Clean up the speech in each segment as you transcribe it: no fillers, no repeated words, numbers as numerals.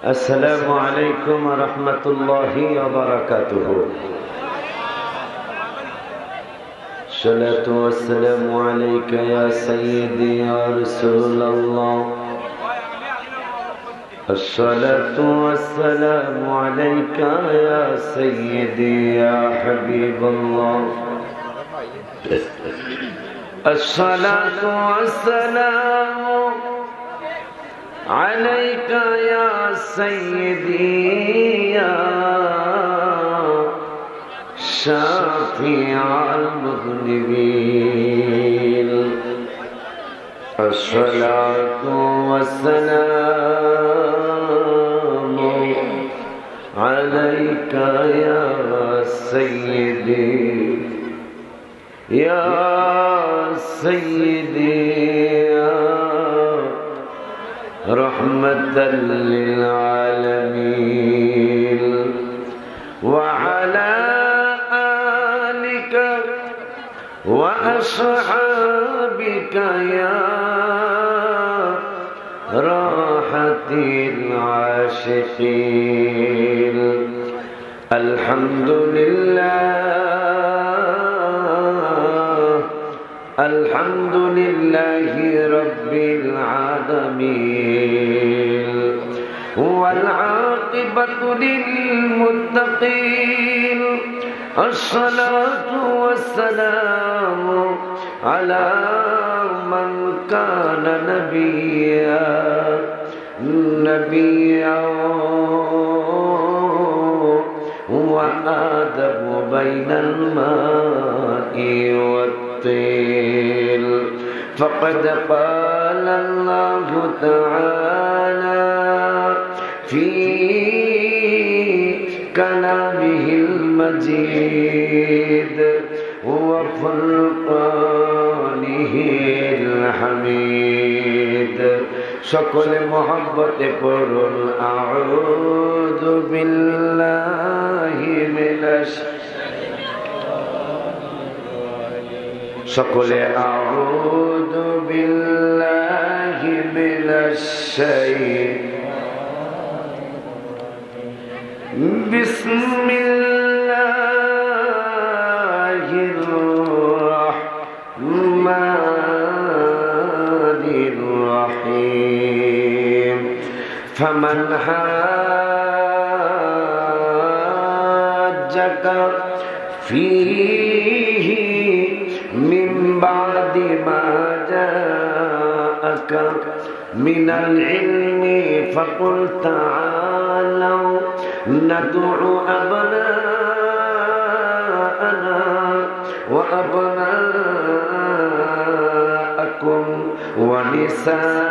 अस्सलामु अलैकुम वरहमतुल्लाहि वबरकातुहू। सल्लतु वस्सलामु अलैका या सय्यदी या रसूलल्लाह। अस्सलातु वस्सलामु अलैका या सय्यदी या हबीबल्लाह। अस्सलातु वस्सलामु अलैका या सय्यदी या शाफिअल मुज़निबीन। अस्सलातु वस्सलामु अलैका या सय्यदी या सय्यदी रहमतल लिल आलमीन व अला आलिका व अस्हाबिका या राहतिल आशिकीन। अल्हम्दुलिल्लाहि रब्बिल आलमीन वल आक़िबतु लिल मुत्तक़ीन। अस्सलातु वस्सलामु अला मन कान नबिय्या व आदमु बैनल माइ वत्तीन। फ़क़द क़ाल अल्लाहु तआला फ़ी कलामिहिल मजीद व फ़ुरक़ानिहिल हमीद। सकले मोहब्बते पढ़ुन आऊज़ु बिल्लाहि मिनश सकले आऊज़ु बिल्लाहि मिनश बिस्मिल्लाहिर रहमानिर रहीम। फमन हाज्जका फीही मिन बादि मा जाअका मिनल इल्मि फ़क़ुल तआलौ नदउ अबनाअना व अबनाअकुम व निसाअना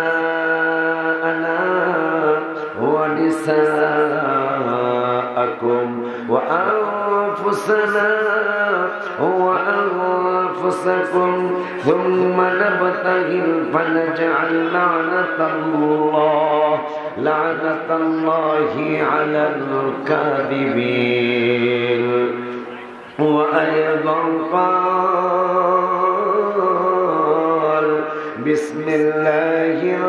व निसाअकुम व अनफुसना व अनफुसकुम थुम्मा नबतहिल फनजअल लअनतल्लाहि अलल कादिबीन। व अयज़न क़ाल बिस्मिल्लाहिर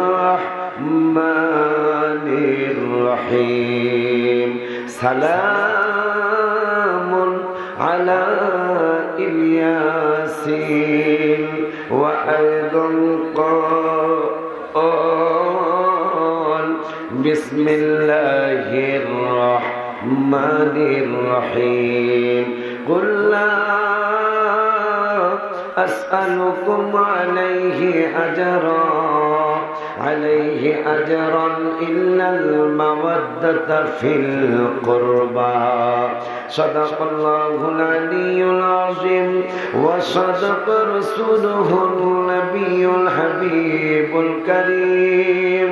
रहमानिर रहीम। सलामुन अला इल्यासीन। व अयज़न क़ाल बिस्मिल्लाहिर रहमानिर रहीम। क़ुल ला अस्अलुकुम अलैहि अजरन इल्लल मवद्दता फिल क़ुर्बा। सदक़ल्लाहुल अलियुल अज़ीम व सदक़ रसूलुहुन नबियुल हबीबुल करीम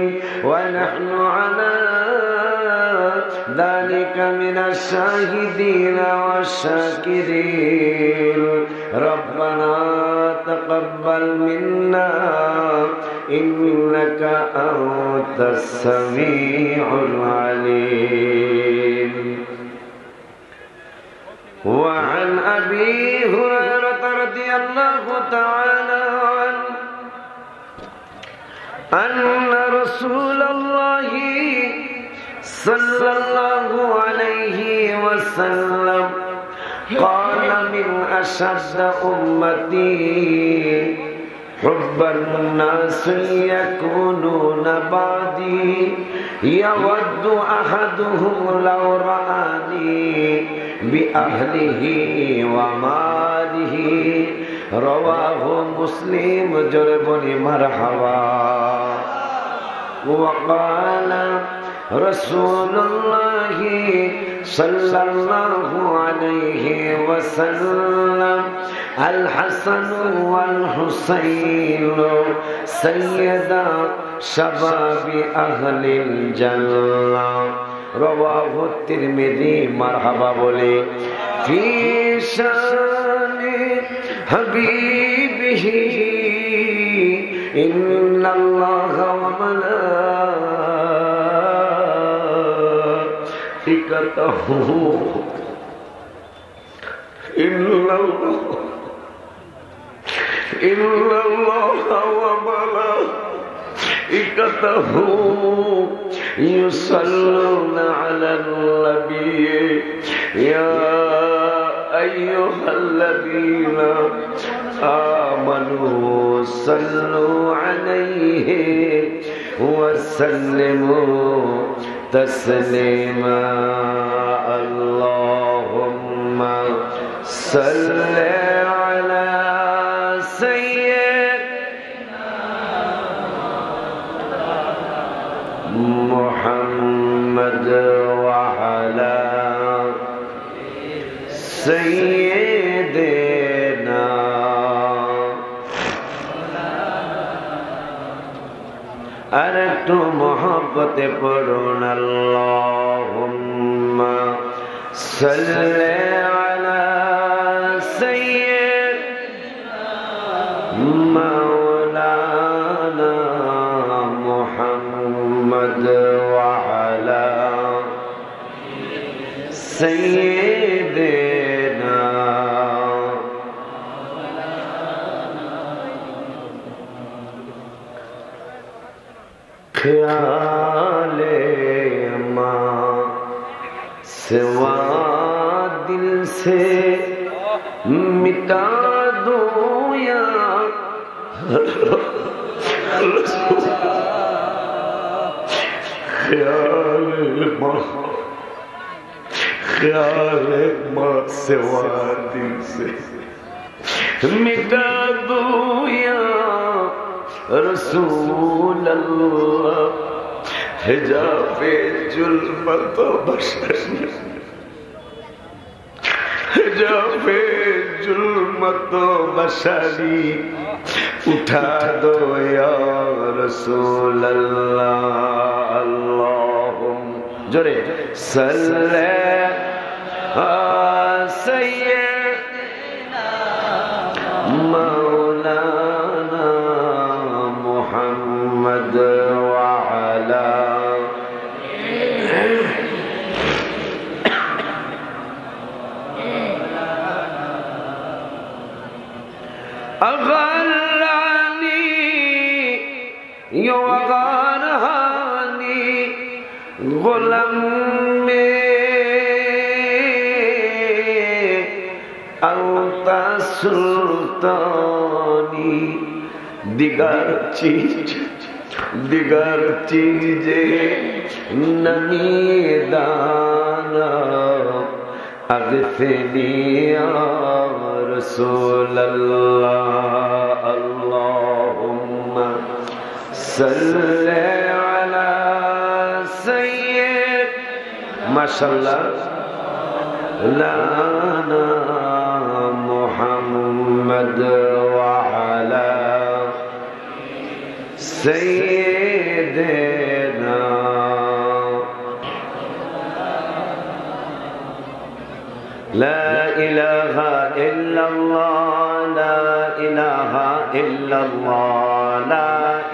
व नहनु अला ज़ालिका मिनश शाहिदीन वश्शाकिरीन। रब्बना तक़ब्बल मिन्ना इन्नका अंतस समीउल अलीम। वअन अबी हुरैरह रज़ियल्लाहु तआला अन्हु अन्न रसूलल्लाहि सल्लल्लाहु अलैहि वसल्लम قال من أشد أمتي حب الناس يكونون بعدي يود أحدهم لو رآني بأهله وماله رواه مسلم جربني مرحبا وقال رسول الله صلى الله عليه وسلم الحسن والحسين سيدا شباب أهل الجنة رواه الترمذي مرحبا بولي في شان حبيبه إن الله وملائكته إن الله وملائكته يصلون على النبي يا أيها الذين آمنوا صلوا عليه وسلموا تسليما اللهم صل على سيدنا محمد وعلى سيدنا أردت محبت پڑھن اللهم صل على سيدنا مولانا محمد وعلى سيدنا ख्याल माँ सिवा दिल से मिटा दो या ख्याल माँ सिवा दिल से मिटा दो या रसूल अल्लाह हिजाबे जुल्मत बशरी हिजाबे जुल्मत बशरी उठा दो या रसूल अल्लाह अल्लाहुम्मा जोरे सल्ले सय्यदना मौलाना मुहम्मद वअला अगरनी युगरहानी गुलाम में अंता सुल्तानी दिगर चीजे नमी दाना अगफनी या रसूल अल्लाह अल्लाहुम्मा सल्ले अला सय्यद माशाअल्लाह लाना मुहम्मद वअला सय्यदना ला इलाहा इल्लल्लाह ला इलाहा इल्लल्लाह ला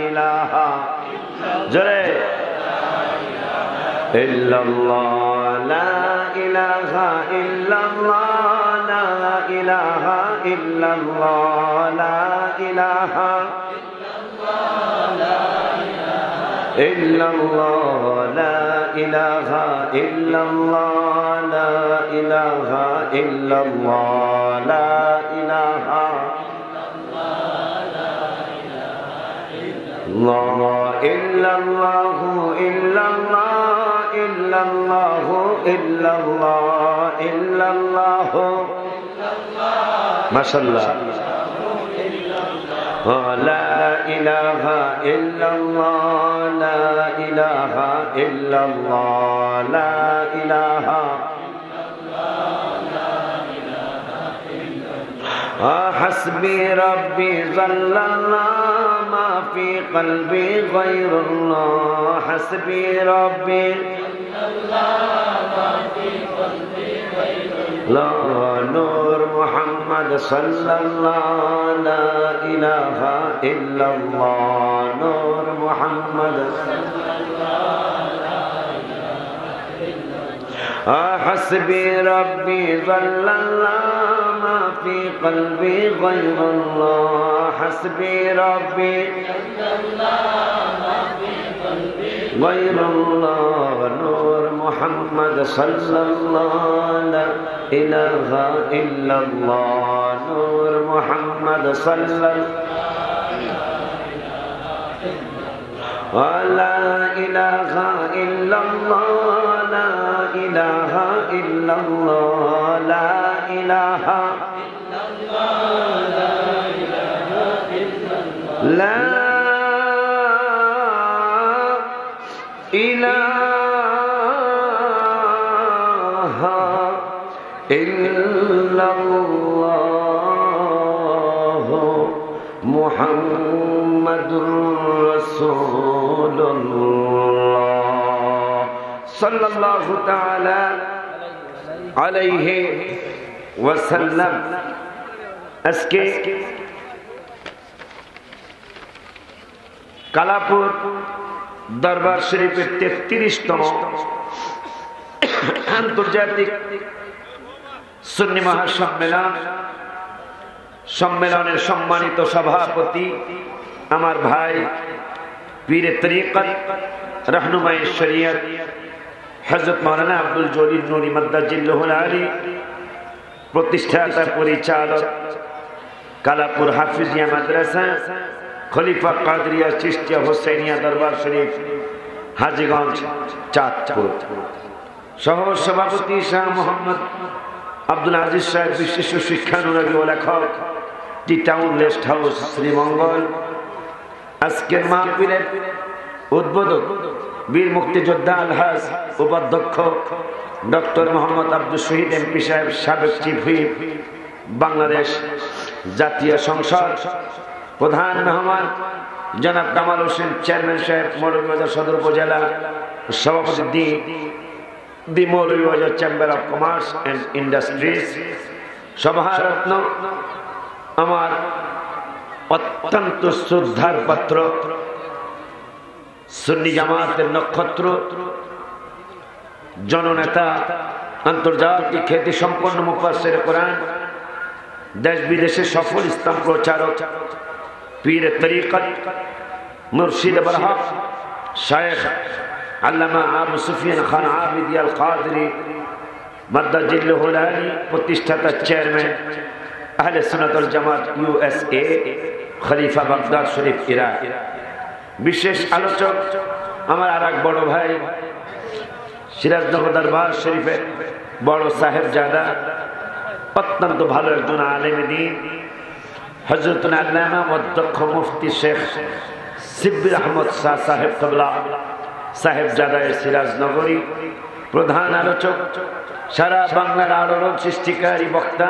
इलाहा जरे इल्लल्लाह ला इलाहा इल्लल्लाह ला इलाहा इल्लल्लाह ला इलाहा illallah, la ilaha illallah, la ilaha illallah, la ilaha illallah, illallahu illallah, illallahu illallah, illallahu mashallah. La ilaha illallah, la ilaha illallah, la ilaha hasbi rabbi zallallah ma fi qalbi ghayrullah, hasbi rabbi la nur Muhammad sallallahu, la ilaha illallah, nur Muhammad hasbi rabbi zallallah ma fi qalbi ghayrullah, hasbi rabbi ghayrullah, nur Muhammad sallallahu, la ilaha illallah, nur Muhammad sallallahu, la ilaha illallah, la ilaha illallah, la ilaha la ilaha illallah Muhammadur Rasulullah sallallahu ta'ala alayhi wa sallam। আজকে কালাপুর দরবার শরীফের 33তম আন্তর্জাতিক সুন্নি মহাসম্মেলন, সম্মেলনের সম্মানিত সভাপতি আমার ভাই পীরে তরিকত रहनुमाए शरीयत हजरत मौलाना अब्दुल जलील नूरी मद्दाजिल्लहुल आली, प्रतिष्ठाता परिचालक कालापुर हाफिजिया माद्रासा, खलीफा कादरिया चिश्तिया हुसैनिया दरबार शरीफ हाजीगंज चाँदपुर, सह सभापति शाह मोहम्मद আব্দুল আজিজ সাহেব, বিশিষ্ট শিক্ষানুরাগী ও লেখক, টি টাউন রেস্ট হাউস শ্রীমঙ্গল। আজকের মাহফিলের উদ্বোধক বীর মুক্তিযোদ্ধা আলহাজ উপাধ্যক্ষ ডক্টর মোহাম্মদ আব্দুল শহীদ এমপি সাহেব, সাবেক চিফ হুইপ বাংলাদেশ জাতীয় সংসদ। প্রধান মেহমান জনাব কামাল হোসেন চেয়ারম্যান সাহেব, মৌলভীবাজার সদর উপজেলা, সভাপতি the Moulvibazar chamber of commerce and industries. সভারত্ন আমার অত্যন্ত শ্রদ্ধার পাত্র, সুন্নি জামাতের নক্ষত্র, জননেতা, আন্তর্জাতিক খ্যাতি সম্পন্ন মুফাসসির কোরআন, দেশ বিদেশে সফল ইসলাম প্রচারক, পীর তরিকত মুর্শিদ বরহক শায়েখ আল্লামা আবু সুফিয়ান খান আবিদি আল কাদরি মাদ্দাজিল্লহুল আলী, প্রতিষ্ঠাতা চেয়ারম্যান আহলে সুন্নাত ওয়াল জামাত USA, খলিফা বাগদাদ শরীফ ইরাক। বিশেষ আলোচক আমার আর এক বড় ভাই, সিরাজনগর দরবার শরীফের বড় সাহেবজাদা, অত্যন্ত ভালো একজন আলেম দ্বীন, হযরতুল আল্লামা অধ্যক্ষ মুফতি শেখ সিব্বির আহমদ শাহ সাহেব কবলা সাহেবজাদায় সিরাজনগরী। প্রধান আলোচক সারা বাংলার আলোড়ন সৃষ্টিকারী বক্তা,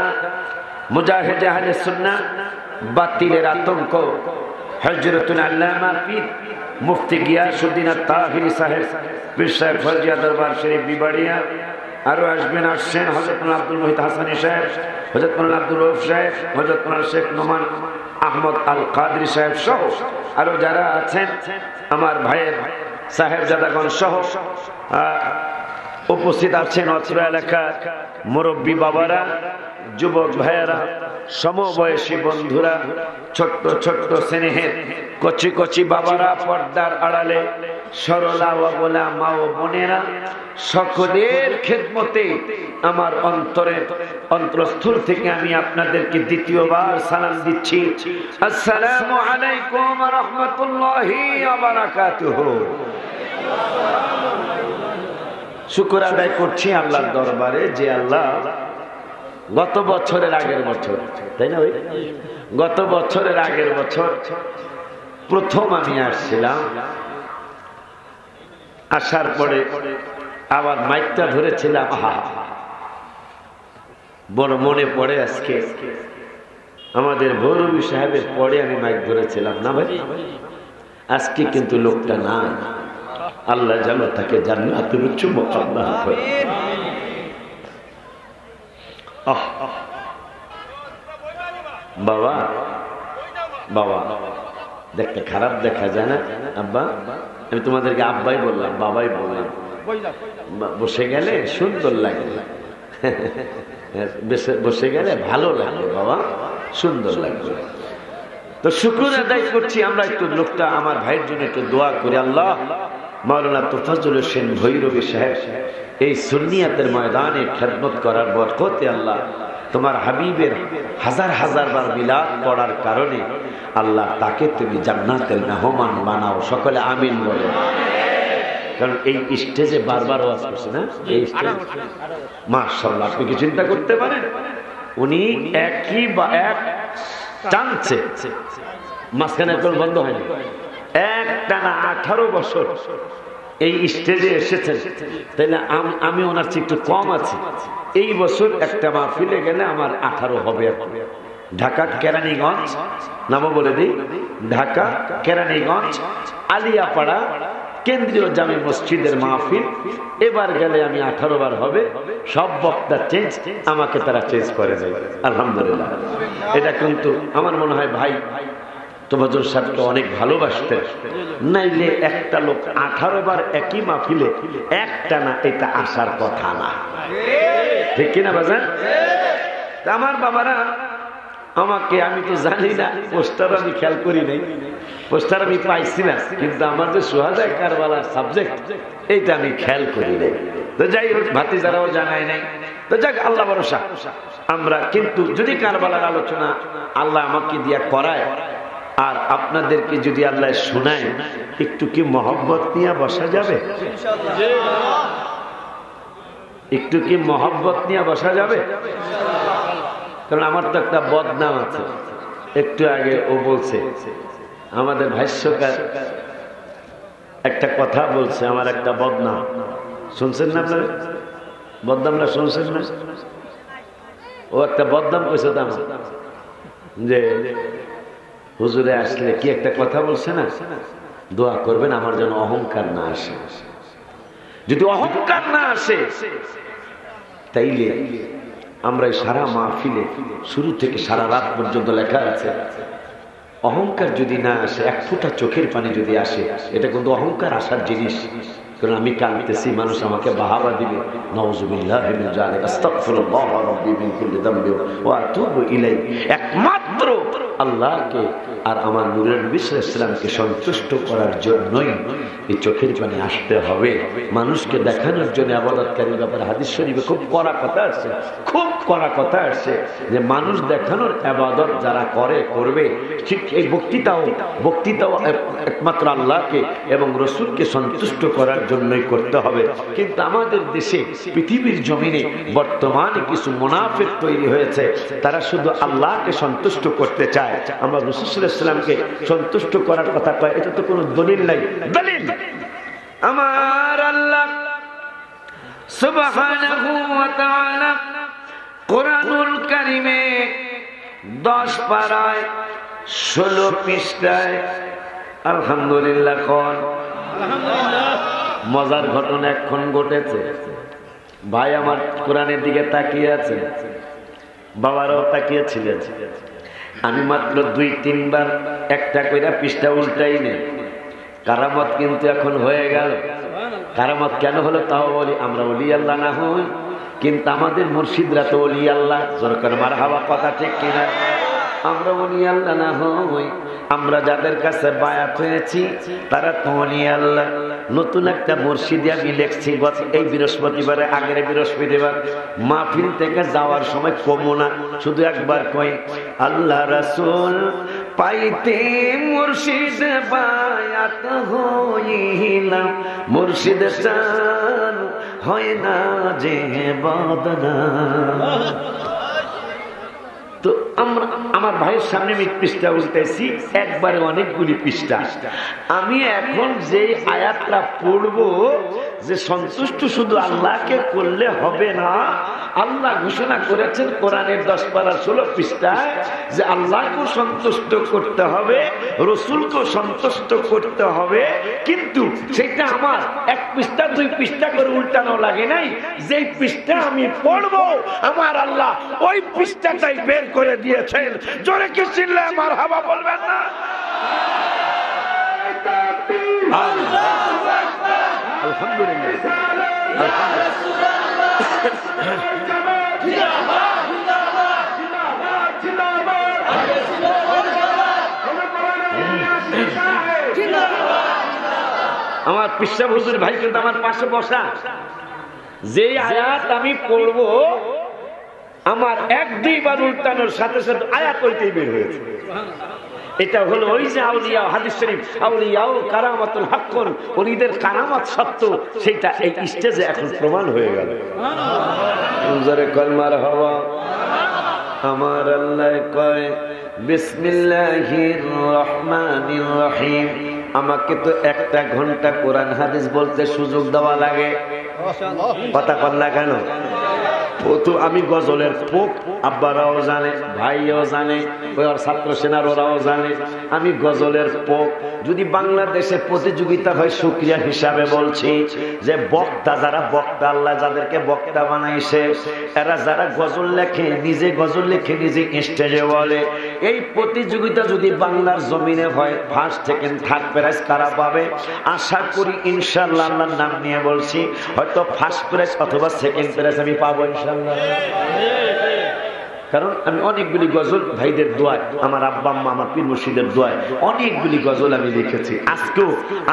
মুজাহিদ আহলে সুন্নাহ, বাতিলের আতঙ্ক, হযরতুল আল্লামা পীর মুফতি গিয়াসউদ্দিন আত-তাহিরি সাহেব, পীর সাহেব ফরজিয়া দরবার শরীফ বিবাড়িয়া। আরো আসবেন, আসছেন হযরত আব্দুল মুহিত হাসানী সাহেব, হযরত আব্দুল রউফ সাহেব, হযরত শেখ নোমান আহমদ আল কাদরি সাহেব সহ আরো যারা আছেন আমার ভাইয়ের সাহেবজাদাগণ সহ উপস্থিত আছেন অত্র এলাকার মুরব্বী বাবারা, যুবক ভাইয়েরা, সমবয়সী বন্ধুরা, ছোট্ট ছোট্ট স্নেহের কচি কচি বাবারা, পর্দার আড়ালে সরলা ওয়ালা মা ও বোনেরা, সকলের খেদমতে আমার অন্তরস্থল থেকে আমি আপনাদেরকে দ্বিতীয়বার সালাম দিচ্ছি। আসসালামু আলাইকুম ওয়া রাহমাতুল্লাহি ওয়া বারাকাতুহু। শুকর আদায় করছি আল্লাহর দরবারে যে আল্লাহ গত বছরের আগের বছর, তাই না ভাই, গত বছরের আগের বছর প্রথম আমি আসছিলাম। আসার পরে আবার মাইকটা ধরেছিলাম, বড় মনে পড়ে আজকে আমাদের ভৈরবী সাহেবের পরে আমি মাইক ধরেছিলাম না ভাই। আজকে কিন্তু লোকটা না, আল্লাহ যেন তাকে জান্নাতের উচ্চ মকাম দান করে। বাবা বাবা দেখতে খারাপ দেখা যায় না আব্বা, আমি তোমাদেরকে আব্বাই বললাম, বাবাই বললাম। বসে গেলে সুন্দর লাগে, বসে গেলে ভালো লাগে বাবা, সুন্দর লাগবে। তো শুকর আদায় করছি আমরা। একটু লোকটা আমার ভাইয়ের জন্য একটু দোয়া করি। আল্লাহ মাওলানা তোফাজ্জল হোসেন ভৈরবী সাহেব এই সুন্নিয়াতের ময়দানে খেদমত করার বরকতে আল্লাহ তোমার হাবিবের হাজার হাজার বার মিলাদ পড়ার কারণে আল্লাহ তাকে তুমি জান্নাতের মেহমান বানাও। সকলে আমিন বলে। কারণ এই স্টেজে বারবার ওয়াজ করছে না, এই স্টেজ মাশাআল্লাহ। আপনি কি চিন্তা করতে পারেন, উনি একই বা এক চান্সে মাঝখানে একদম বন্ধ হয়নি, একটানা 18 বছর এই স্টেজে এসেছেন। তাইলে আমি ওনার চেয়ে একটু কম আছি। এই বছর একটা মাহফিলে গেলে আমার 18 হবে। ঢাকা কেরানীগঞ্জ, নামও বলে দিই, ঢাকা কেরানীগঞ্জ আলিয়াপাড়া কেন্দ্রীয় জামে মসজিদের মাহফিল। এবার গেলে আমি 18 বার হবে। সব বক্তা চেঞ্জ, আমাকে তারা চেঞ্জ করে দেয়। আলহামদুলিল্লাহ। এটা কিন্তু আমার মনে হয় ভাই তোফাজ্জল সাহেবকে অনেক ভালোবাসতেন, নাইলে একটা লোক 18 বার একই মাহফিলে একটা না, এটা আসার কথা না, ঠিক কিনা বাজান? আমার বাবারা আমাকে, আমি তো জানি না, পোস্টার আমি খেয়াল করি নাই, পোস্টার আমি পাইছি না, কিন্তু আমার যে সুহাদায়ে কারবালার সাবজেক্ট এইটা আমি খেয়াল করি নাই। তো যাই হোক, ভাতিজারাও জানায় নাই। তো যাক, আল্লাহ ভরসা। আমরা কিন্তু যদি কারবালার আলোচনা আল্লাহ আমাকে দিয়া করায় আর আপনাদেরকে যদি আল্লাহ শোনায়, একটু কি মহব্বত নিয়ে বসা যাবে? একটু কি মহব্বত নিয়ে বসা যাবে? কারণ আমার তো একটা বদনাম আছে। একটু আগে ও বলছে, আমাদের ভাষ্যকার একটা কথা বলছে, আমার একটা বদনাম শুনছেন না আপনারা? বদনামটা শুনছেন না? ও একটা বদনাম কইছে তো আমার, যে হুজুরে আসলে কি একটা কথা বলছে না, দোয়া করবেন আমার যেন অহংকার না আসে। যদি অহংকার না আসে তাইলে আমরা সারা মাহফিলে শুরু থেকে সারা রাত পর্যন্ত লেখা আছে, অহংকার যদি না আসে, এক ফোঁটা চোখের পানি যদি আসে, এটা কিন্তু অহংকার আসার জিনিস। কারণ আমি কাঁদতেছি, মানুষ আমাকে বাহাবা দিবে, নাউযুবিল্লাহি মিন যালিক, আস্তাগফিরুল্লাহ রাব্বি মিন কুল্লি যামবি ওয়া আতুবু ইলাইহি। একমাত্র আল্লাহকে আর আমার নূরের নবী সাল্লাল্লাহু আলাইহি ওয়াসাল্লামকে সন্তুষ্ট করার জন্যই এই চোখের পানি আসতে হবে। মানুষকে দেখানোর জন্য ইবাদতকারীর ব্যাপারে হাদিস শরীফে খুব কড়া কথা আসছে, খুব কড়া কথা আসছে যে মানুষ দেখানোর ইবাদত যারা করবে, ঠিক এই বক্তৃতাও একমাত্র আল্লাহকে এবং রাসূলকে সন্তুষ্ট করার জন্যই করতে হবে। কিন্তু আমাদের দেশে, পৃথিবীর জমিনে বর্তমানে কিছু মুনাফিক তৈরি হয়েছে, তারা শুধু আল্লাহকে সন্তুষ্ট করতে চায়। আমরা রাসূল সাল্লাল্লাহু আলাইহি ওয়াসাল্লামকে সন্তুষ্ট করার কথা কয়, এটা তো কোনো দলিল নাই। দলিল আমার আল্লাহ সুবহানাহু ওয়া তাআলা কোরআনুল কারীমে 10 পারায় 16 পৃষ্ঠায় আলহামদুলিল্লাহ কোন মজার ঘটনা এখন ঘটেছে। ভাই আমার কোরআনের দিকে তাকিয়ে আছে, বাবারাও তাকিয়েছিলেন। আমি মাত্র 2-3 বার একটা কইরা পৃষ্ঠা উল্টাই নেই। কারামত কিন্তু এখন হয়ে গেল। কারামত কেন হলো তাও বলি, আমরা ওলি আল্লাহ না হই, কিন্তু আমাদের মুর্শিদরা তো ওলি আল্লাহ। সরকার মারহাবা, কথা ঠিক কিনা? আমরা ওলি আল্লাহ না হই, আমরা যাদের কাছে বায়াত হয়েছি তারা তো ওলি আল্লাহ। নতুন একটা মসজিদে আমি লেখছি এই বৃহস্পতিবারে, আগের বৃহস্পতিবার মাহফিল থেকে যাওয়ার সময় কমো না, শুধু একবার কই আল্লাহ রাসূল পাইতে মুর্শিদ বায়াত হইলাম, মুর্শিদ চান হয় না যে বদনাম। তো আমার ভাইয়ের সামনে আমি পৃষ্ঠা উল্টাইছি, একবারে অনেকগুলি পৃষ্ঠা। আমি এখন যে আয়াতটা পড়বো যে সন্তুষ্ট শুধু আল্লাহকে করলে হবে না, আল্লাহ ঘোষণা করেছেন কোরআনের 10 পারা 16 পৃষ্ঠায় যে আল্লাহকেও সন্তুষ্ট করতে হবে, রসুলকেও সন্তুষ্ট করতে হবে। কিন্তু সেটা আমার 1 পৃষ্ঠা 2 পৃষ্ঠা করে উল্টানো লাগে নাই। যেই পৃষ্ঠা আমি পড়বো আমার আল্লাহ ওই পৃষ্ঠাটাই বের করে দিয়েছেন। জোরে কি চিল্লায় মারহাবা বলবেন না? আলহামদুলিল্লাহ। আমার পিসা হুজুর ভাই কিন্তু আমার পাশে বসা, যে আয়াত আমি পড়বো আমার 1-2 বার উল্টানোর সাথে সাথে আয়াত ওইটাই বের হয়েছে। এটা হলো ওই যে আউলিয়া, হাদিস শরীফ আউলিয়াও কারামাতুল হাক্কুন, ওলিদের কারামাত সত্য, সেটা এই স্টেজে এখন প্রমাণ হয়ে গেল। জোরে কলমার হওয়া। আমার আল্লাহ কয় বিসমিল্লাহির রহমানির রহিম। আমাকে তো 1 ঘন্টা কোরআন হাদিস বলতে সুযোগ দেওয়া লাগে, কথা কর না কেন? ও তো আমি গজলের পোক, আব্বারাও জানে, ভাইও জানে, ওই ওর ছাত্র সেনার ওরাও জানে আমি গজলের পোক। যদি বাংলাদেশে প্রতিযোগিতা হয় শুকরিয়া হিসাবে বলছি যে বক্তা যারা, বক্তা আল্লাহ যাদেরকে বক্তা বানাইছে, এরা যারা গজল লেখে, নিজে গজল লিখে নিজে স্টেজে বলে, এই প্রতিযোগিতা যদি বাংলার জমিনে হয়, ফার্স্ট সেকেন্ড থার্ড প্রাইজ কারা পাবে? আশা করি ইনশাআল্লাহ, আল্লাহর নাম নিয়ে বলছি, হয়তো ফার্স্ট প্রাইজ অথবা সেকেন্ড প্রাইজ আমি পাবো ইনশাআল্লাহ। কারণ আমি অনেকগুলি গজল ভাইদের দোয়ায়, আমার আব্বা আম্মা, আমার পীর মুর্শিদের দোয়ায় অনেকগুলি গজল আমি লিখেছি।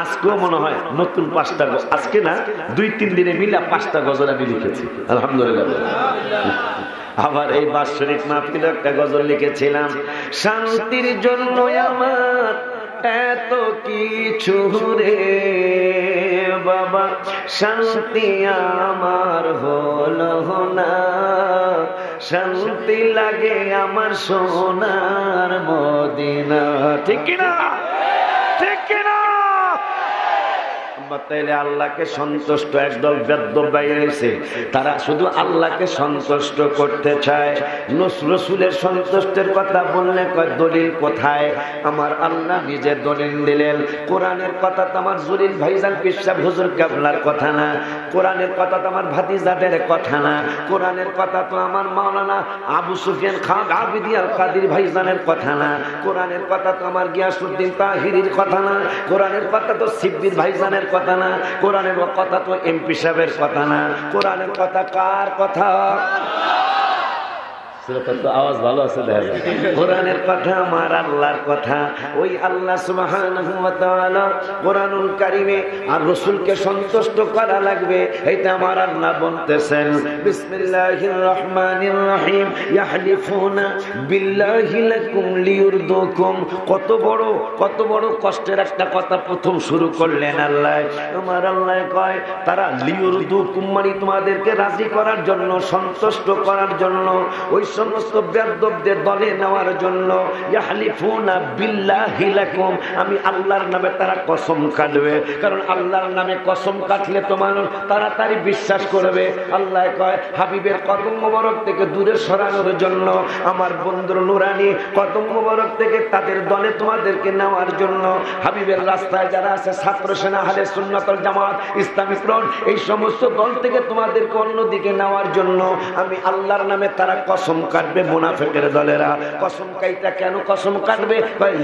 আজকেও মনে হয় নতুন 5টা, আজকে না 2-3 দিনে মিলা 5টা গজল আমি লিখেছি আলহামদুলিল্লাহ। আবার এই বাৎসরিক মাহফিলে একটা গজল লিখেছিলাম, শান্তির জন্য আমার এত কিছু রে বাবা, শান্তি আমার হলো না, শান্তি লাগে আমার সোনার মদিনা। ঠিক কিনা? ঠিক কিনা? তাইলে আল্লাহকে সন্তুষ্ট একদল বেদ্যপ বাইরেছে, তারা শুধু আল্লাহকে সন্তুষ্ট করতে চায়। রসুলের সন্তুষ্টের কথা বললে কয় দলিল কোথায়? আমার আল্লাহ নিজে দলিল দিলেন। কোরআনের কথা তো আমার জলিল ভাইজান পিসাব হুজুর কেবলার কথা না, কোরআনের কথা তো আমার ভাতিজাদের কথা না, কোরআনের কথা তো আমার মাওলানা আবু সুফিয়ান খান আবিদি আল কাদির ভাইজানের কথা না, কোরআনের কথা তো আমার গিয়াসউদ্দিন তাহিরির কথা না, কোরআনের কথা তো সিদ্দিক ভাইজানের কথা না, কোরআনের কথা তো এমপি সাহেবের কথা না, কোরআনের কথা কার কথা? আওয়াজ ভালো আছে, কোরআনের কথা আমার আল্লাহর কথা। ওই আল্লাহ সুবহানাহু ওয়া তাআলা কোরআনুল কারীমে আর রাসূলকে সন্তুষ্ট করা লাগবে, এটা আমার আল্লাহ বলতেছেন। বিসমিল্লাহির রহমানির রহিম, ইয়াহলিফুনা বিল্লাহি লাকুম লিয়ুরদুকুম। কত বড় কষ্টের একটা কথা প্রথম শুরু করলেন আল্লাহ। আমার আল্লাহ কয় তারা লিয়ুরদুকুম মানে তোমাদেরকে রাজি করার জন্য, সন্তুষ্ট করার জন্য, ওই সমস্ত বেয়াদবদের দলে নেওয়ার জন্য। ইয়াহলিফুনা বিল্লাহি লাকুম, আমি আল্লাহর নামে তারা কসম কাটবে, কারণ আল্লাহর নামে কসম কাটলে তোমার তাড়াতাড়ি বিশ্বাস করবে। আল্লাহ কয় হাবিবের কদম মোবারক থেকে দূরে সরানোর জন্য, আমার বন্ধুর নুরানি কদম মোবারক থেকে তাদের দলে তোমাদেরকে নেওয়ার জন্য, হাবিবের রাস্তায় যারা আছে, ছাত্র সেনা, আহলে সুন্নাত ওয়াল জামাত, ইসলামী ফ্রন্ট, এই সমস্ত দল থেকে তোমাদেরকে অন্যদিকে নেওয়ার জন্য আমি আল্লাহর নামে তারা কসম কাটবে মুনাফিকের দলেরা। কসম কাইটা কেন কসম কাটবে?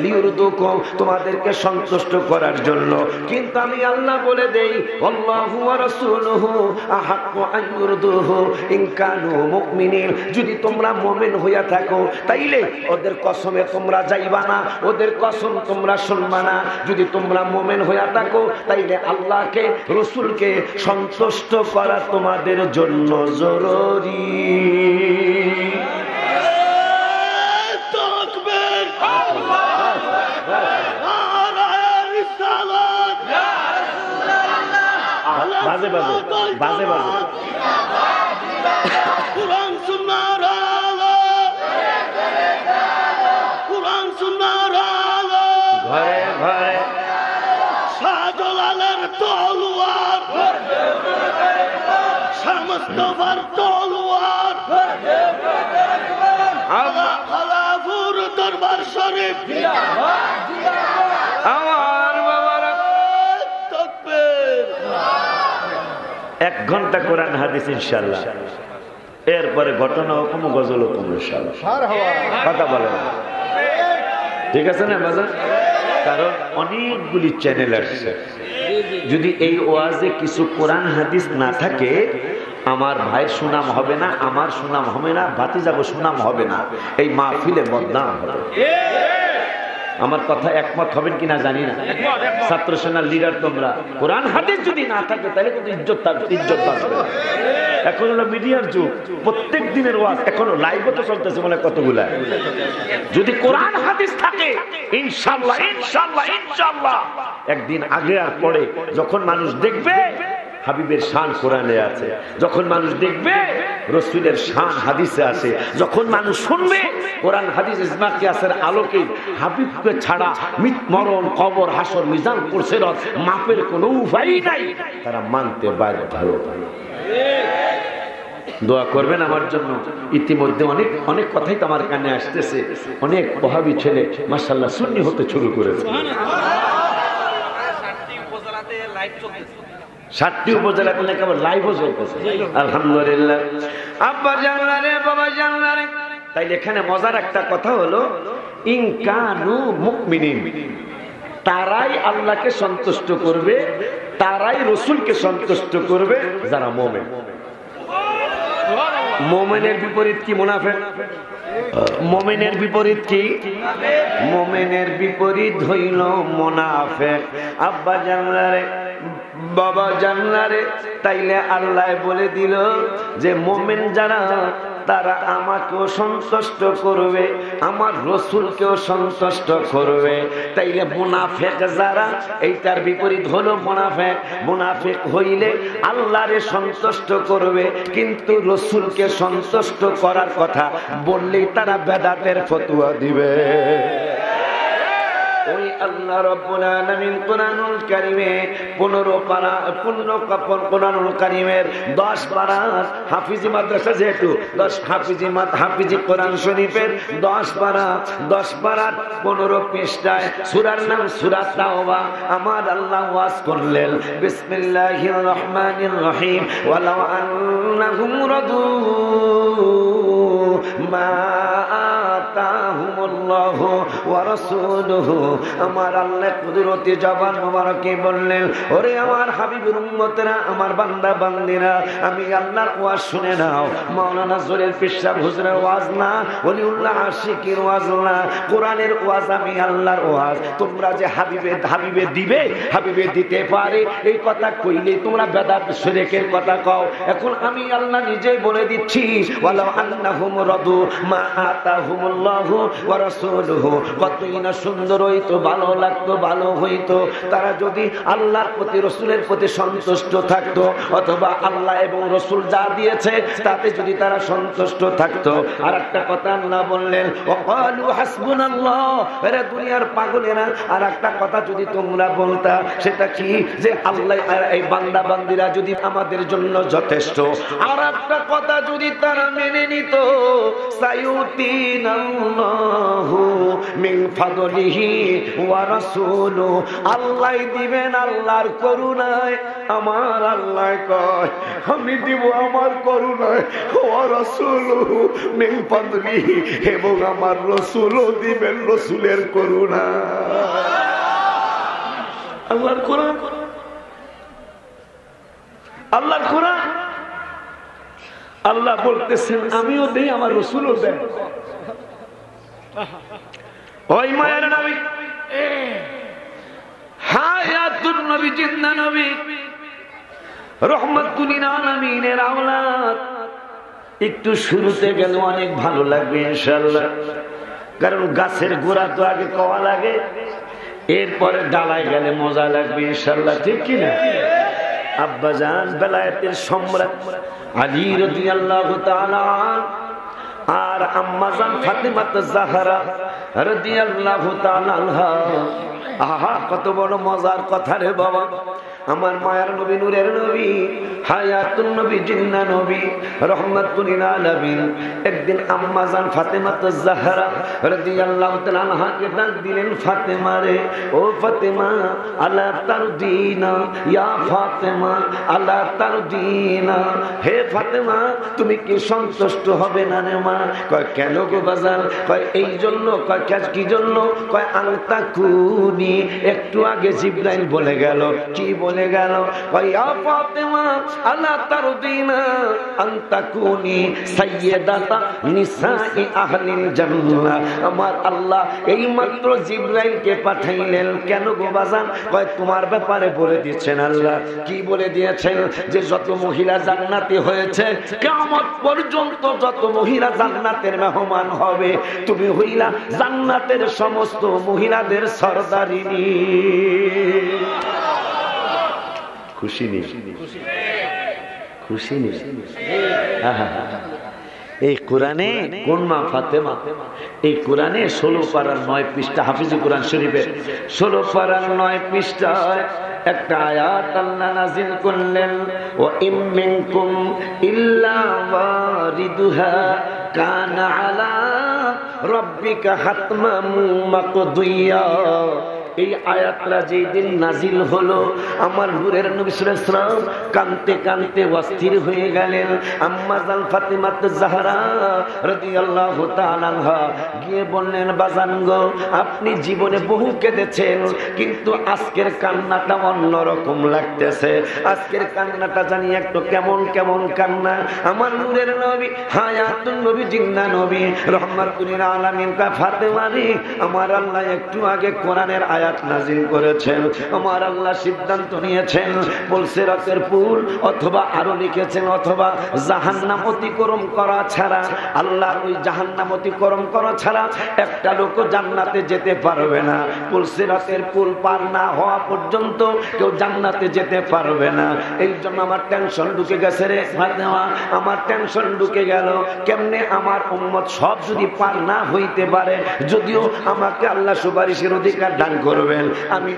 লিউরদুকুম, তোমাদেরকে সন্তুষ্ট করার জন্য। কিন্তু আমি আল্লাহ বলে দেই, আল্লাহু ওয়া রাসূলুহু আহাক্কু আন ইউরদুহু ইন কানু মুমিনিন। যদি তোমরা মুমিন হইয়া থাকো তাইলে ওদের কসমে তোমরা যাইবা না, ওদের কসম তোমরা শুনবা না। যদি তোমরা মুমিন হইয়া থাকো তাইলে আল্লাহকে রাসূলকে সন্তুষ্ট করা তোমাদের জন্য জরুরি। তাকবীর, বাজে বাজে বাজে বাজে কুরআন সুন্নাহর আলো, কুরআন সুন্নাহর আলো, ঘরে ঘরে শাহজালালের তলোয়ার, শাহ মুস্তাফার তলোয়ার, আল্লাহর দরবার শরীফ আমার বাবার তাকবীর। 1 ঘন্টা কোরআন হাদিস ইনশাআল্লাহ, এরপরে ঘটনা হুকুম গজল হুকুম ইনশাআল্লাহ। কথা বলে ঠিক আছে না বাজার? কারণ অনেকগুলি চ্যানেল আসছে, যদি এই ওয়াজে কিছু কোরআন হাদিস না থাকে আমার ভাইয়ের সুনাম হবে না, আমার সুনাম হবে না, ভাতিজাগো সুনাম হবে না, এই মাহফিলে বদনাম হবে। আমার কথা একমত হবেন কিনা জানি না। ছাত্র সেনার লিডার তোমরা, কোরআন হাদিস যদি না থাকে তাহলে কিন্তু ইজ্জত বাঁচবে। এখন হলো মিডিয়ার যুগ, প্রত্যেক দিনের ওয়াজ এখনো লাইভও তো চলতেছে বলে কতগুলা। যদি কোরআন হাদিস থাকে ইনশাআল্লাহ ইনশাআল্লাহ ইনশাআল্লাহ একদিন আগে আর পরে যখন মানুষ দেখবে হাবিবের শান কোরআনে আছে, যখন মানুষ দেখবে রাসূলের শান হাদিসে আছে, যখন মানুষ শুনবে কোরআন হাদিস ইজমা কিয়াসের আলোকে হাবিবকে ছাড়া মরণ কবর হাসর মিজান পুরসিরাত মাপের কোনো উপায় নাই, তারা মানতে বাধ্য। দোয়া করবেন আমার জন্য। ইতিমধ্যে অনেক অনেক কথাই তো আমার কানে আসতেছে, অনেক ওহাবী ছেলে মাশাআল্লাহ সুন্নি হতে শুরু করেছে। 7টি উপজেলাতে কেবল লাইভও চলতেছে, আলহামদুলিল্লাহ। আব্বা জানলা রে, বাবা জানলা রে। তাই এখানে মজার একটা কথা হলো, ইন কানু মুমিনিন, তারাই আল্লাহকে সন্তুষ্ট করবে, তারাই রাসূলকে সন্তুষ্ট করবে যারা মুমিন। মুমিনের বিপরীত কি? মুনাফিক। মুমিনের বিপরীত কি? মুমিনের বিপরীত হইল মুনাফিক। আব্বা জানলা রে, বাবা জানলা রে। তাইলে আল্লাহ বলে দিল যে মুমিন যারা তারা আমাকেও সন্তুষ্ট করবে, আমার রাসূলকেও সন্তুষ্ট করবে। তাইলে মুনাফিক যারা, এইটার বিপরীত হলো মুনাফিক। মুনাফিক হইলে আল্লাহরে সন্তুষ্ট করবে কিন্তু রাসূলকে সন্তুষ্ট করার কথা বললেই তারা বেদাতের ফতোয়া দিবে। ওই আল্লাহ রাব্বুল আলামিন কোরআনুল কারীমে 15 পারা কোরআনুল কারীমের 10 পারা হাফিজি মাদ্রাসা, যেহেতু 10 হাফিজি কোরআন শরীফের 10 পারা 15 পৃষ্ঠায় সূরার নাম সূরা তাওবা। আমার আল্লাহ ওয়াজ করলেন বিসমিল্লাহির রহমানির রহিম, ওয়ালাউ আন্নাহুম রাদু মা আতাহুমুল্লাহু ওয়া রাসূলুহু। আমার আল্লাহ কুদরতি জবান মোবারকে বললেন, ওরে আমার হাবিবের উম্মতেরা, আমার বান্দা বান্দিরা, আমি আল্লাহর ওয়াজ শুনে নাও। মাওলানা জলিল পিসাব হুজুরের ওয়াজ না, ওলিউল্লাহ আশিকের ওয়াজ না, কোরআনের ওয়াজ, আমি আল্লাহর ওয়াজ। তোমরা যে হাবিবে দিবে, হাবিবে দিতে পারে, এই কথা কইলে তোমরা বেদাত শিরকের কথা কও। এখন আমি আল্লাহ নিজেই বলে দিচ্ছি, ওয়ালাউ আন্নাহুম রাদু মা আতাহুমুল্লাহু ওয়া রাসূলুহু। কতই না সুন্দর হইতো, ভালো লাগতো, ভালো হইতো তারা যদি আল্লাহর প্রতি রাসূলের প্রতি সন্তুষ্ট থাকতো, অথবা আল্লাহ এবং রাসূল যা দিয়েছে তাতে যদি তারা সন্তুষ্ট থাকতো। আর একটা কথা আল্লাহ বললেন, ওয়াকালু হাসবুনাল্লাহ। এরা দুনিয়ার পাগলেরা আর একটা কথা যদি তোমরা বলতা, সেটা কি? যে আল্লাহ আর এই বান্দা বান্দিরা যদি আমাদের জন্য যথেষ্ট। আর একটা কথা যদি তারা মেনে নিত, সায়ুতিনা আল্লাহু মিন ফাদলিহি ওয়া রাসূলুহু, আল্লাহ দিবেন আল্লাহর করুণায়। আমার আল্লাহ কয় আমি দিব আমার করুণায়, ওয়া রাসূলুহু মিন ফাদলিহি, এবং আমার রাসূলও দিবেন রাসূলের করুণা। আল্লাহর কোরআন, আল্লাহর কোরআন। আল্লাহ বলতেছেন আমিও দেই আমার রাসূলও দেন। ওই মায়ের নবী, হায়াতুন নবী, জিন্দা নবী, রহমাতুল লিল আলামিনের আওলাদ। একটু শুরুতে গেলে অনেক ভালো লাগবে ইনশাআল্লাহ, কারণ গাছের গোড়া তো আগে কওয়া লাগে, এরপরে ডালায় গেলে মজা লাগবে ইনশাআল্লাহ, ঠিক কি না? আব্বাজান বেলায়েতের সম্রাট আলী রাদিয়াল্লাহু তাআলা আর আম্মাজান ফাতেমাতুজ জাহরা রাদিয়াল্লাহু তাআলা আনহা। আহা, কত বড় মজার কথা রে বাবা। আমার মায়ের নবী, নূরের নবী, হায়াতুন নবী, জিন্দা নবী, রহমাতুল লিল আলামিন একদিন আম্মাজান ফাতেমাতুজ জাহরা রাদিয়াল্লাহু তাআলা আনহাকে ডাক দিলেন, ফাতেমা রে, ও ফাতেমা, আলা তারদিনা, ইয়া ফাতেমা, আলা তারদিনা, হে ফাতেমা তুমি কি সন্তুষ্ট হবে না রে মা? কয় কেন গো বাজার? কয় এই জন্য। কয় কি জন্য? কয় আনতাকুনি, একটু আগে জিবরাইল বলে গেল। কি বলে গেল? কয় ইয়া ফাতেমা আলা তারদিনা আনতাকুনি সাইয়্যিদাতা নিসাই আহলিল জান্নাহ। আমার আল্লাহ এই মাত্র জিবরাইলকে পাঠাইলেন। কেন গো বাজান? কয় তোমার ব্যাপারে বলে দিয়েছেন আল্লাহ। কি বলে দিয়েছেন? যে যত মহিলা জান্নাতি হয়েছে, কিয়ামত পর্যন্ত যত মহিলা জান্নাতের মেহমান হবে, তুমি হইলা জান্নাতের সমস্ত মহিলাদের সরদারিনী। খুশি নেই? খুশি নেই? এই কোরআনে কোন মা? ফাতেমা। এই কোরআনে 16 পারার 9 পৃষ্ঠা, হাফিজুল কোরআন শরীফের 16 পারার 9 পৃষ্ঠায় একটা আয়াত আল্লাহ নাযিল করলেন, ওয়া ইম মিনকুম ইল্লা ওয়ারিদুহা কানা আলা রাব্বিকা হাতমান মাকদিয়া। এই আয়াতটা যেই দিন নাজিল হলো, আমার নূরের নবী সাল্লাল্লাহু আলাইহি ওয়াসাল্লাম কাঁদতে কাঁদতে অস্থির হয়ে গেলেন। আম্মা জান ফাতেমাতুজ জাহরা রাদিয়াল্লাহু তাআলা আনহা গিয়ে বললেন, বাজান গো, আপনি জীবনে বহু কেঁদেছেন, কিন্তু আজকের কান্নাটা অন্যরকম লাগতেছে। আজকের কান্নাটা জানি একটু কেমন কেমন কান্না। আমার নূরের নবী, হায়াতুন নবী, জিন্দা নবী, রহমাতুল লিল আলামিন কা ফাতেমা রে, আমার আল্লাহ একটু আগে কোরআনের আয়াত নাযিল করেছেন। আমার আল্লাহ সিদ্ধান্ত নিয়েছেন, বলছে রাতের পুল, অথবা আরো লিখেছেন অথবা জাহান্নাম অতিক্রম করা ছাড়া, আল্লাহ ওই জাহান্নাম অতিক্রম করা ছাড়া একটা লোক জান্নাতে যেতে পারবে না। বলছে রাতের পুল পার না হওয়া পর্যন্ত কেউ জান্নাতে যেতে পারবে না। এই জন্য আমার টেনশন ঢুকে গেছে রে ফাতেমা, আমার টেনশন ঢুকে গেল। কেমনে আমার উম্মত সব যদি পার না হইতে পারে, যদিও আমাকে আল্লাহ সুপারিশের অধিকার দান করবেন, আমি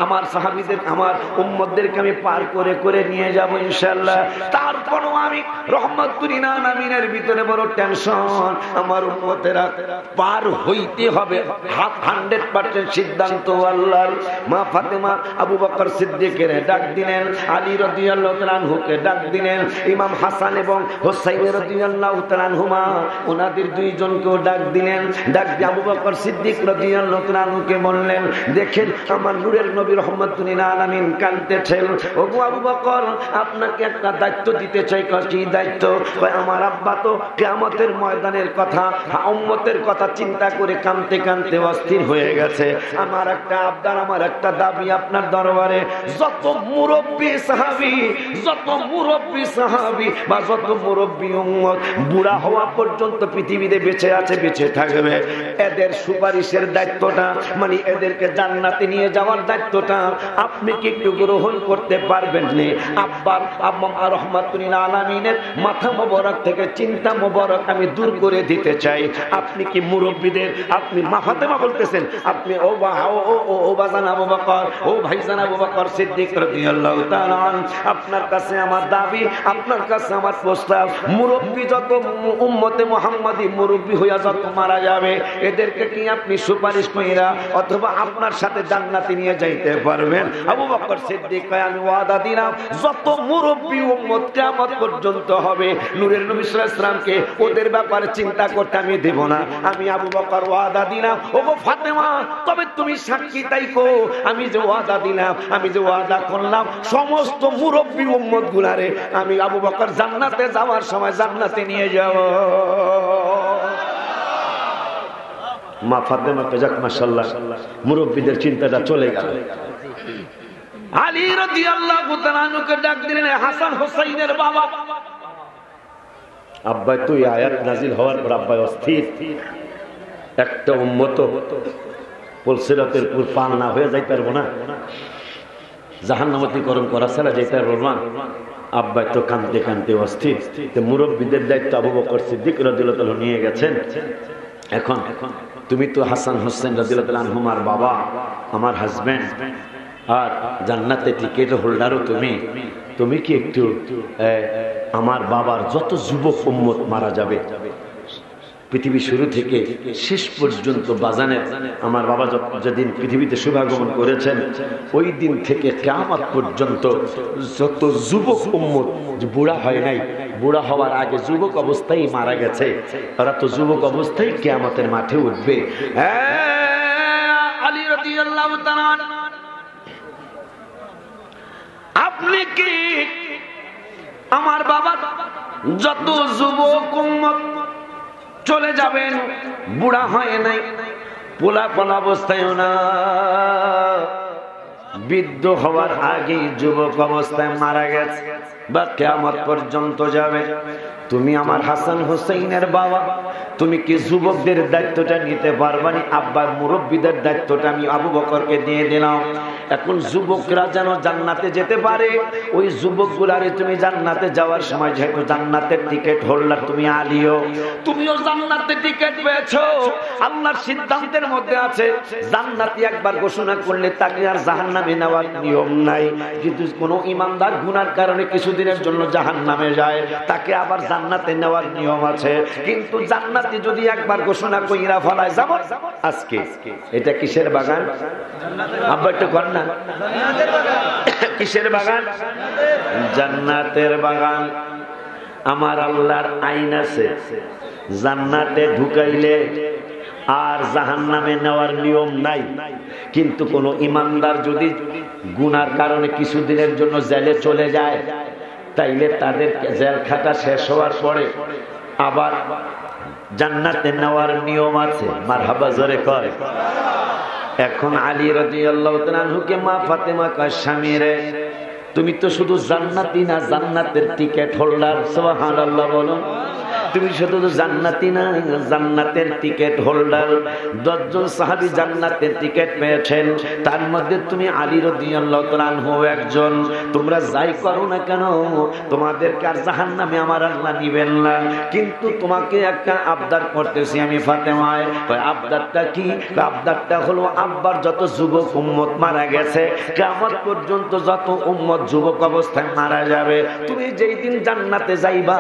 আমার সাহাবীদের, আমার উম্মতদেরকে আমি পার করে করে নিয়ে যাব ইনশাআল্লাহ। তারপরও আমি রহমাতুল লিল আলামিনের ভিতরে বড় টেনশন, আমার উম্মতেরা পার হইতে হবে। 100% সিদ্ধান্ত আল্লাহর। মা ফাতেমা আবু বকর সিদ্দিকের ডাক দিলেন, আলী রাদিয়াল্লাহু তাআলা আনহুকে ডাক দিলেন, ইমাম হাসান এবং হুসাইন রাদিয়াল্লাহু তাআলা আনহুমা ওনাদের দুইজনকেও ডাক দিলেন। ডাক দিয়ে আবু বকর সিদ্দিক রাদিয়াল্লাহু তাআলা আনহুকে বললেন, দেখেন আমার নূরের নবী রহমাতুল লিল আলামিন কাঁদতেছেন। ওগো আবু বকর, আপনাকে একটা দায়িত্ব দিতে চাই। কি দায়িত্ব? আমার আব্বা তো কিয়ামতের ময়দানের কথা, উম্মতের কথা চিন্তা করে কাঁদতে কাঁদতে অস্থির হয়ে গেছে। আমার একটা আবদার, আমার একটা দাবি আপনার দরবারে, যত মুরব্বী সাহাবী বা যত মুরব্বী উম্মত বুড়া হওয়া পর্যন্ত পৃথিবীতে বেঁচে আছে, বেঁচে থাকবে, এদের সুপারিশের দায়িত্বটা, মানে এদেরকে জান্নাতে নিয়ে যাওয়ার দায়িত্বটা আপনি কি একটু গ্রহণ করতে পারবেন না? আব্বার আম্মা রহমাতুল আলামিনের মাথা মোবারক থেকে চিন্তা মোবারক আমি দূর করে দিতে চাই। আপনি কি মুরব্বীদের আপনি মা ফাতেমা বলতেছেন, আপনি ও বাজান আবু বকর, ও ভাইজান আবু বকর সিদ্দিক রাদিয়াল্লাহু তাআলা আপনার কাছে আমার দাবি, আপনার কাছে আমার প্রস্তাব, মুরব্বী যত উম্মতে মুহাম্মাদি মুরব্বী হইয়া যত মারা যাবে এদেরকে কি আপনি সুপারিশ কইরা অথবা আপনার সাথে জান্নাতে নিয়ে যাইতে পারবেন? আবু বকর সিদ্দিক কয় আমি ওয়াদা দিলাম যত মুরব্বী উম্মত কিয়ামত পর্যন্ত হবে নূরের নবী সাল্লাল্লাহু আলাইহি ওয়াসাল্লামকে ওদের ব্যাপারে চিন্তা করতে আমি দেব না। আমি আবু বকর ওয়াদা দিলাম। ওগো ফাতেমা তবে তুমি সাক্ষী তাইকো, আমি যে ওয়াদা দিলাম, আমি যে ওয়াদা করলাম সমস্ত মুরব্বী উম্মত গুলারে আমি আবু বকর জান্নাতে যাওয়ার সময় জান্নাতে নিয়ে যাব। মা ফাতেমা যাক মাশাআল্লাহ মুরব্বীদের চিন্তাটা চলে গেল। আলী রাদিয়াল্লাহু তাআলা আনহুকে ডাক দিলেন, হাসান হুসাইনের বাবা। আব্বা তুই আয়াত নাজিল হওয়ার পর আব্বা অস্থির, একটা উম্মত পুলসিরাতের পুর পার না হয়ে যাইতে পারবো না, জাহান্নামীকরণ করা ছাড়া যাইতে পারবো না। আব্বা তো কাঁদতে কাঁদতে অস্থির। মুরব্বীদের দায়িত্ব আবু বকর সিদ্দিক রাদিয়াল্লাহু তাআলা নিয়ে গেছেন। এখন তুমি তো হাসান হোসেন রাদিয়াল্লাহু তাআলা আনহুমার বাবা, আমার হাজবেন্ড, আর জান্নাতে টিকেট হোল্ডারও তুমি কি একটু আমার বাবার যত যুবক উম্মত মারা যাবে পৃথিবী শুরু থেকে শেষ পর্যন্ত বাজানের আমার বাবা যেদিন পৃথিবীতে শুভাগমন করেছেন ওই দিন থেকে কিয়ামত পর্যন্ত যত যুবক উম্মত বুড়া হয় নাই, বুড়া হওয়ার আগে যুবক অবস্থায় মারা গেছে, ওরা তো যুবক অবস্থায় কিয়ামতের মাঠে উঠবে। আলী রাদিয়াল্লাহু তাআলা আপনি কি আমার বাবা যত যুবক উম্মত চলে যাবেন, বুড়া হয় নাই, পোলাপন অবস্থায়ও না, বৃদ্ধ হওয়ার আগে যুবক অবস্থায় মারা গেছে বা কিয়ামত পর্যন্ত যাবে, তুমি আমার হাসান হুসাইনের বাবা, তুমি কি যুবকদের দায়িত্বটা নিতে পারবানি? আব্বার মুরব্বীদের দায়িত্বটা আমি আবু বকরকে দিয়ে দিলাম। এখন যুবকরা যেন জান্নাতে যেতে পারে, ওই যুবকগুলারে তুমি জান্নাতে যাওয়ার সময় যেহেতু জান্নাতের টিকিট হোল্ডার তুমি আলিও, তুমিও জান্নাতের টিকিট পেয়েছো। আল্লাহর সিদ্ধান্তের মধ্যে আছে জান্নাতি একবার ঘোষণা করলে তাকে আর জাহান্নামে নেওয়ার নিয়ম নাই। যদি কোনো ইমানদার গুনার কারণে কিছুদিনের জন্য জাহান্নামে যায় তাকে আবার জান্নাতে নেওয়ার নিয়ম আছে। কিন্তু জান্নাতি যদি একবার ঘোষণা কইরা ফলায় যাব আজকে, এটা কিসের বাগান? আব্বা একটু কর না, কিসের বাগান? জান্নাতের বাগান। আমার আল্লাহর আইন আছে, জান্নাতে ঢুকাইলে আর জাহান্নামে নেওয়ার নিয়ম নাই। কিন্তু কোন ইমানদার যদি গুনার কারণে কিছুদিনের জন্য জেলে চলে যায় তাইলে তাদের জেল খাটা শেষ হওয়ার পরে আবার জান্নাতে নেওয়ার নিয়ম আছে। মারহাবা জোরে কয়। এখন আলী রাদিয়াল্লাহু তাআলা আনহুকে মা ফাতেমা কয়, স্বামী রে তুমি তো শুধু জান্নাতি না, জান্নাতের টিকিট হোল্ডার। সুবহানাল্লাহ বলুন। তুমি শুধু জান্নাতি না, জান্নাতের টিকিট হোল্ডার। 10 জন সাহাবী জান্নাতের টিকিট পেয়েছেন, তার মধ্যে তুমি আলী রাদিয়াল্লাহু তাআলা আনহু একজন। তোমরা যাই করো না কেন তোমাদেরকে আর জাহান্নামে আমার আল্লাহ নিবেন না। কিন্তু তোমাকে একটা আবদার করতেছি আমি ফাতেমায়। আবদারটা কি? আবদারটা হলো আব্বার যত যুবক উম্মত মারা গেছে, কিয়ামত পর্যন্ত যত উম্মত যুবক অবস্থায় মারা যাবে, তুমি যেই দিন জান্নাতে যাইবা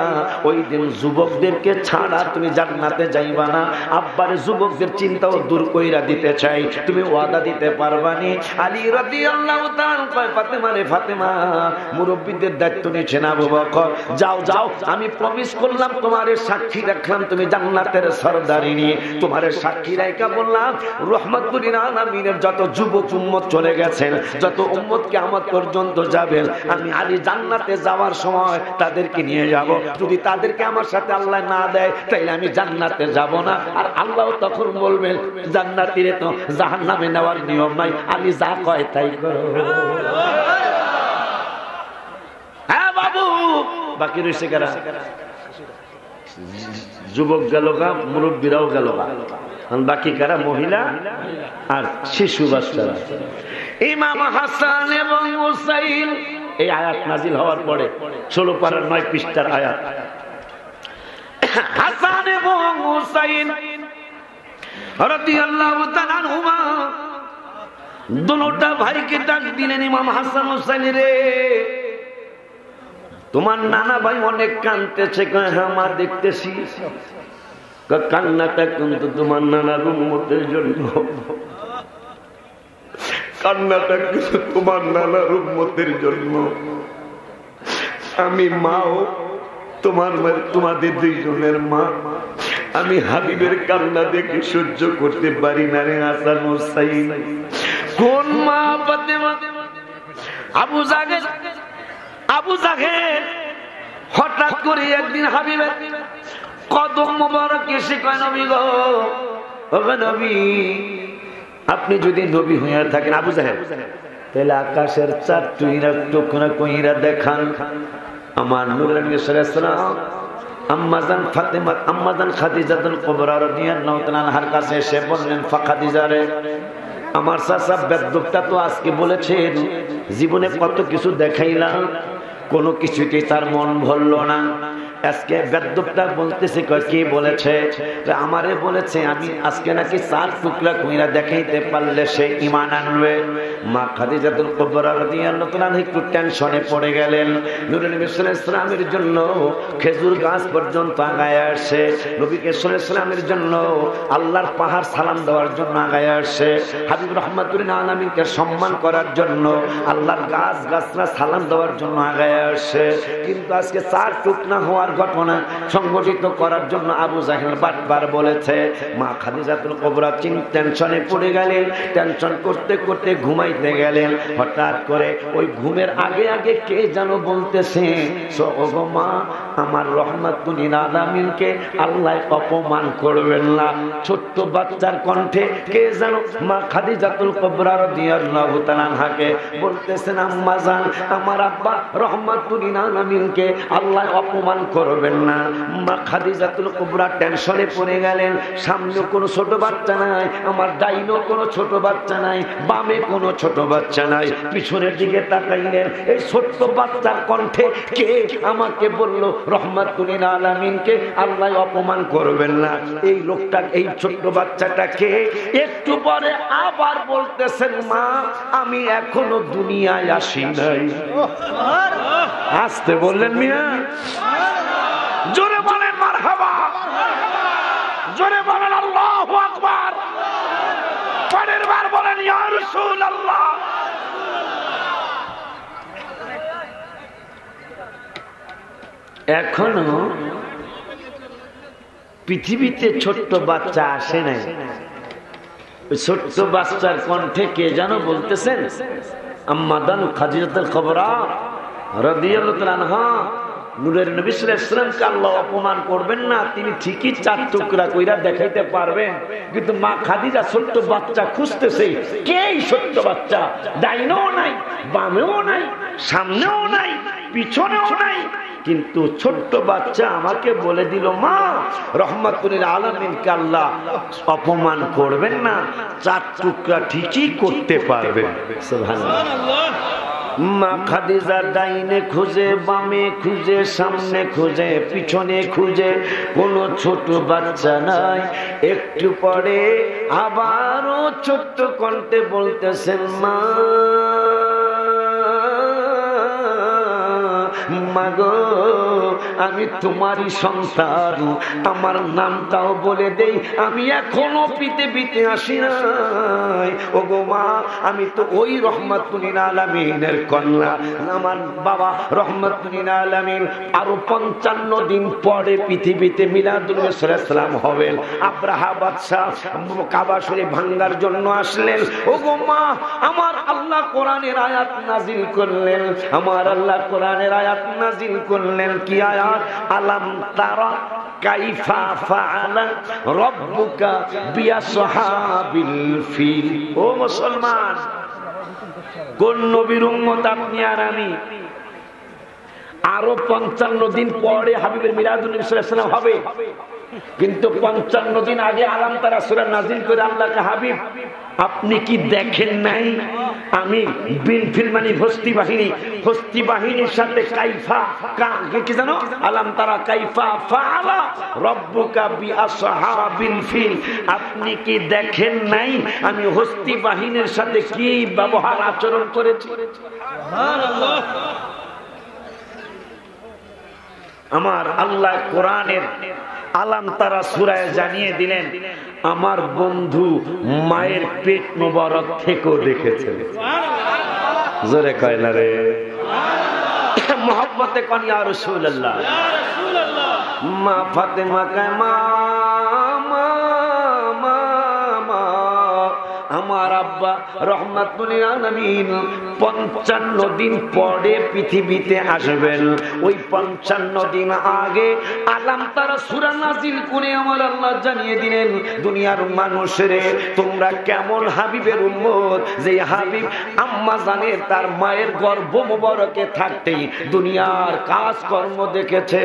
ওই দিন যুবকদেরকে ছাড়া তুমি জান্নাতে যাইবা না। আব্বার যুবকদের চিন্তাও দূর কইরা দিতে চাই, তুমি ওয়াদা দিতে পারবানি? আলী রাদিয়াল্লাহু তাআলা কয়, ফাতেমা রে ফাতেমা, মুরব্বিদের দায়িত্ব নিছেন আবু বকর, যাও যাও, আমি প্রমিস করলাম তোমারে সাক্ষী রাখলাম তুমি জান্নাতের সরদারিনী। তোমারে সাক্ষী রাখা বললাম রহমাতুল আলামিনের যত যুবক উম্মত চলে গেছেন, যত উম্মত কিয়ামত পর্যন্ত যাবেন, আমি আলী জান্নাতে যাওয়ার সময় তাদেরকে নিয়ে যাব। যদি তাদেরকে আমার সাথে আল্লাহ না দেয় তাইলে আমি জান্নাতে যাব না। আর আল্লাহ তখন বলবেন জান্নাতীরে তো জাহান্নামে নেওয়ার নিয়ম নাই, আলী যা কয় তাই করো। হ্যাঁ বাবু, বাকি রয়েছে কারা? যুবক গেল গা, মুরব্বীরাও গেল গা, বাকি কারা? মহিলা আর শিশু বাচ্চারা। ইমাম হাসান এবং হুসাইন, এই আয়াত নাজিল হওয়ার পরে 16 পারার 9 পৃষ্ঠার আয়াত। হাসান এবং হুসাইন রাদিয়াল্লাহু তাআলা আনহুমা দুটা ভাইকে ডাক দিলেন, ইমাম হাসান হুসাইন রে, তোমার নানা ভাই অনেক কাঁদতেছে। হ্যাঁ মা দেখতেছি। কান্নাটা কিন্তু তোমার নানার উম্মতের জন্য, কান্নাটা কিন্তু তোমার নানার উম্মতের জন্য। আমি মাও, তোমাদের দুইজনের মা। আমি হাবিবের কান্না দেখে সহ্য করতে পারি না রে হাসান হুসাইন। কোন মা? ফাতেমা। আবু জাহেল হঠাৎ করে একদিন হাবিবের কদম মোবারক এসে কয়, নবী গো, ওগো নবী, আপনি যদি নবী হইয়া থাকেন আবু জাহেল, তাহলে আকাশের চার টুকরা কইরা দেখান। আমার নূরের নবী সাল্লাল্লাহু আলাইহি ওয়াসাল্লাম আম্মাজান ফাতেমা, আম্মাজান খাদিজাতুল কুবরা রাদিয়াল্লাহু তাআলা আনহার কাছে এসে বললেন, খাদিজা রে, আমার চাচা বেদ্যুকটা তো আজকে বলেছেন জীবনে কত কিছু দেখাইলাম, কোনো কিছুতেই তার মন ভরল না। আজকে বেদ্যুকটা বলতেছে, কি বলেছে? আমারে বলেছে আমি আজকে নাকি 4 টুকরা কইরা দেখাইতে পারলে সে ঈমান আনবে। মা খাদিজাতুল কুবরা রাদিয়াল্লাহু তাআলা একটু টেনশনে পড়ে গেলেন। নূরের নবী সাল্লাল্লাহু আলাইহি ওয়াসাল্লামের জন্য খেজুর গাছ পর্যন্ত আগায় আসে, নবীকে সাল্লাল্লাহু আলাইহি ওয়াসাল্লামের জন্য আল্লাহর পাহাড় সালাম দেওয়ার জন্য আগায় আসে, হাবিব রাহমাতুল আলামিনকে সম্মান করার জন্য আল্লাহর গাছ গাছরা সালাম দেওয়ার জন্য আগায় আসে। কিন্তু আজকে 4 টুকরা হওয়ার ঘটনা সংগঠিত করার জন্য আবু জাহেল বারবার বলেছে। মা খাদিজাতুল কুবরা টেনশনে পড়ে গেলেন, টেনশন করতে করতে ঘুমাইতে গেলেন। হঠাৎ করে ওই ঘুমের আগে আগে কে যেন বলতেছে, ওগো মা, আমার রহমাতুল আলামিনকে আল্লাহ অপমান করবেন না। ছোট্ট বাচ্চার কণ্ঠে কে যেন মা খাদিজাতুল কুবরা রাদিয়াল্লাহু তাআলা আনহাকে বলতেছেন, আম্মা জান, আমার আব্বা রহমাতুল আলামিনকে আল্লাহ অপমান করবেন না। মা খাদিজাতুল কুবরা টেনশনে পড়ে গেলেন। সামনে কোনো ছোট বাচ্চা নাই, আমার ডাইনো কোনো ছোট বাচ্চা নাই, বামে কোনো ছোট বাচ্চা নাই। পিছনের দিকে তাকাইলেন, এই ছোট্ট বাচ্চার কণ্ঠে কে আমাকে বলল রহমাতুল আলামিনকে আল্লাহ অপমান করবেন না। এই লোকটা, এই ছোট্ট বাচ্চাটা কে? একটু পরে আবার বলতেছেন, মা, আমি এখনো দুনিয়ায় আসি নাই। আসতে বললেন মিয়া, জোরে বলেন মারহাবা, জোরে বলেন আল্লাহু আকবার, পরের বার বলেন ইয়া রাসূলুল্লাহ। এখনো পৃথিবীতে ছোট্ট বাচ্চা আসে নাই। ছোট্ট বাচ্চার কণ্ঠে কে যেন বলতেছেন, আম্মাদান খাদিজাতুল কুবরা রাদিয়াল্লাহু তাআলা আনহা নূরের নবী সাল্লাল্লাহু আলাইহি ওয়াসাল্লামকে আল্লাহ অপমান করবেন না। তিনি ঠিকই 4 টুকরা কইরা দেখাইতে পারবেন। কিন্তু মা খাদিজা ছোট্ট বাচ্চা খুঁজতেছে, কে এই ছোট্ট বাচ্চা? ডাইনেও নাই, বামেও নাই, সামনেও নাই, পিছনেও নাই। কিন্তু ছোট্ট বাচ্চা আমাকে বলে দিল, মা, রহমাতুল আলামিনকে আল্লাহ অপমান করবেন না, 4 টুকরা ঠিকই করতে পারবেন। সুবহানাল্লাহ। মা খাদিজা ডাইনে খুঁজে, বামে খুঁজে, সামনে খুঁজে, পিছনে খুঁজে, কোনো ছোট বাচ্চা নাই। একটু পরে আবারও ছোট্ট কণ্ঠে বলতেছেন, মা, মাগো, আমি তোমারই সন্তান, আমার নামটাও বলে দেই, আমি এখনো পৃথিবীতে আসি নাই। ওগো মা, আমি তো ওই রহমাতুল আলামিনের কন্যা। আমার বাবা রহমাতুল আলামিন আরো 55 দিন পরে পৃথিবীতে মিলাদুন নবী সাল্লাল্লাহু আলাইহি ওয়াসাল্লাম হবেন। আব্রাহা বাদশা কাবা শরীফ ভাঙার জন্য আসলেন। ওগো মা, আমার আল্লাহ কোরআনের আয়াত নাজিল করলেন, আমার আল্লাহ কোরআনের আয়াত নাজিল করলেন। কি আয়াত? আলাম তারা কাইফা ফাআলা রাব্বুকা বিআসহাবিল ফিল। ও মুসলমান, কোন নবীর উম্মত আপনি আর আমি? আরো 55 দিন পরে হাবিবের মিলাদুন নবী সাল্লাল্লাহু আলাইহি ওয়াসাল্লাম হবে, কিন্তু 55 দিন আগে আলাম তারা সূরা নাজিল করে আল্লাহকে হাবিব আপনি কি দেখেন নাই আমি বিলফিল মানে হস্তি বাহিনীর সাথে কাইফা কি জানো আলাম তারা কাইফা ফাআলা রাব্বুকা বিআসহাবিল ফিল, আপনি কি দেখেন নাই আমি হস্তি বাহিনীর সাথে কি ব্যবহার আচরণ করেছি। সুবহানাল্লাহ। আমার আল্লাহ কোরআনের আলাম তারা সূরায় জানিয়ে দিলেন আমার বন্ধু মায়ের পেট মোবারক থেকেও দেখেছেন। জোরে কয় না রে মোহাব্বতে কোন ইয়া রাসূলুল্লাহ, মা ফাতেমা কয় মা আমার আব্বা রহমাতুল আলামিন 55 দিন পরে পৃথিবীতে আসবেন, ওই 55 দিন আগে আলাম তারা সূরা নাজিল করে আমার আল্লাহ জানিয়ে দিলেন দুনিয়ার মানুষেরে তোমরা কেমন হাবিবের উম্মত, যে হাবিব আম্মা জানের তার মায়ের গর্ভ মোবারকে থাকতেই দুনিয়ার কাজকর্ম দেখেছে।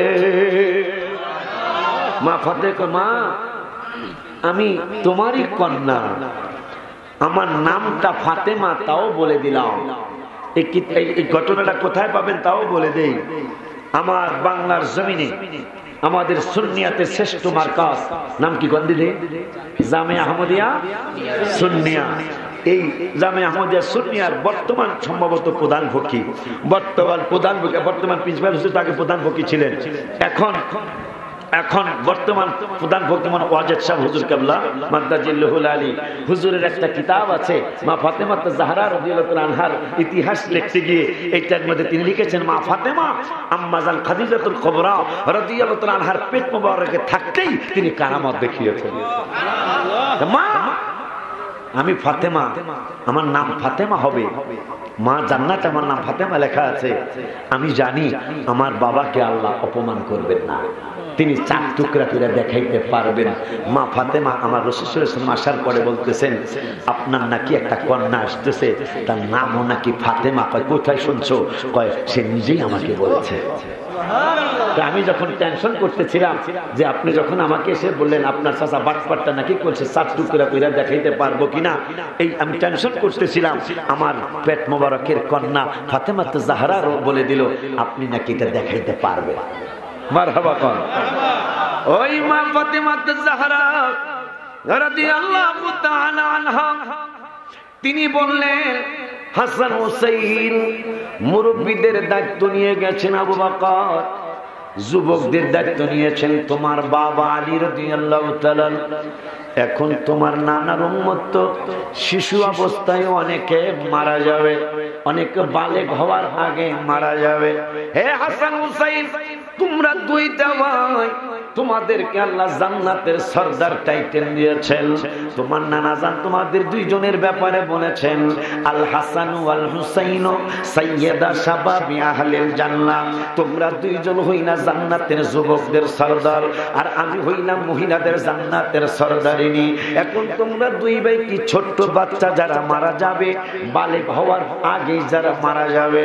মা ফাতেমা মা আমি তোমারই কন্যা, আমার নামটা ফাতেমা তাও বলে দিলাম। এই ঘটনাটা কোথায় পাবেন তাও বলে দেই। আমার বাংলার জমিনে আমাদের সুন্নিয়াতের শ্রেষ্ঠ মার্কাজ নাম কি গন্দিলে জামে আহমদিয়া সুন্নিয়া। এই জামে আহমদিয়া সুন্নিয়ার বর্তমান সম্ভবত প্রধান ফকি, বর্তমান প্রিন্সিপাল হুজুর তাকে প্রধান ফকি ছিলেন। এখন বর্তমান প্রধান ফকি ওয়াজেদ সাহেব হুজুর কেবলা মাদ্দাজিল্লাহুল আলী হুজুরের একটা কিতাব আছে মা ফাতেমা জাহরা রাদিয়াল্লাহু তাআলা আনহার ইতিহাস লিখতে গিয়ে এইটার মধ্যে তিনি লিখেছেন মা ফাতেমা আম্মা জান খাদিজাতুল কুবরা রাদিয়াল্লাহু তাআলা আনহার পেট মোবারকে থাকতেই তিনি কারামত দেখিয়েছেন। মা আমি ফাতেমা, আমার নাম ফাতেমা হবে, মা জান্নাতে আমার নাম ফাতেমা লেখা আছে, আমি জানি আমার বাবাকে আল্লাহ অপমান করবেন না, তিনি 4 টুকরা করে দেখাইতে পারবেন। মা ফাতেমা আমার রাসূল সাল্লাল্লাহু আলাইহি ওয়াসাল্লাম আসার পরে বলতেছেন আপনার নাকি একটা কন্যা আসতেছে, তার নামও নাকি ফাতেমা। কয় কোথায় শুনছো? কয় সে নিজেই আমাকে বলেছে। আমি যখন টেনশন করতেছিলাম যে আপনি যখন আমাকে এসে বললেন আপনার চাচা বাটপাটটা নাকি করছে 4 টুকরা করে দেখাইতে পারবো কিনা, এই আমি টেনশন করতেছিলাম, আমার পেট মোবারকের কন্যা ফাতেমা জাহরা বলে দিল আপনি নাকি এটা দেখাইতে পারবেন। মারহাবা কোন ওই মা ফাতেমা জাহরা রাদিয়াল্লাহু তাআলা আনহা তিনি বললেন হাসান হুসাইন মুরব্বিদের দায়িত্ব নিয়ে গেছেন আবু বকর, যুবকদের দায়িত্ব নিয়েছেন তোমার বাবা আলী রাদিয়াল্লাহু তাআলা। এখন তোমার নানার উম্মত তো শিশু অবস্থায় অনেকে মারা যাবে, অনেকে বালেগ হওয়ার আগে মারা যাবে। হে হাসান হুসাইন তোমরা দুইটা ভাই, তোমাদেরকে আল্লাহ জান্নাতের সরদার টাইটেল দিয়েছেন। তোমার নানা জান তোমাদের দুইজনের ব্যাপারে বলেছেন আল হাসান ওয়াল হুসাইন সাইয়্যিদা শাবাবি আহলিল জান্নাহ, তোমরা দুইজন হইনা জান্নাতের যুবকদের সরদার, আর আমি হইলাম মহিলাদের জান্নাতের সরদারিনী। এখন তোমরা দুই ভাই কি ছোট্ট বাচ্চা যারা মারা যাবে, বালেগ হওয়ার আগে যারা মারা যাবে,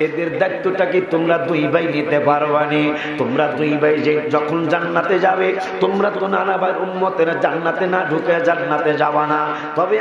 এদের দায়িত্বটা কি তোমরা দুই ভাই নিতে পারবানি? তোমরা দুই ভাই যে যখন জান্নাতে যাবে, তোমরা তো নানা ভাই উম্মতের জান্নাতে না ঢুকে জান্নাতে যাবা না, তবে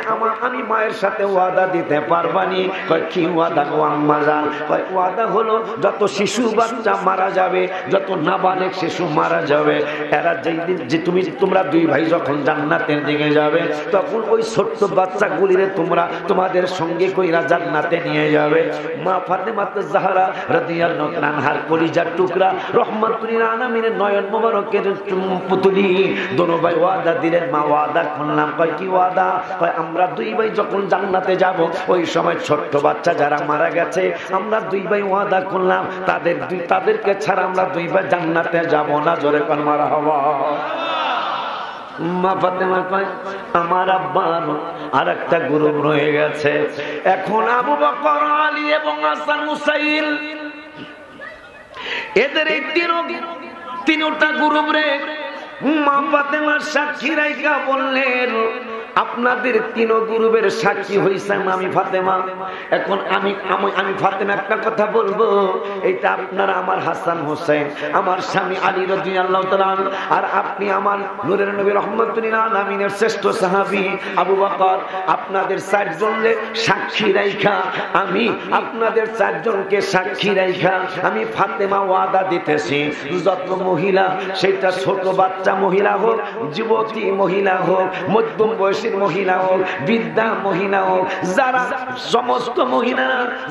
আমি মায়ের সাথে ওয়াদা দিতে পারবানি? কয় কি ওয়াদা গো আম্মা জান? কয় ওয়াদা হলো যত শিশু বাচ্চা মারা যাবে, যত নাবালেগ শিশু মারা যাবে, এরা যেই দিন যে তোমরা দুই ভাই যখন জান্নাতের দিকে যাবে, তখন ওই ছোট্ট বাচ্চাগুলিরে তোমরা তোমাদের সঙ্গে কইরা জান্নাতে নিয়ে যাবে। মা ফাতেমা জাহরা রাদিয়াল্লাহু তাআলা আনহার কলিজার টুকরা রহমাতুল আলামিনের নয়ন মোবারকের পুতুলি দোনো ভাই ওয়াদা দিলেন, মা ওয়াদা করলাম। কয় কি ওয়াদা? কয় আমরা দুই ভাই যখন জান্নাতে যাব, ওই সময় ছোট্ট বাচ্চা যারা মারা গেছে আমরা দুই ভাই ওয়াদা করলাম তাদেরকে ছাড়া আমরা দুই ভাই জান্নাতে যাব না। জোরে কোন মারহাবা। মা ফাতেমা কয় আমার আব্বার আরেকটা গ্রুপ রয়ে গেছে, এখন আবু বকর আলী এবং হাসান হুসাইন এদের এই তিনটা গ্রুপ রে মা ফাতেমার সাক্ষী রাইখা বললেন আপনাদের তিন গ্রুপের সাক্ষী হইলাম আমি ফাতেমা। এখন আমি ফাতেমা একটা কথা বলবো, এটা আপনারা আমার হাসান হোসেন, আমার স্বামী আলী রাদিয়াল্লাহু তাআলা, আর আপনি আমার নূরের নবী রাহমাতুল আলামিনের শ্রেষ্ঠ সাহাবী আবু বকর। আপনাদের চারজনকে সাক্ষী রাইখা আমি আপনাদের চারজনকে সাক্ষী রাইখা আমি ফাতেমা ওয়াদা দিতেছি, যত মহিলা, সেটা ছোট বাচ্চা মহিলা হোক, যুবতী মহিলা হোক, মধ্যম বয়সের মহিলা হোক, বৃদ্ধা মহিলা হোক, যারা সমস্ত মহিলা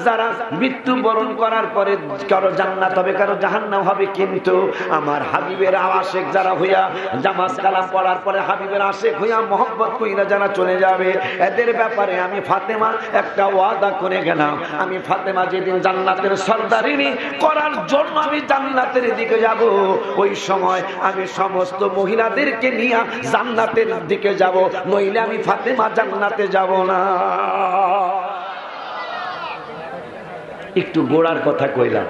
যারা মৃত্যুবরণ করার পরে কারো জান্নাত হবে কারো জাহান্নাম হবে, কিন্তু আমার হাবিবের আশিক যারা হইয়া নামাজ কালাম পড়ার পরে হাবিবের আশিক হইয়া মহব্বত কইরা যারা চলে যাবে, এদের ব্যাপারে আমি ফাতেমা একটা ওয়াদা করে গেলাম। আমি ফাতেমা যেদিন জান্নাতের সরদারিনী করার জন্য আমি জান্নাতের দিকে যাব, ওই সময় আমি সমস্ত মহিলাদেরকে নিয়ে জান্নাতের দিকে যাব, নইলে আমি ফাতেমা জান্নাতে যাব না। একটু গোড়ার কথা কইলাম,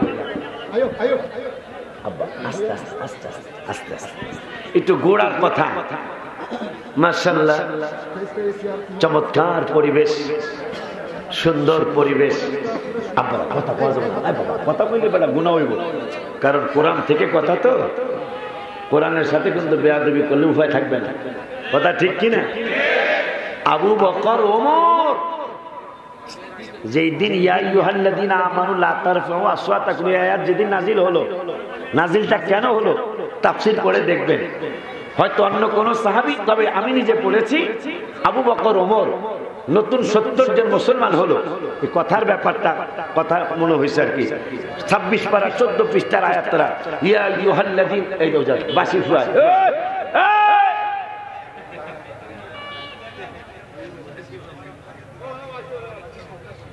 আস্তে আস্তে আস্তে আস্তে আস্তে একটু গোড়ার কথা। মাশাআল্লাহ, চমৎকার পরিবেশ, সুন্দর পরিবেশ। আব্বা কথা কওয়া যাবে না, বাবা কথা কইলে বেটা গুনাহ হইব, কারণ কোরআন থেকে কথা, তো কোরআনের সাথে কিন্তু বেয়াদবি করলে উপায় থাকবে না। কথা ঠিক কিনা? আবু বকর ওমর যেই দিন ইয়া আইয়ুহাল্লাযীনা আমানু লা তারফাউ আসওয়াতাকুম এই আয়াত যেদিন নাজিল হলো, নাজিলটা কেন হলো তাফসীর করে দেখবেন, হয়তো অন্য কোন সাহাবী, তবে আমি নিজে পড়েছি আবু বকর ওমর নতুন 70 জন মুসলমান হলো। এই কথার ব্যাপারটা কথা মনে হয়েছে আর কি। 26 পারা 14 পৃষ্ঠার আয়াতটা, ইয়া আইয়ুহাল্লাযীন, এই রোজা বাসি ফুয়ায়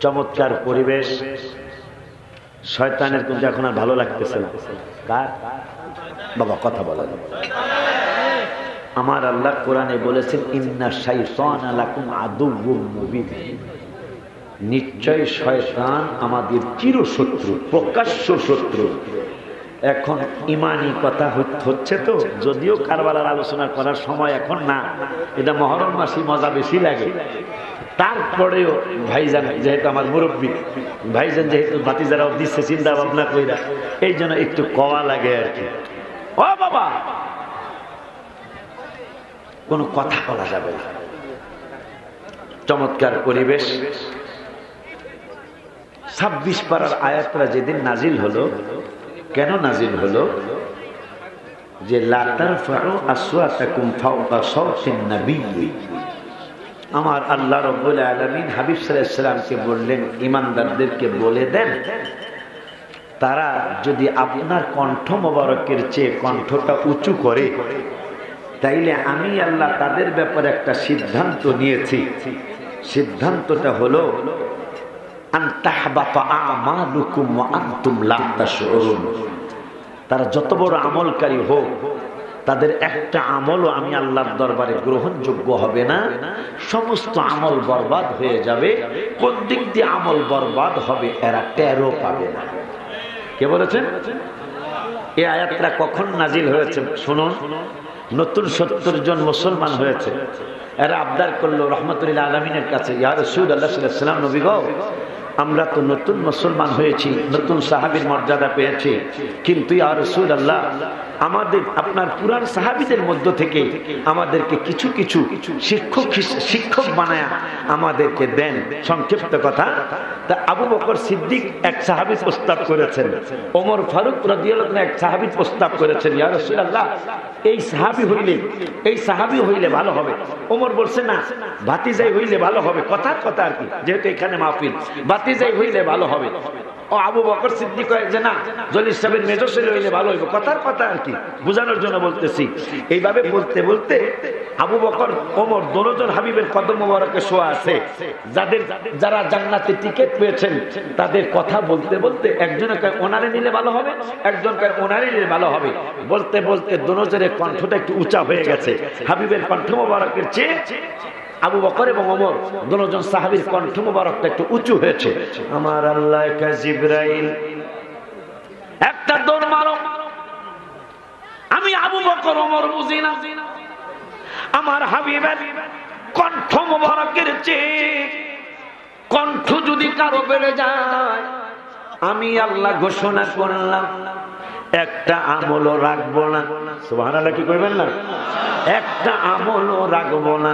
চমৎকার পরিবেশ। শয়তানের কিন্তু এখন আর ভালো লাগতেছে না। কার বাবা কথা বলা, আমার আল্লাহ কোরআনে বলেছেন ইন্না শাইতানা লাকুম আদুউম মুবিন, নিশ্চয় শয়তান আমাদের চিরশত্রু, প্রকাশ্য শত্রু। এখন ইমানি কথা হচ্ছে, তো যদিও কারবালার আলোচনা করার সময় এখন না, এটা মহরম মাসে মজা বেশি লাগে, তারপরেও ভাইজান যেহেতু আমার মুরব্বী, ভাইজান যেহেতু ভাতিজারাও দিচ্ছে চিন্তা ভাবনা কইরা, এই জন্য একটু কওয়া লাগে আর কি। ও বাবা, কোনো কথা বলা যাবে না। চমৎকার পরিবেশ। 26 পারার আয়াতটা যেদিন নাজিল হলো, কেন নাজিল হলো? যে লা তারফাউ আসওয়াতাকুম ফাওকা সাওতিন নবী, আমার আল্লাহ রাব্বুল আলামিন হাবিব সাল্লাল্লাহু আলাইহি সাল্লামকে বললেন, ঈমানদারদেরকে বলে দেন, তারা যদি আপনার কণ্ঠ মোবারকের চেয়ে কণ্ঠটা উঁচু করে, তাইলে আমি আল্লাহ তাদের ব্যাপারে একটা সিদ্ধান্ত নিয়েছি। সিদ্ধান্তটা হলো আন তাহবাতা আমালুকুম ওয়া আনতুম লা তাশউরুন, তারা যত বড় আমলকারী হোক, তাদের একটা আমলও আমি আল্লাহর দরবারে গ্রহণযোগ্য হবে না, সমস্ত আমল বরবাদ হয়ে যাবে। কোন দিক দিয়ে আমল বরবাদ হবে এরা টেরও পাবে না। কে বলেছেন? এই আয়াতটা কখন নাজিল হয়েছে শুনুন। নতুন 70 জন মুসলমান হয়েছে, এরা আবদার করলো রহমতুল্লাহ আলামিনের কাছে, ইয়া রাসূলুল্লাহ সাল্লাল্লাহু আলাইহি ওয়াসাল্লাম, নবী গো, আমরা তো নতুন মুসলমান হয়েছি, নতুন সাহাবীর মর্যাদা পেয়েছি, কিন্তু ইয়া রাসূলুল্লাহ আমাদের আপনার পুরান সাহাবীদের মধ্য থেকে আমাদেরকে কিছু কিছু শিক্ষক বানায়া আমাদেরকে দেন। সংক্ষিপ্ত কথা, তা আবু বকর সিদ্দিক এক সাহাবী প্রস্তাব করেছেন, ওমর ফারুক রাদিয়াল্লাহু আনহু এক সাহাবী প্রস্তাব করেছেন, ইয়া রাসূলুল্লাহ এই সাহাবী হইলে ভালো হবে। ওমর বলছে না, ভাতিজাই হইলে ভালো হবে। কথার কথা আর কি, যেহেতু এখানে মাহফিল, ভাতিজাই হইলে ভালো হবে। ও আবু বকর সিদ্দিক কয় যে না, জলিল সাহেবের মেজর ছেলে হইলে ভালো হইবে। কথার কথা আর কি, বোঝানোর জন্য বলতেছি। এইভাবে বলতে বলতে আবু বকর ওমর দুজন হাবিবের কদম মোবারকে শোয়া আছে, যারা জান্নাতে টিকিট পেয়েছেন, তাদের কথা বলতে বলতে একজনে কয় ওনারে নিলে ভালো হবে, একজন কয় ওনারে নিলে ভালো হবে। বলতে বলতে দুজনের কণ্ঠটা একটু উঁচা হয়ে গেছে, হাবিবের কণ্ঠ মোবারকের চেয়ে আবু বকর এবং ওমর দুজন সাহাবীর কণ্ঠ মোবারকটা একটু উঁচু হয়েছে। আমার আল্লাহ কয় জিবরাইল একটা দৌড় মারো। আমি আবু বকর ওমর বুঝি না, আমার হাবিবের কণ্ঠ মোবারকের চেয়ে কণ্ঠ যদি কারো বেড়ে যায়, আমি আল্লাহ ঘোষণা করলাম একটা আমলও রাখবো না। সুবহানাল্লাহ কি করবেন না? একটা আমলও রাখবো না।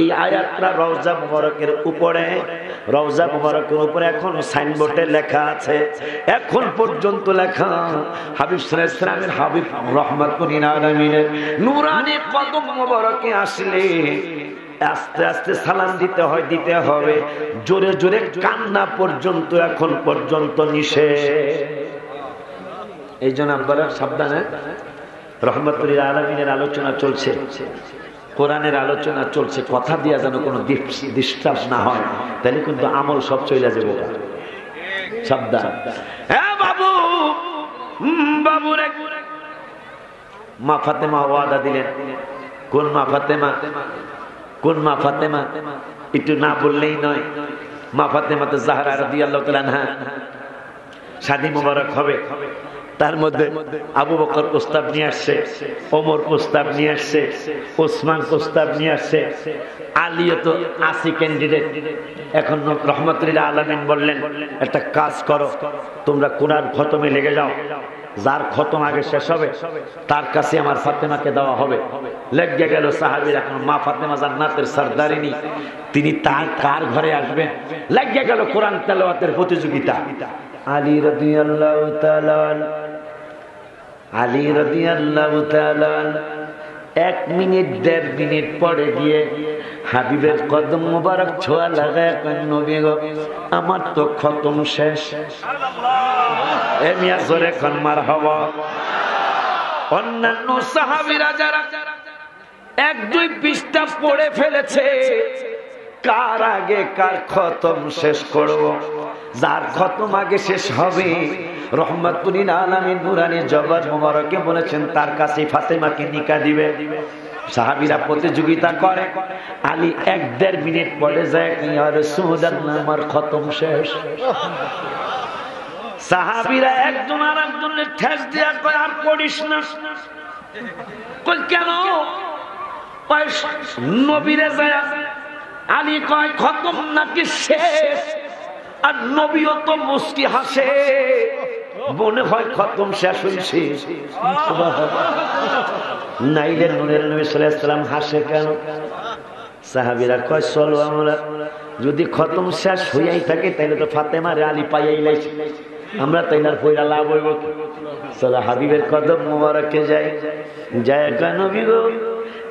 এই আয়াতটা রওজা মুবারকের উপরে, রওজা মুবারকের উপরে এখন সাইনবোর্ডে লেখা আছে, এখন পর্যন্ত লেখা হাবিব সাল্লাল্লাহু আলাইহি ওয়াসাল্লামের হাবিব রাহমাতুল লিল আলামিনের নূরানি কদম মুবারকে আসলে আস্তে আস্তে সালাম দিতে হয়, দিতে হবে। জোরে জোরে কান্না পর্যন্ত এখন পর্যন্ত নিষেধ। এই জন্য আপনারা সাবধানে, রহমাতুল লিল আলামিনের আলোচনা চলছে, কোরআনের আলোচনা চলছে, কথা দিয়া যেন কোনো ডিস্টার্ব না হয়, তাহলে কিন্তু আমল সব চলে যাবে। সাবধান। হ্যাঁ বাবু, বাবু রে, মা ফাতেমা ওয়াদা দিলেন। কোন মা ফাতেমা? কোন মা ফাতেমা? একটু না বললেই নয়। মা ফাতেমা তো জাহরা রাদিয়াল্লাহু তাআলা আনহা, শাদী মোবারক হবে। তার মধ্যে আবু বকর প্রস্তাব নিয়ে আসছে, ওমর প্রস্তাব নিয়ে আসছে, ওসমান প্রস্তাব নিয়ে আসছে, আলীও তো আসি ক্যান্ডিডেট। এখন রহমাতুল লিল আলামিন বললেন একটা কাজ করো, তোমরা কোরআন খতমে লেগে যাও, যার খতম আগে শেষ হবে তার কাছে আমার ফাতেমাকে দেওয়া হবে। লেগে গেল সাহাবীরা, এখন মা ফাতেমা জান্নাতের সরদারিনী, তিনি তার কার ঘরে আসবেন। লেগে গেল কোরআন তেলাওয়াতের প্রতিযোগিতা। আলী রাদিয়াল্লাহু তাআলা, আলী রাদিয়াল্লাহু তাআলা 1 মিনিট 1.5 মিনিট পরে গিয়ে হাবিবের কদম মোবারক ছোঁয়া লাগায় কয়, নবী গো আমার তো খতম শেষ। এ মিয়া জোরে কোন মারহাবা। অন্যান্য সাহাবীরা যারা 1-2 পৃষ্ঠা পড়ে ফেলেছে, কার আগে কার খতম শেষ করব, যার খতম আগে শেষ হবে রহমাতুল লিল আলামিন নূরানি জবান মোবারকে বলেছেন তার কাছে ফাতেমাকে নিকাহ দিবে। সাহাবীরা প্রতিযোগিতা করে, আলী 1-1.5 মিনিট পরে যায়, ইয়া রাসূলুল্লাহ আমার খতম শেষ। সাহাবীরা একজন আরেকজনের ঠেস দিয়া কয় আর পড়িস না। কই কেন? কয় নবীরে যায় আলী কয় খতম নাকি শেষ, আর নবীও তো মুস্কি হাসে, মনে হয় খতম শেষ হইছে। নাইলে নূরের নবী সাল্লাল্লাহু আলাইহি ওয়াসাল্লাম হাসে কেন? সাহাবীরা কয় চলো আমরা যদি খতম শেষ হইয়াই থাকে তাহলে তো ফাতেমারে আলী পাইয়াই লাইছে, আমরা তাইনার পয়লা লাভ হইব। চলো হাবিবের কদম মোবারকে যাই, যায় কয় নবী গো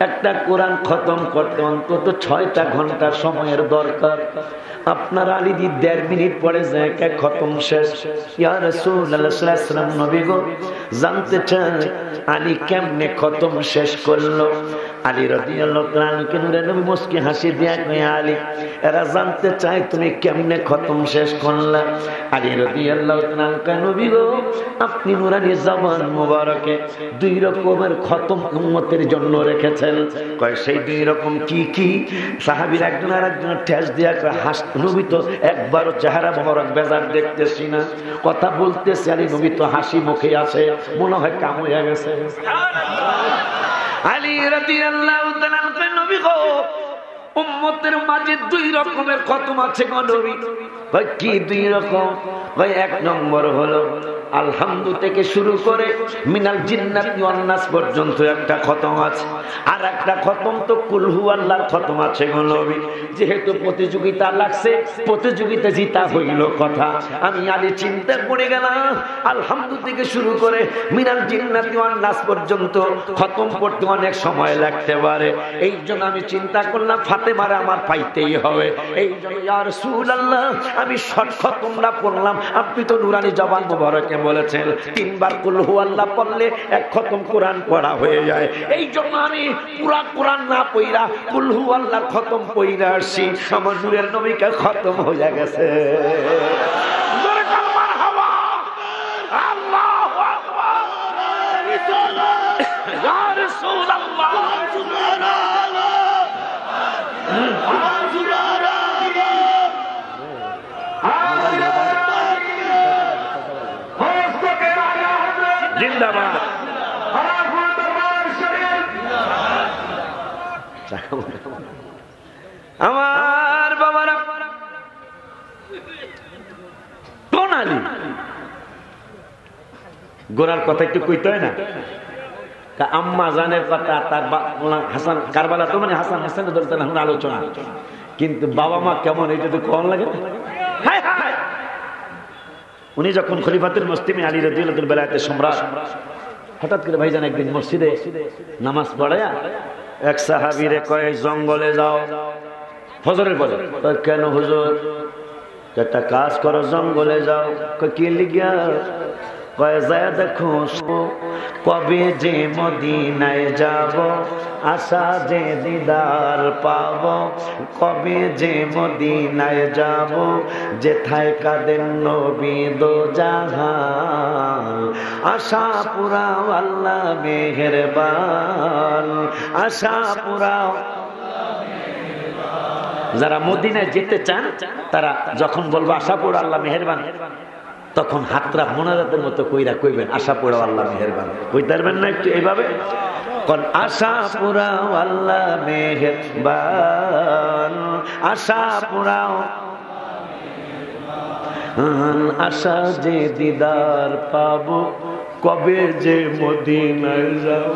একটা কোরআন খতম করতে অন্তত 6টা ঘন্টা সময়ের দরকার, আপনার আলী দি 1.5 মিনিট পরে যায় খতম শেষ। ইয়া রাসূলুল্লাহ সাল্লাল্লাহু আলাইহি ওয়াসাল্লাম নবী গো জানতে চাই আলী কেমনে খতম শেষ করলো? আলী রাদিয়াল্লাহু তাআলা আনহু নূরে নবী মুস্কি হাসি দিয়া কয় আলী এরা জানতে চায় তুমি কেমনে খতম শেষ করলা। আলী রাদিয়াল্লাহু তাআলা আনহু কয় নবী গো আপনি নূরানি জবান মোবারকে 2 রকমের খতম উম্মতের জন্য রেখেছেন। কয় সেই 2 রকম কি কি? সাহাবীরা একজন আরেকজনের ঠেস দিয়া কয় হাস নবী তো একবারও চেহারা মোবারক বেজার দেখতেছি না, কথা বলতেছে আলী নবী তো হাসি মুখে আছে, মনে হয় কাম হয়ে গেছে। আলী রাদিয়াল্লাহু তাআলা কয় নবী গো উম্মতের মাঝে 2 রকমের খতম আছে গো নবী। কয় কি 2 রকম? কয় 1 নম্বর হলো আলহামদু থেকে শুরু করে মিনাল জিন্নাতি ওয়ান নাস পর্যন্ত একটা খতম আছে, আর একটা খতম তো কুল হু আল্লাহর খতম আছে গো নবী। যেহেতু প্রতিযোগিতা লাগছে, প্রতিযোগিতা জিতা হইল কথা, আমি আলী চিন্তা করে গেলাম আলহামদু থেকে শুরু করে মিনাল জিন্নাতি ওয়ান নাস পর্যন্ত খতম করতে অনেক সময় লাগতে পারে। এই জন্য আমি চিন্তা করলাম ফাতেমারে আমার পাইতেই হবে। এই জন্য ইয়া রাসূলুল্লাহ আমি শর্ট খতমটা পড়লাম, আপনি তো নূরানি জবান মোবারকে বলেছেন 3 বার কুল হু আল্লাহ পড়লে 1 খতম কোরআন পড়া হয়ে যায়। এই জন্য আমি পুরা কোরআন না পড়া কুল হু আল্লাহর খতম পড়া আসি, আমার নূরের নবীকে খতম হয়ে গেছে। জোরে কাল মারহাবা, আল্লাহু আকবার, ইয়া রাসূলুল্লাহ সুবহানাল্লাহ। জিন্দাবাদ। আমার বাবারা কোন আলী গোড়ার কথা একটু কইতে হয় না? আম্মা জানের কথা তার হাসান কারবালা তো মানে হাসান হাসানের দল এখন আলোচনা, কিন্তু বাবা মা কেমন এটা তো কম লাগে। উনি যখন খলিফাতুল মুসলিমিন আলী রাদিয়াল্লাহু আনহু বেলায়েতের সম্রাট, হঠাৎ করে ভাইজান একদিন মসজিদে নামাজ পড়ায়া এক সাহাবীরে কয় জঙ্গলে যাও ফজরের পরে। কেন হুজুর? একটা কাজ করো, জঙ্গলে যাও। কি লিগা? কয় যায় দেখো কবে যে মদিনায় যাব, আশা যে দিদার পাব, কবে যে মদিনায় যাব, যেথায় কাঁদেন নবী দো জাহান, আশা পুরাও আল্লাহ মেহেরবান, আশা পুরাও। যারা মদিনায় যেতে চান তারা যখন বলবো আশা পুরা আল্লাহ মেহেরবান, তখন হাতরা মোনাজাতের মতো কইরা কইবেন আশা পুরাও আল্লাহ মেহেরবান। কইতে পারবেন না একটু এইভাবে? কোন আশা পুরাও আল্লাহ মেহেরবান, আশা পুরাও, আশা যে দিদার পাবো, কবে যে মদিনায় যাব।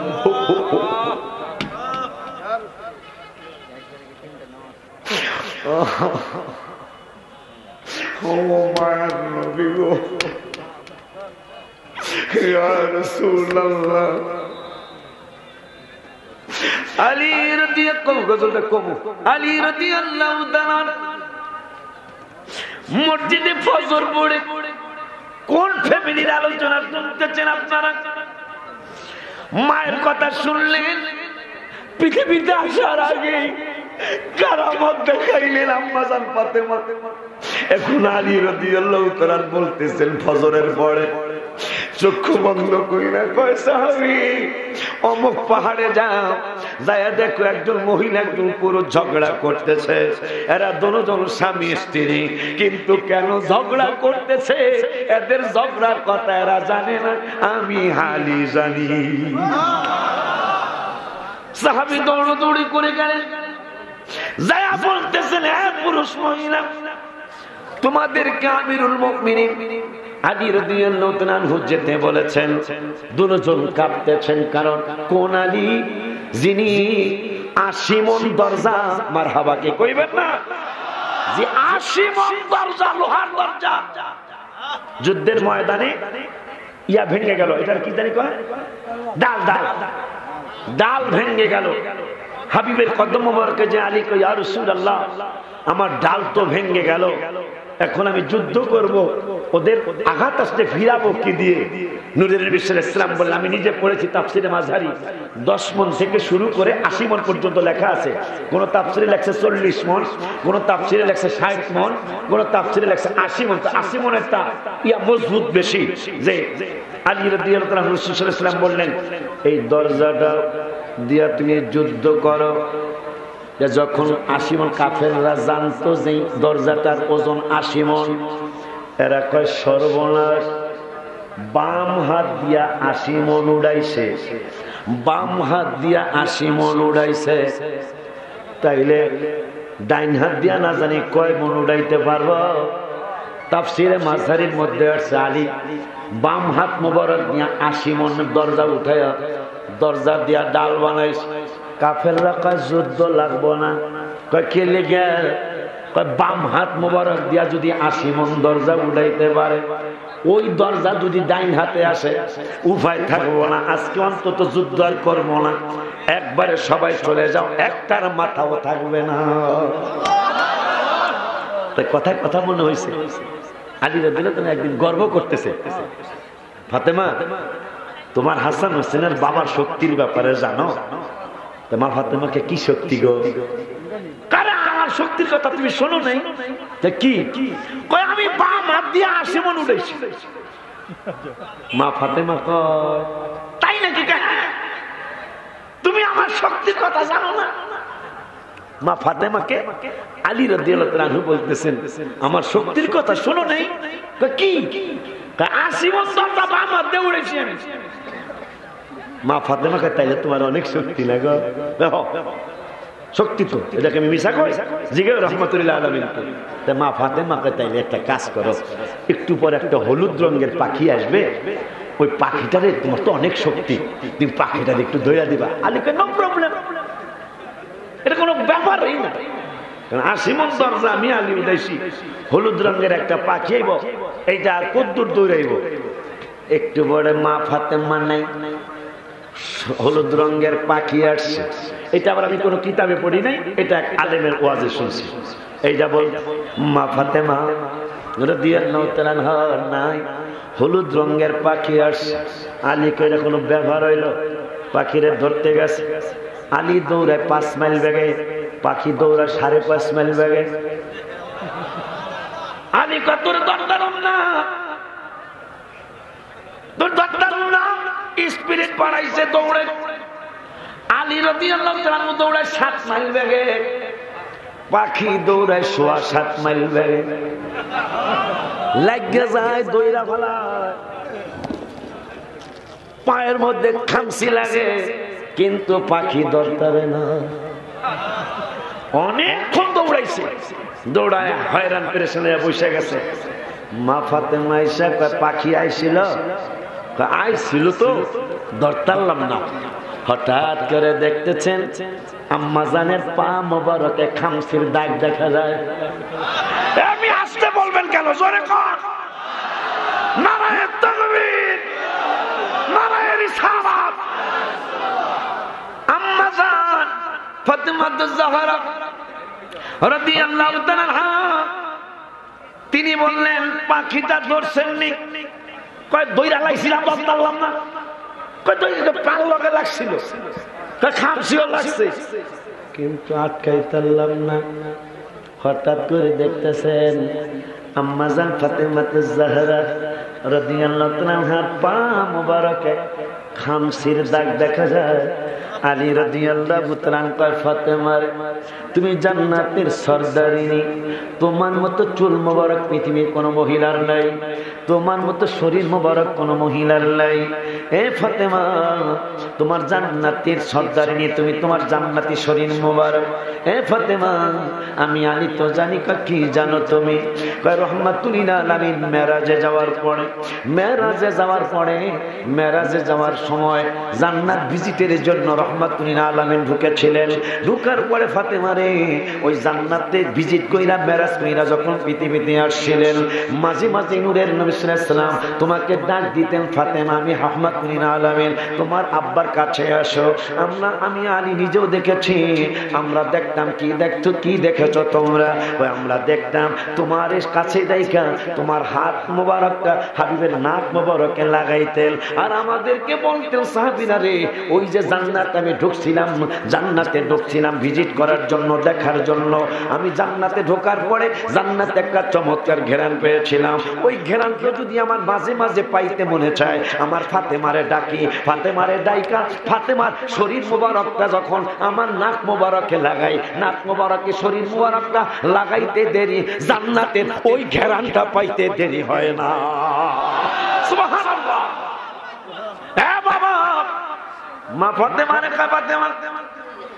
ও মায়ার নবী গো, ইয়া রাসূলুল্লাহ। আলী রাদিয়াল্লাহু গজলটা কবু আলী রাদিয়াল্লাহু তাআলা মসজিদে ফজর পড়ে কোন ফ্যামিলির আলোচনা শুনতেছেন আপনারা? মায়ের কথা শুনলেন, পৃথিবীতে আসার আগে কারামত দেখাইলেন আম্মা জান ফাতেমা। এখন আলী রাদিয়াল্লাহু তাআলা বলতেছেন ফজরের পরে চক্ষু বন্ধ কইরা কয় সাহাবী অমুক পাহাড়ে যাও, যায়া দেখো একজন মহিলা একজন পুরুষ ঝগড়া করতেছে। এরা দুজন স্বামী স্ত্রী, কিন্তু কেন ঝগড়া করতেছে এদের ঝগড়ার কথা এরা জানে না, আমি আলী জানি। সাহাবী দৌড়াদৌড়ি করে গেলেন, যায়া বলতেছেন হে পুরুষ মহিলা, তোমাদেরকে আমিরুল মুমিনিন আলী রাদিয়াল্লাহু তাআলা আনহু যেতে বলেছেন। দুজন কাঁপতেছেন, কারণ কোন আলী? যিনি ৮০ মণ দরজা, মারহাবা কে কইবেন না? যে ৮০ মণ দরজা, লোহার দরজা, যুদ্ধের ময়দানে ইয়া ভেঙে গেল, এটার কি জানি কয়, ডাল ডাল ডাল ভেঙে গেল। হাবিবের কদম মোবারকে যে আলী কয় ইয়া রাসূলুল্লাহ, আমার ডাল তো ভেঙে গেল, এখন আমি যুদ্ধ করব, ওদের আঘাত আসতে ফিরাবো কি দিয়ে? নূরের নবী সাল্লাল্লাহু আলাইহি ওয়াসাল্লাম বললেন, আমি নিজে পড়েছি তাফসিরে মাযহারি, ১০ মণ থেকে শুরু করে ৮০ মণ পর্যন্ত লেখা আছে। কোন তাফসিরে লেখছে ৪০ মণ, কোন তাফসিরে লেখছে ৬০ মণ, কোন তাফসিরে লেখছে ৮০ মণ। ৮০ মণেরটা ইয়া মজবুত বেশি, যে আলী রাদিয়াল্লাহু তাআলা রাসূল সাল্লাল্লাহু আলাইহি ওয়াসাল্লাম বললেন, এই দরজাটা দিয়া তুমি যুদ্ধ করো। যখন ৮০ মণ, কাফেররা জানতো যে দরজাটার ওজন ৮০ মণ, এরা কয় সর্বনাশ, বাম হাত দিয়া ৮০ মণ উড়াইছে, বাম হাত দিয়া ৮০ মণ উড়াইছে, তাইলে ডাইন হাত দিয়া না জানি কয় মণ উড়াইতে পারবো? তাফসিরে মাযহারির মধ্যে আছে আলী বাম হাত মোবারক দিয়া ৮০ মণ দরজা উঠাইয়া দরজা দিয়া ডাল বানাইছে। কাফেররা কয় যুদ্ধ লাগবো না। কয় কে লেগে? কয় বাম হাত মোবারক দিয়া যদি ৮০ মণ দরজা উঠাইতে পারে, ওই দরজা যদি ডাইন হাতে আসে উপায় থাকবো না, আজকে অন্তত যুদ্ধ আর করবো না, একবারে সবাই চলে যাও, একটার মাথাও থাকবে না। তাই কথায় কথা মনে হয়েছে আলী রাদিয়াল্লাহু তাআলা একদিন গর্ব করতেছে, ফাতেমা তোমার হাসান হোসেনের বাবার শক্তির ব্যাপারে জানো? তোমার ফাতেমাকে কি শক্তি গো? কারণ আমার শক্তির কথা তুমি শোনো নাই? কি? কয় আমি বাম হাত দিয়ে ৮০ মণ উঠাইছি। মা ফাতেমা কয় তাই নাকি? তুমি আমার শক্তির কথা জানো না? মা ফাতেমাকে আলী রাদিয়াল্লাহু তাআলা আনহু বলতেছেন, আমার শক্তির কথা শোনো নাই? কি? ৮০ মণ দরজা বাম হাত দিয়ে উড়াইছি আমি। মা ফাতেমাকে তাইলে তোমার অনেক শক্তি লাগো। শক্তি তো, এটাকে আমি মিশা কই জিগে রহমতুল্লাহ আলামিনকে। তা মা ফাতেমাকে তাইলে একটা কাজ করো, একটু পর একটা হলুদ রঙের পাখি আসবে, ওই পাখিটারে, তোমার তো অনেক শক্তি, তুমি পাখিটারে একটু ধইরা দিবা। আলীকে নো প্রবলেম, এটা কোনো ব্যাপারই না। আসিমন দরজা আমি আলী উদাইছি, হলুদ রঙের একটা পাখি আইব, এইটা আর কদ্দুর দৌড়াইব। একটু পরে মা ফাতেমা নাই, হলুদ রঙের পাখি আসছে। এটা আবার আমি কোনো কিতাবে পড়ি নাই, এটা এক আলেমের ওয়াজে শুনছি। এইটা বল মা ফাতেমা রাদিয়াল্লাহু তাআলা নাই, হলুদ রঙের পাখি আসছে। আলীকে এটা কোনো ব্যবহার হইল? পাখিরে ধরতে গেছে, আলী দৌড়ায় 5 মাইল বেগে, পাখি দৌড়ায় 5.5 মাইল বেগে। আলী কতর দরদারম না, তোর দরদারম না, স্পিরিট বাড়াইছে দৌড়ে। আলী রাদিয়াল্লাহু তাআলা দৌড়ায় 7 মাইল বেগে, পাখি দৌড়ায় 7.25 মাইল বেগে। লাগে যায় দৌড়া ফেলায়, পায়ের মধ্যে খামসি লাগে, কিন্তু পাখি দরদারে না। অনেকক্ষণ দৌড়াইছে, দৌড়ায় হয়রান পেরেশান হয়ে বসে গেছে। মা ফাতেমা আয়েশা কয় পাখি আইছিল, আইছিল তো ধরতারলাম না। হঠাৎ করে দেখতেছেন আম্মা জানের পা মোবারকে খামসির দাগ দেখা যায়। আমি আসতে বলবেন কেন? জোরে কর নারায়ে তাকবীর, নারায়ে রিসালাত। আম্মা জান ফাতেমা জাহরা রাদিয়াল্লাহু তাআলা আনহা তিনি বললেন পাখিটা ধরছেন নি? কয় দইরা লাইছিলাম, ধরতারলাম না। কয় দইরা পাল লগে লাগছিল, কয় খামসিও লাগছে, কিন্তু আটকাইতারলাম না। হঠাৎ করে দেখতেছেন আম্মা জান ফাতেমা জাহরা রাদিয়াল্লাহু তাআলা আনহার পা মোবারকে খামসির দাগ দেখা যায়। আলী রাদিয়াল্লাহু তাআলা কয় ফাতেমা তুমি জান্নাতের সরদারিনী, তোমার মতো চুল মোবারক পৃথিবীর কোন মহিলার নাই, তোমার মতো শরীর মোবারক কোন মহিলার নাই। এ ফাতেমা তোমার জান্নাতের সরদারিনী, তুমি তোমার জান্নাতি শরীর মোবারক। এ ফাতেমা আমি আলী তো জানি। কি জানো তুমি? কয় রহমাতুল্লিল আলামিন মেরাজে যাওয়ার পরে, মেরাজে যাওয়ার সময় জান্নাত ভিজিটের জন্য রহমাতুল্লিল আলামিন ঢুকেছিলেন। ঢুকার পরে ফাতেমা রে ওই জান্নাতে ভিজিট কইরা মেরাজ কইরা যখন পৃথিবীতে আসছিলেন, মাঝে মাঝে নূরের নবী সাল্লাল্লাহু আলাইহি ওয়াসাল্লাম তোমাকে ডাক দিতেন, ফাতেমা আমি রহমাতুল্লিল আলামিন তোমার আব্বার কাছে আসো। আমি আলী নিজেও দেখেছি, আমরা দেখতাম। কি দেখতো? কি দেখেছো তোমরা? ওই আমরা দেখতাম তোমার কাছে দেখা তোমার হাত মোবারকটা হাবিবের নাক মোবারকে লাগাইতেন, আর আমাদেরকে বলতেন সাহাবীরা রে ওই যে জান্নাত আমি জান্নাতে ঢুকছিলাম ভিজিট করার জন্য, দেখার জন্য। আমি জান্নাতে ঢোকার পরে জান্নাতে একটা চমৎকার ঘেরান পেয়েছিলাম। ওই ঘেরানকে যদি আমার মাঝে মাঝে পাইতে মনে চায়, আমার ফাতেমারে ডাকি, ফাতেমারে ডাইকা ফাতেমার শরীর মোবারকটা যখন আমার নাক মোবারকে লাগাই, নাক মোবারকে শরীর মোবারকটা লাগাইতে দেরি, জান্নাতের ওই ঘেরানটা পাইতে দেরি হয় না। সুবহানাল্লাহ। এ বাবা মা ফাতেমারে কয় ফাতেমা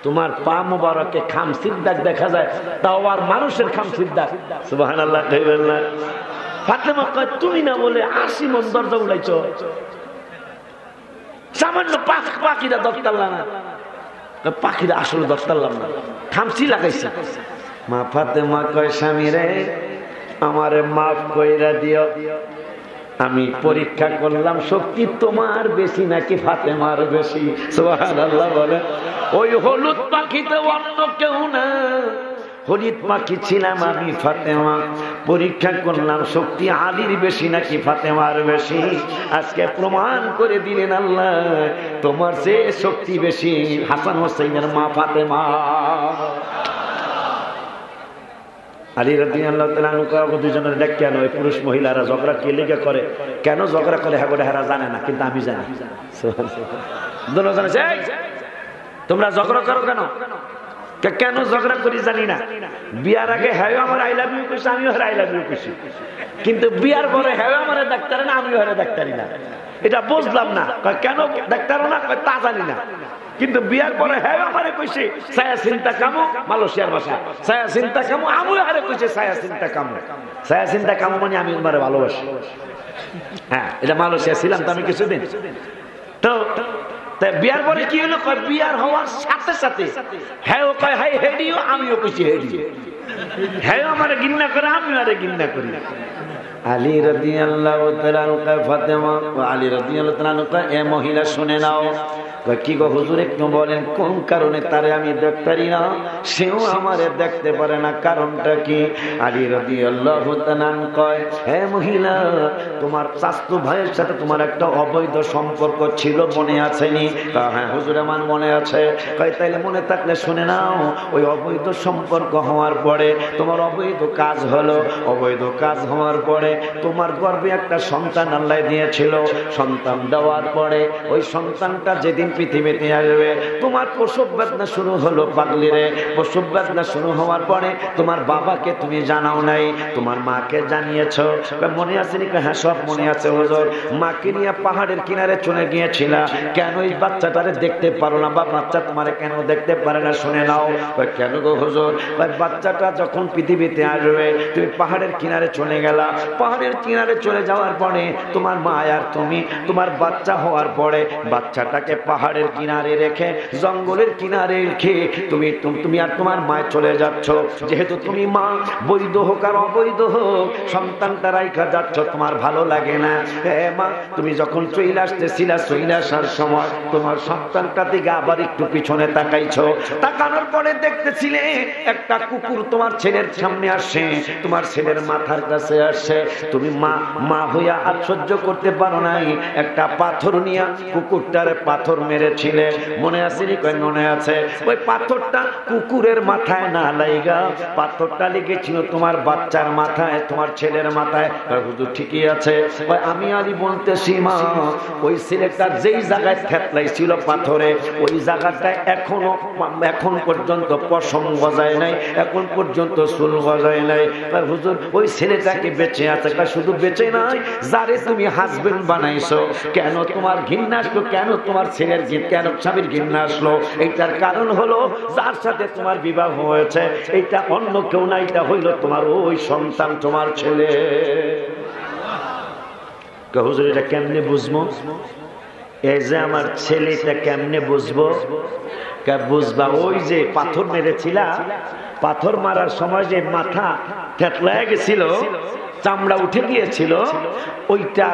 তোমার পা মোবারকে খামসির দাগ দেখা যায়, তাও আর মানুষের খামসির দাগ। সুবহানাল্লাহ কইবেন না? ফাতেমা কয় তুমি না বলে 80 মন দরজা উড়াইছো, সামান্য পাখিরা দরতারলাম না? পাখিরা আসলে দরতারলাম না, খামসি লাগাইছে। মা ফাতেমা কয় স্বামী রে আমারে মাফ কইরা দিও, আমি পরীক্ষা করলাম শক্তি তোমার বেশি নাকি ফাতেমার বেশি। সুবহানাল্লাহ বলে। ওই হলুদ পাখিতে অন্য কেউ না, হলুদ পাখি ছিলাম আমি ফাতেমা। পরীক্ষা করলাম শক্তি আলীর বেশি নাকি ফাতেমার বেশি। আজকে প্রমাণ করে দিলেন আল্লাহ তোমার যে শক্তি বেশি হাসান হোসেনের মা ফাতেমা। আলী রাদিয়াল্লাহু তাআলা আনহু দুজনের দেখ কেন ওই পুরুষ মহিলারা ঝগড়া কে লেগে করে, কেন ঝগড়া করে হেরা জানে না, কিন্তু আমি জানি। তোমরা ঝগড়া করো কেন? কেন ঝগড়া করি জানি না, বিয়ার আগে হ্যাঁ আমার আই লাভ ইউ কইছে, আমিও আই লাভ ইউ কইছি, কিন্তু বিয়ার পরে হ্যাঁ আমার ডাক্তারি না, আমিও হ্যাঁ ডাক্তারি না। এটা বুঝলাম না, কেন ডাক্তারও না তা জানি না, কিন্তু বিয়ার পরে হ্যাঁ আমারে কইছে ছায়া চিন্তা কামো, মালয়েশিয়ার ভাষা ছায়া চিন্তা কামো, আমিও হারে কইছে ছায়া চিন্তা কামো। ছায়া চিন্তা কামো মানে আমি তোমারে ভালোবাসি। হ্যাঁ, এটা মালয়েশিয়া ছিলাম তো আমি কিছুদিন। তো বিয়ার পরে কি হলো, বিয়ার হওয়ার সাথে সাথে হ্যাঁ ও কয় হাই হেডিও, আমিও কইছি হেডিও, হ্যাঁ আমারে ঘৃণা করে, আমিও আরে ঘৃণা করি। আলী রাদিয়াল্লাহু তাআলা আনহু ফাতেমা ও আলী রাদিয়াল্লাহু তাআলা আনহু, এ মহিলা শুনে নাও, কি গো হুজুর একটু বলেন কোন কারণে তারে আমি দেখতারি না, সেও আমারে দেখতে পারে না, কারণটা কি? আলী রাদিয়াল্লাহু তাআলা আনহু কয়, হে মহিলা, তোমার চাচতো ভাইয়ের সাথে তোমার একটা অবৈধ সম্পর্ক ছিল, মনে আছে নি? হ্যাঁ হুজুর আমার মনে আছে। কয় তাইলে মনে থাকলে শুনে নাও, ওই অবৈধ সম্পর্ক হওয়ার পরে তোমার অবৈধ কাজ হলো, অবৈধ কাজ হওয়ার পরে তোমার গর্ভে একটা সন্তান আল্লাহ দিয়েছিল, সন্তান দেওয়ার পরে ওই সন্তানটা যেদিন পৃথিবীতে আসবে তোমার প্রসব বেদনা শুরু হলো। পাগলি রে, প্রসব বেদনা শুরু হওয়ার পরে তোমার বাবাকে তুমি জানাও নাই, তোমার মাকে জানিয়েছো, মনে আছে নি? হ্যাঁ সব মনে আছে হুজুর। মাকে নিয়ে পাহাড়ের কিনারে চলে গিয়েছিল, কেন এই বাচ্চাটারে দেখতে পারো না, বা বাচ্চা তোমারে কেন দেখতে পারে না? শুনে নাও। কেন গো হুজুর? বাচ্চাটা যখন পৃথিবীতে আসবে তুমি পাহাড়ের কিনারে চলে গেলা, পাহাড়ের কিনারে চলে যাওয়ার পরে তোমার মা আর তুমি, তোমার বাচ্চা হওয়ার পরে বাচ্চাটাকে পাহাড়ের কিনারে রেখে, জঙ্গলের কিনারে রেখে তুমি আর তোমার মায় চলে যাচ্ছ। যেহেতু তুমি মা, বৈধ হোক আর অবৈধ হোক, সন্তানটা রাইখা যাচ্ছ, তোমার ভালো লাগে না। হ্যাঁ মা, তুমি যখন চলে আসতেছিলা, চলে আসার সময় তোমার সন্তানটা থেকে আবার একটু পিছনে তাকাইছো, তাকানোর পরে দেখতেছিলে একটা কুকুর তোমার ছেলের সামনে আসছে, তোমার ছেলের মাথার কাছে আসছে। তুমি মা হইয়া আর সহ্য করতে পারো নাই, একটা পাথর নিয়ে কুকুরটারে পাথর মেরেছিলে, মনে আছে নি? মনে আছে। ওই পাথরটা কুকুরের মাথায় না লাইগা, পাথরটা লেগেছিল তোমার বাচ্চার মাথায়, তোমার ছেলের মাথায়। হুজুর ঠিকই আছে। আমি আলী বলতেছি মা, ওই ছেলেটা যেই জায়গায় থেতলাইছিল পাথরে, ওই জায়গাটা এখন পর্যন্ত পশম গজায় নাই, এখন পর্যন্ত চুল গজায় নাই। হুজুর ওই ছেলেটাকে বেঁচে আছে, শুধু বেঁচে নাই, যারে তুমি হাজবেন্ড বানাইছো, কেন তোমার ঘৃণা আসলো? কেন তোমার ছেলের কেন স্বামীর ঘৃণা আসলো? এইটার কারণ হলো যার সাথে তোমার বিবাহ হয়েছে এইটা অন্য কেউ না, এটা হইল তোমার ওই সন্তান, তোমার ছেলে। হুজুর এটা কেমনে বুঝবো? এই যে আমার ছেলেটা কেমনে বুঝবো? বুঝবা, ওই যে পাথর মেরেছিলা, পাথর মারার সময় যে মাথা থেতলায় গেছিল, চামড়া উঠে গিয়েছিল, ওইটা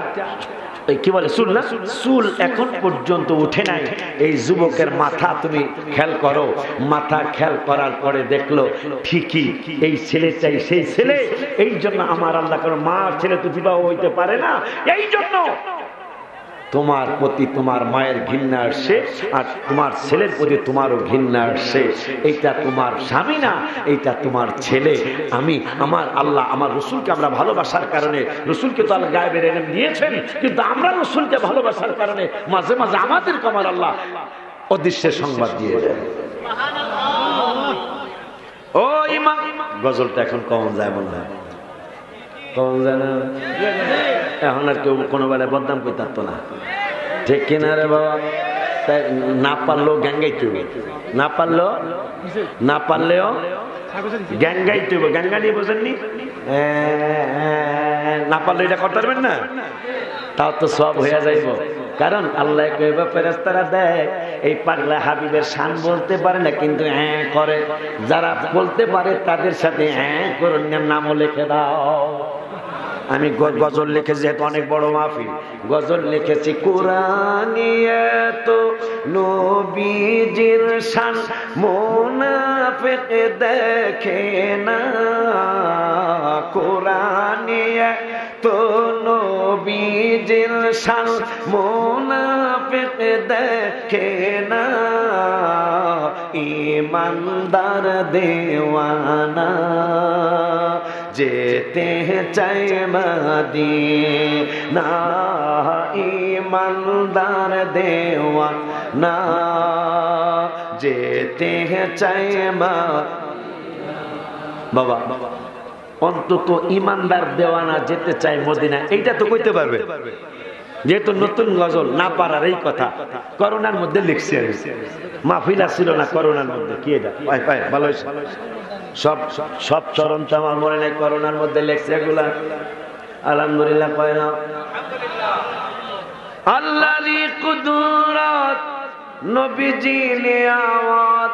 কি বলে চুল না, চুল এখন পর্যন্ত উঠে নাই। এই যুবকের মাথা তুমি খেয়াল করো, মাথা খেয়াল করার পরে দেখলো ঠিকই এই ছেলেটাই সেই ছেলে। এই জন্য আমার আল্লাহ কারণ মা ছেলে তো বিবাহ হইতে পারে না, এই জন্য তোমার প্রতি তোমার মায়ের ঘৃণা আসছে, আর তোমার ছেলের প্রতি তোমারও ঘৃণা আসছে। এইটা তোমার স্বামী না, এইটা তোমার ছেলে। আমি আমার আল্লাহ আমার রসুলকে আমরা ভালোবাসার কারণে, রসুলকে তো আল্লাহ গায়েবের এলেম দিয়েছেন, কিন্তু আমরা রসুলকে ভালোবাসার কারণে মাঝে মাঝে আমাদেরকে আমার আল্লাহ অদৃশ্যের সংবাদ দিয়ে দেয়। ও ইমাম, গজলটা এখন কমন যায় মনে হয়, কমন যায় না? এখন আর কেউ কোনো বেলায় বদনাম করতে পারতো না, ঠিক কিনা রে বাবা? তাই না পারলেও গ্যাং গাইতে হবে, না পারলেও গ্যাং গাইতে হবে। গ্যাঙ্গা নিয়ে বোঝেননি? না পারলে এটা করতে পারবেন না, তাও তো সব হয়ে যাইব। কারণ আল্লাহ ফেরেশতারা দেয়, এই পাগলা হাবিবের শান বলতে পারে না, কিন্তু হ্যাঁ করে। যারা বলতে পারে তাদের সাথে হ্যাঁ করুন, নামও লিখে দাও। আমি গজল লিখেছি, যেহেতু অনেক বড় মাহফিল, গজল লিখেছি কুরআনিয়াত নবীজির শান মুনাফিক দেখে না, কুরআনিয়াত নবীজির শান মুনাফিক দেখে না, ঈমানদার দেওয়ানা যেতে চাই মদিনা, ঈমানদার দেওয়ানা যেতে চাই মা বাবা অন্তত ইমানদার দেওয়ানা যেতে চাই মদিনা, এইটা তো কইতে পারবে। যেহেতু নতুন গজল না পারার এই কথা করোনার মধ্যে লিখছি আমি, মাহফিল ছিল না করোনার মধ্যে। কি এটা ভালো সব সব চরণ তো আমার মনে নেই, করোনার মধ্যে লেখছে এগুলা। আলহামদুলিল্লাহ কয় না আল্লাহর কুদরত নবীজি নিয়ামত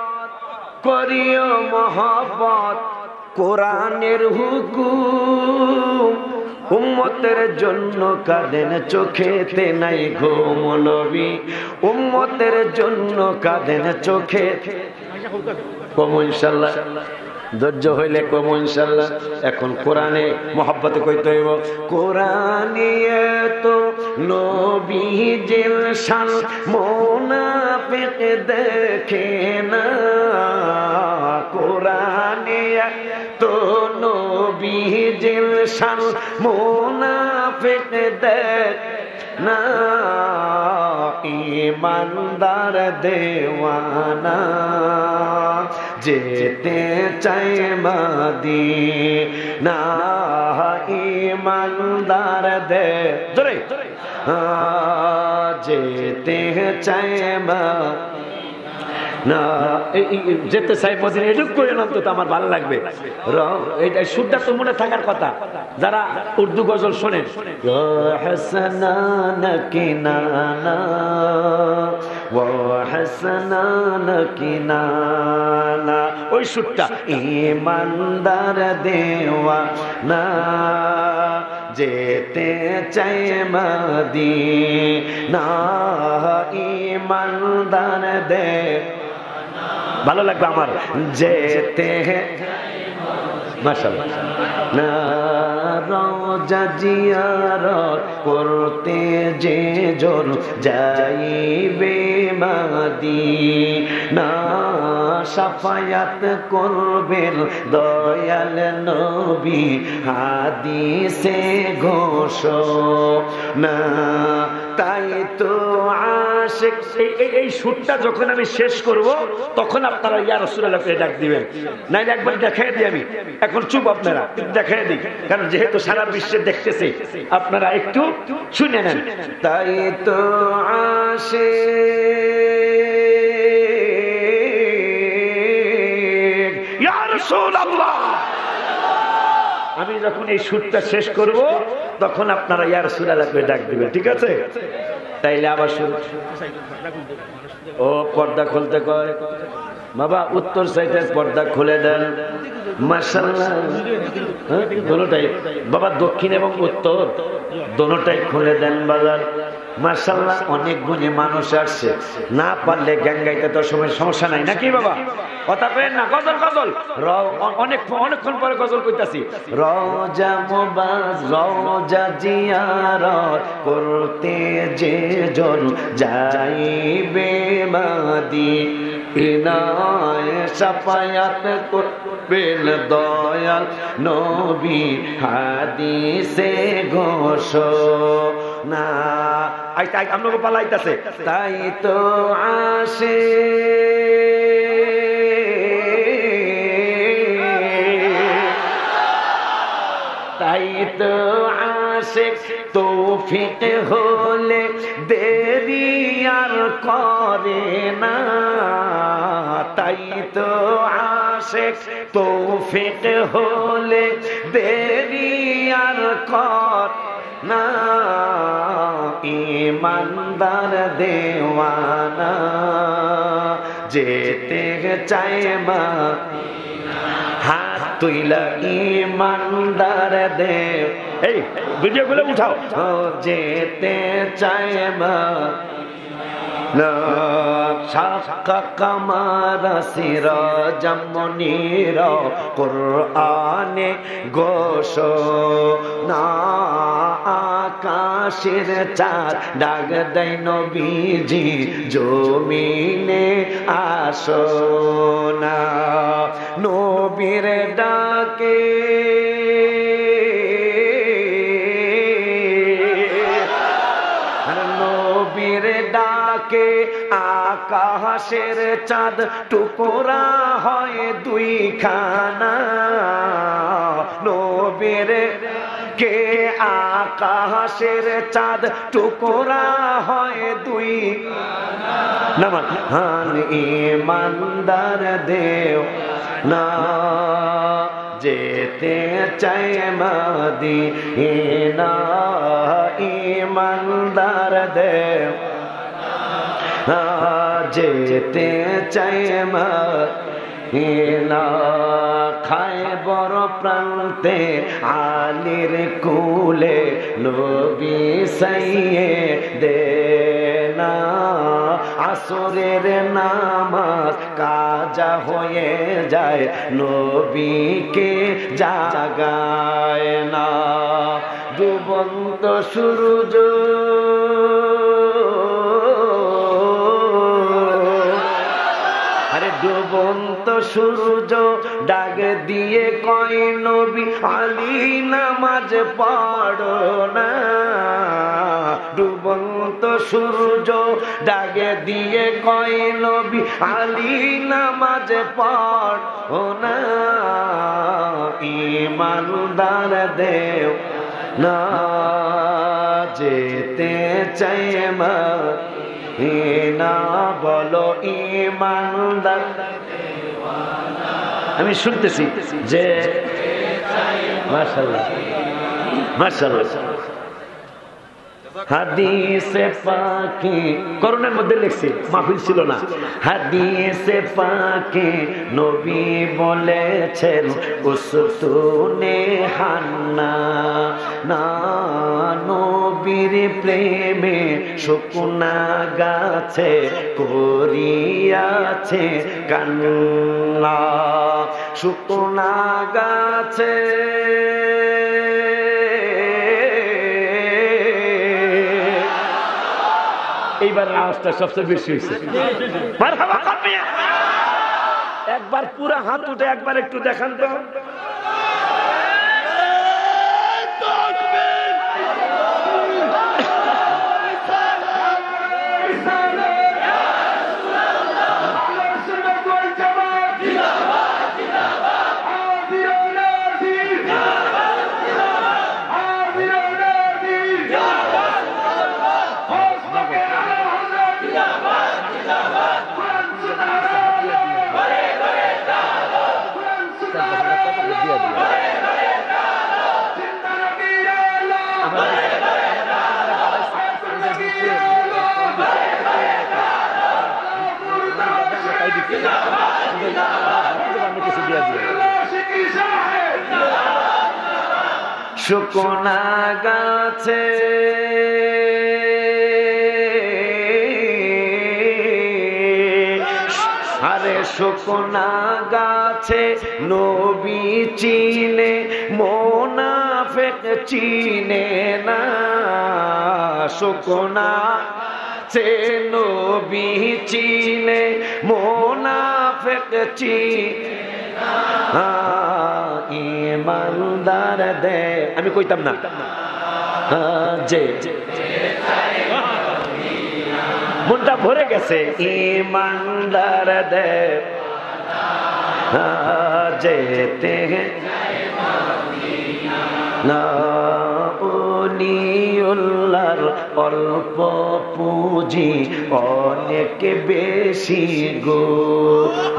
করিও মহব্বত কোরআনের হুকুম উম্মতের জন্য কাঁদেন চোখেতে নাই ঘুম নবী উম্মতের জন্য কাঁদেন চোখে কম ইনশাআল্লাহ ধৈর্য হইলে কম ইনশাআল্লাহ। এখন কোরআনে মহব্বতে কইতে হইব কোরআনে তো নবীজির শান মুনাফিক দেখে না কোরআনে তো নবীজির শান মুনাফিক দেখ না ইমানদার দেওয়ানা যেতে চাই মদিনা ইমানদার দে জোরে যেতে চাই না যেতে চাই মদিনা এটুক করে অন্তত আমার ভালো লাগবে। এটা সুরটা তো মনে থাকার কথা যারা উর্দু গজল শোনেন। হাসানান কিনানা ওয়া হাসানান কিনানা ওই সুরটা ইমানদার দেওয়ানা যেতে চাই মদিনা ইমানদার দে ভালো লাগবে আমার যেতে মাশাআল্লাহ না রওজা জিয়ারত করতে যে জন যাইবে মদিনা শাফায়াত করবেন দয়াল নবী হাদিসে ঘোষণা তাই তো আশিক এই সুরটা যখন আমি শেষ করব তখন আপনারা ইয়া রাসূলুল্লাহ কে ডাক দিবেন, নাইলে একবার দেখাই দিই আমি। এখন চুপ আপনারা, দেখাই দিই, কারণ যেহেতু সারা বিশ্বে দেখতেছে আপনারা একটু শুনে নেন। তাই তো আশিক ইয়া রাসূলুল্লাহ আমি যখন এই সুরটা শেষ করব তখন আপনারা ইয়া রাসূলুল্লাহ কে ডাক দিবেন, ঠিক আছে? তাইলে আবার শুরু ও পর্দা খুলতে কয় বাবা উত্তর সাইডের পর্দা খুলে দেন মাশাআল্লাহ দোনোটাই বাবা দক্ষিণ এবং উত্তর দোনোটাই খুলে দেন বাজার মাশাআল্লাহ। অনেক গুণে মানুষ আসছে, না পারলে গান গাইতে তো সমস্যা নাই নাকি বাবা? কথা পেন না, গজল গজল অনেকক্ষণ পরে গজল কইতাছি। রওজা মুবাজ রওজা জিয়ারত করতে যে জন যাইবে মদিনায় শাফায়াত করবেন দয়াল নবী হাদিসে ঘোষণা আপনাকে পালাইতেছে তাই তো আসে তাই তো আশিক তৌফিক হলে দেরি আর করে না তাই তো আশিক তৌফিক হলে দেরি আর করে না ইমানদার দেওয়ানা যেতে চাই মা হাত তুইলা ইমানদার দেব এই ভিডিও গুলো উঠাও যেতে চাই মা শাকা কামারা সিরাজাম মুনীরা কুরআনে ঘোষণা আকাশের চাঁদ ডাক দেয় নবীজি জমিনে আসনা নবীর ডাকে নবীর ডাকে আকাশের চাঁদ টুকরা হয় দুইখানা নবীর কে আকাশের চাঁদ টুকরা হয় দুই নামাজ হান ইমানদার দেও না যেতে চাই মদিনা ইমানদার দেও যেতে চাই মদিনা খায় বড় প্রান্তে আলীর কুলে নবী সাইয়ে দেনা আসরের নামাজ কাজা হয়ে যায় নবীকে জাগায় না ডুবন্ত সূর্য ডুবন্ত সূর্য ডাক দিয়ে কয় নবী আলী নামাজ পড়ো না ডুবন্ত সূর্য ডাক দিয়ে কয় নবী আলী নামাজ পড়ো না ইমানদার দেও না যেতে চাই না বলো ইমানদার আমি শুনতেছি যে মাশাআল্লাহ মাশাআল্লাহ হাদিসে পাকে করোনার মধ্যে লিখছি মাহফিল ছিল না হাদিসে পাকে নবী বলেছেন উসতুনে হান্না না নবীর প্রেমে শুকনা গাছে করিয়াছে কান্না শুকনা গাছে এইবার আওয়াজটা সবচেয়ে বেশি হয়েছে একবার পুরা হাত উঠে একবার একটু দেখান তো শুকনা গাছে আরে শুকনা গাছে নবী চিনে মুনাফিক চিনে না শুকনা সে নবী চিনে মুনাফিক চিনে ইমানদার দে আমি কইতাম না যে মনটা ভরে গেছে ইমানদার দে যেতে না উলিউল্লাহর অল্প পুঁজি অনেক বেশি গো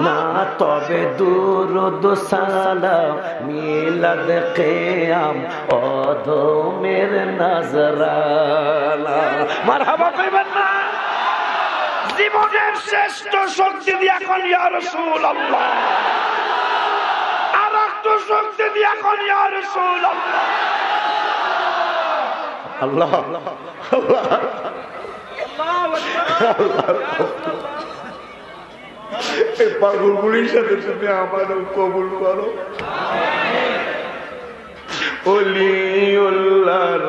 না তবে দুরুদ সালাম মিলাদ কিয়াম অধমের নজরানা মারহাবা কইবেন না জীবনের শ্রেষ্ঠ শক্তি দিয়া কোন ইয়া রাসূলুল্লাহ আর একটু শক্তি দিয়া কোন ইয়া রাসূলুল্লাহ আল্লাহ আল্লাহ এই পাগলগুলির সাথে তুমি আমারও কবুল করো ওলিউল্লাহর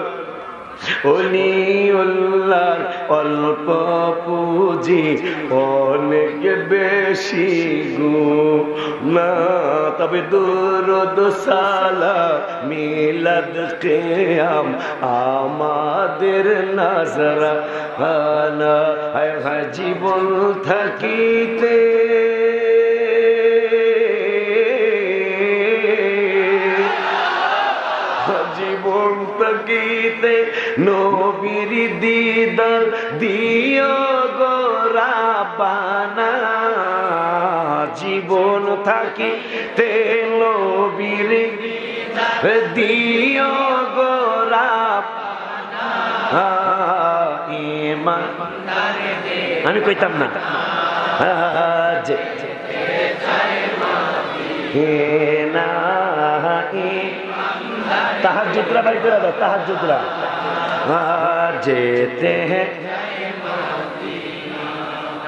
অলিউল্লাহর অল্প পুঁজি অনেক বেশি গুনাহ, তবে দুরূদ সালাম মিলাদ কিয়াম আমাদের নাজরানা। হায় হায় জীবন থাকিতে জীবন থাকিতে নবীর দিদার দিও গো রাব্বানা। জীবন থাকিতে নবীর দিও গো রাব্বানা। ঈমান আমি কইতাম না যে না তাহাজ্জুদরা ভাই করে দাও, তাহাজ্জুদরা যেতে হ্যাঁ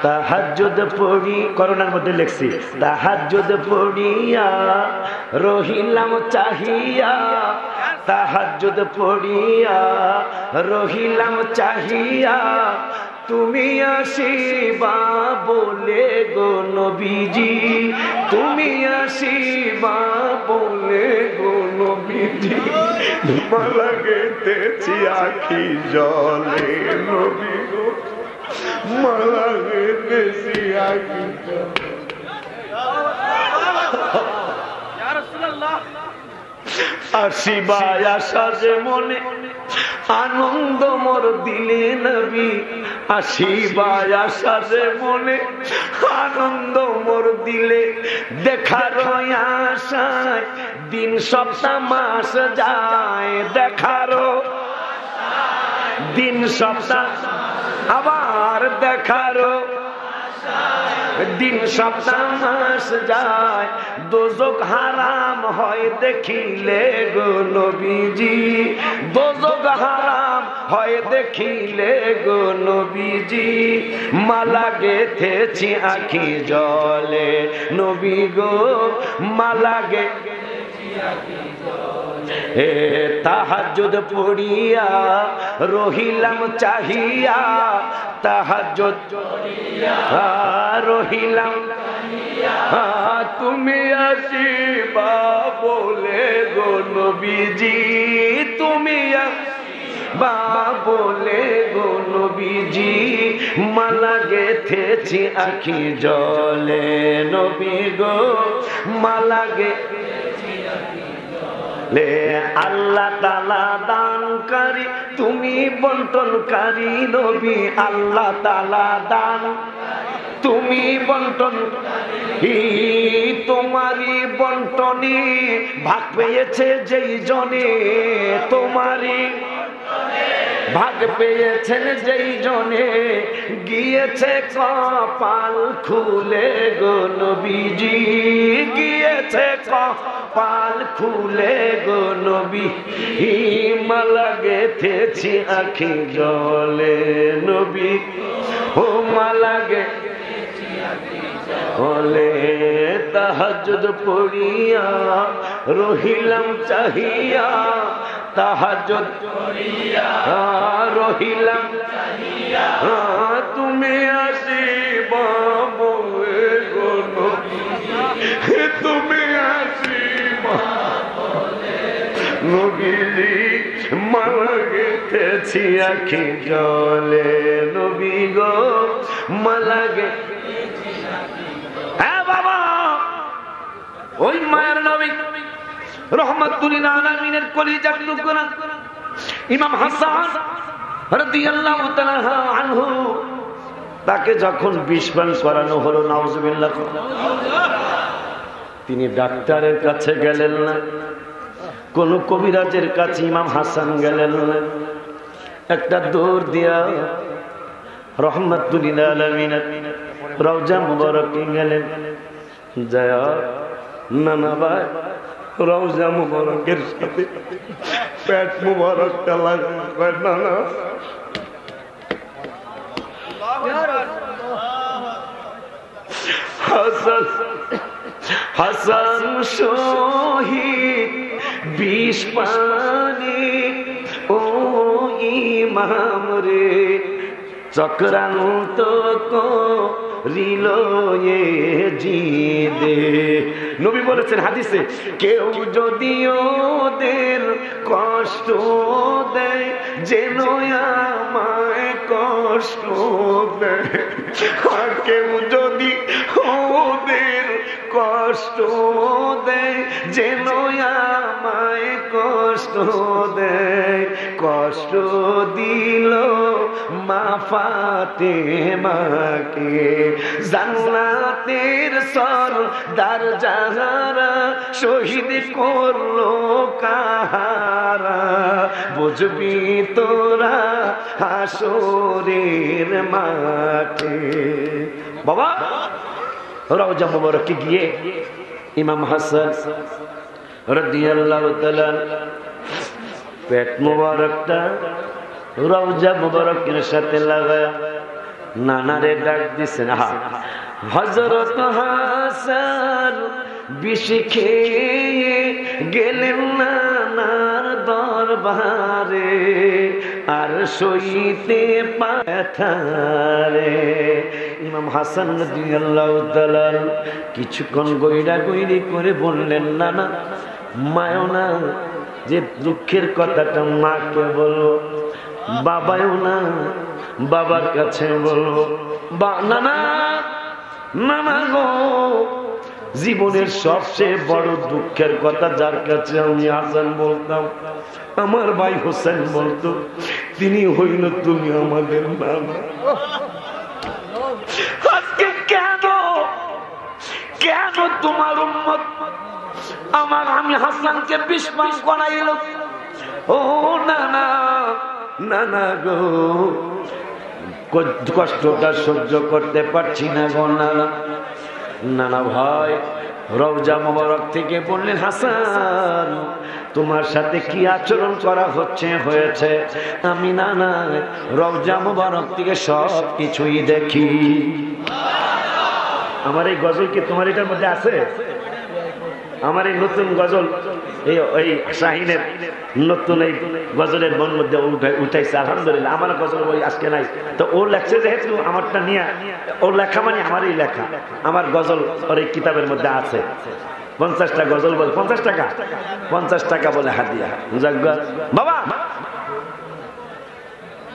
তাহাজ্জুদ পড়ি করোনার মধ্যে লিখছি, তাহাজ্জুদ পড়িয়া রহিলাম চাহিয়া, তাহাজ্জুদ পড়িয়া রহিলাম চাহিয়া, তুমি আসিবা বলে গো নবীজি, তুমি আসিবা বলে গো নবীজি, মালা গেঁথেছি আখি জলে নবী গো, মালা গেঁথেছি আখি জলে। আসিবায় আশা যে মনে আনন্দ মোর দিলে নবী, আসিবায় আশা যে মনে আনন্দ মোর দিলে, দেখার আশায় দিন সপ্তাহ মাস যায়, দেখার দিন সপ্তাহ আবার দেখার দিন সপ্তাহ মাস যায়, দোজখ হারাম হয় দেখিলে গো নবীজি, দোজখ হারাম হয় দেখিলে গো নবীজি, মালা গেঁথেছি আখি জলে নবী গো, মালা গেঁথেছি আখি জলে। হে তাহাজ্জুদ পড়িয়া রহিলাম চাহিয়া, তাহাজ্জুদ পড়িয়া রহিলাম চাহিয়া, তুমি আসিবা বলে গো নবীজি, তুমি আসিবা বলে গো নবীজি, মালা গেঁথেছি আখি জলে নবী গো, মালা গেঁথেছি আখি জলে। আল্লাহ তাআলা দানকারী তুমি বন্টনকারী নবী, আল্লাহ তাআলা দান তুমি বন্টন, তোমারই বন্টনে ভাগ পেয়েছে যেই জনে, তোমারই ভাগ পেয়েছেন যেই জনে, গিয়েছে কপাল খুলে গো নবীজি, গিয়েছে কপাল খুলে গো নবী, মালা গেঁথেছি আখি জলে নবী, ও মালা গেঁথেছি আখি জলে। তাহাজ্জুদ পড়িয়া রহিলাম চাহিয়া, তাহাজ্জুদ পড়িয়া রহিলাম চাহিয়া, তুমি আসিবা বলে গো নবীজি, তুমি আসিবা বলে নবীজি, মালা গেঁথেছি আখি জলে নবী গো, মালা গেঁথেছি আখি জলে। হ্যাঁ বাবা, ওই মায়ের নবী রহমাতুল লিল আলামিনের কলিজার টুকরা ইমাম হাসান রাদিয়াল্লাহু তাআলা আনহু, তাকে যখন বিষ পান করানো হলো, নাউজুবিল্লাহ, তিনি ডাক্তারের কাছে গেলেন না, কোন কবিরাজের কাছে ইমাম হাসান গেলেন না, একটা দৌড় দিয়া রহমাতুল লিল আলামিনের রওজা মুবারকে গেলেন, যায় নানা ভাই রওজা মুবারকের সাথে পেট মুবারকটা লাগবে নানা, হাসান হাসান শহীদ বিষ পানি ও ইমাম রে চক্রান্ত করিল জিদে। নবী বলেছেন হাদিসে, কেউ যদি ওদের কষ্ট দেয় যেন আমায় কষ্ট দেয়, আর কেউ যদি ওদের কষ্ট দেয় যেন আমায় কষ্ট দেয়। কষ্ট দিল মা ফাতেমাকে জান্নাতের সরদার যাহারা শহীদ করলো কাহারা, বুঝবি তোরা হাসরের মাঠে। বাবা রওজা মুবারকে গিয়ে ইমাম হাসান রাদিয়াল্লাহু তাআলা পেট মুবারকটা রওজা মুবারকের সাথে লাগায়া নানারে ডাক দিছেন। হযরত হাসান বিষ খেয়ে গেলেন নানার দরবারে, আর সইতে পাথারে। ইমাম হাসান রাদিয়াল্লাহু তাআলা কিছুক্ষণ গইরা গইরি করে বললেন, নানা মায়ও না, যে দুঃখের কথাটা মাকে বলবো, বাবাও না, বাবার কাছে বলবো। নানা নানা গো, জীবনের সবচেয়ে বড় দুঃখের কথা যার কাছে আমি হাসান বলতাম, আমার ভাই হোসেন বলতো, তিনি হইল তুমি আমাদের নানা। আজকে কেন কেন তোমার উম্মত আমি হাসানকে বিস্মান করাইল? ও নানা নানা গো, কষ্টটা সহ্য করতে পারছি না গো নানা। নানা ভাই রওজা মোবারক থেকে বললেন, হাসান তোমার সাথে কি আচরণ করা হয়েছে আমি নানা রওজা মোবারক থেকে সব কিছুই দেখি। আমার এই গজল কি তোমার এটার মধ্যে আছে? আমার এই নতুন গজল এই শাহিনের নতুন এই গজলের মন মধ্যে উঠাইছে, আলহামদুলিল্লাহ। আমার গজল বই আজকে নাই, তো ও লেখছে যেহেতু আমারটা নিয়ে, ওর লেখা মানে আমারই লেখা। আমার গজল ওর এই কিতাবের মধ্যে আছে। 50টা গজল বলে 50 টাকা, 50 টাকা বলে হাদিয়া। বাবা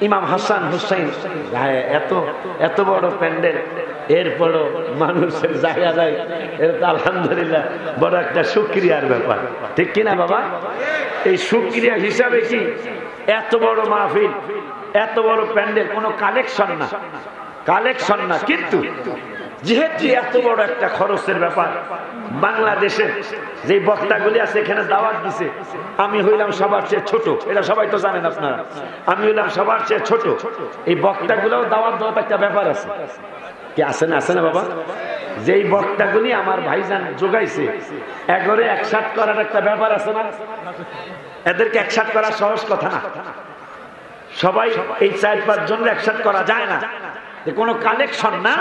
ইমাম হাসান হুসাইন এত এত বড় প্যান্ডেল, এরপরও মানুষের জায়গা দেয়, এটা তো আলহামদুলিল্লাহ বড় একটা শুকরিয়ার ব্যাপার, ঠিক কিনা বাবা? এই শুকরিয়া হিসাবে কি এত বড় মাহফিল, এত বড় প্যান্ডেল কোনো কালেকশন না, কালেকশন না, কিন্তু যেহেতু এত বড় একটা খরচের ব্যাপার, বাংলাদেশের যে বক্তাগুলি আছে এখানে দাওয়াত দিছে, আমি হইলাম সবার চেয়ে ছোট, এটা সবাই তো জানেন আপনারা, আমি হইলাম সবার চেয়ে ছোট। এই বক্তাগুলোও দাওয়াত দেওয়ার একটা ব্যাপার আছে, কি আছে না? আছে না বাবা? যেই বক্তাগুলি আমার ভাইজান যোগাইছে, এগরে একসাথ করার একটা ব্যাপার আছে না? এদেরকে একসাথ করা সহজ কথা না। সবাই এই 4-5 জন একসাথ করা যায় না, কোনো কালেকশন না।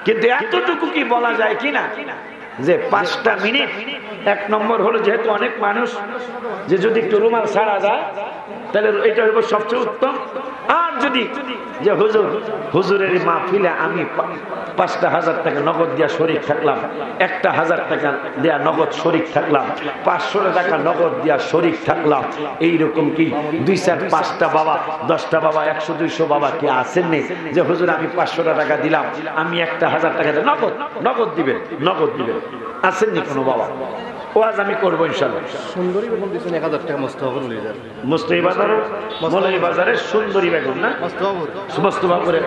কিন্তু এতটুকু কি বলা যায় কিনা যে 5টা মিনিট, 1 নম্বর হলো যেহেতু অনেক মানুষ, যে যদি একটু রুমাল ছাড়া যায় তাহলে এটা হলো সবচেয়ে উত্তম। আর যদি যে হুজুরের মাহফিলে আমি 5,000 টাকা নগদ দিয়া শরীক থাকলাম, 1,000 টাকা দেয়া নগদ শরীক থাকলাম, 500 টাকা নগদ দিয়া শরীক থাকলাম, এইরকম কি 2-4-5টা বাবা, 10টা বাবা, 100-200 বাবা কি আছেন নেই যে হুজুর আমি 500 টাকা দিলাম, আমি 1,000 টাকা নগদ নগদ দিবেন, নগদ দিবেন? আসেননি কোনো বাবা? ওয়াজ আমি করবো ইনশাআল্লাহ। সুন্দরী বেগম দিচ্ছেন 1000 টাকা মৌলভী বাজারের সুন্দরী বেগম না, মোস্তফাপুরে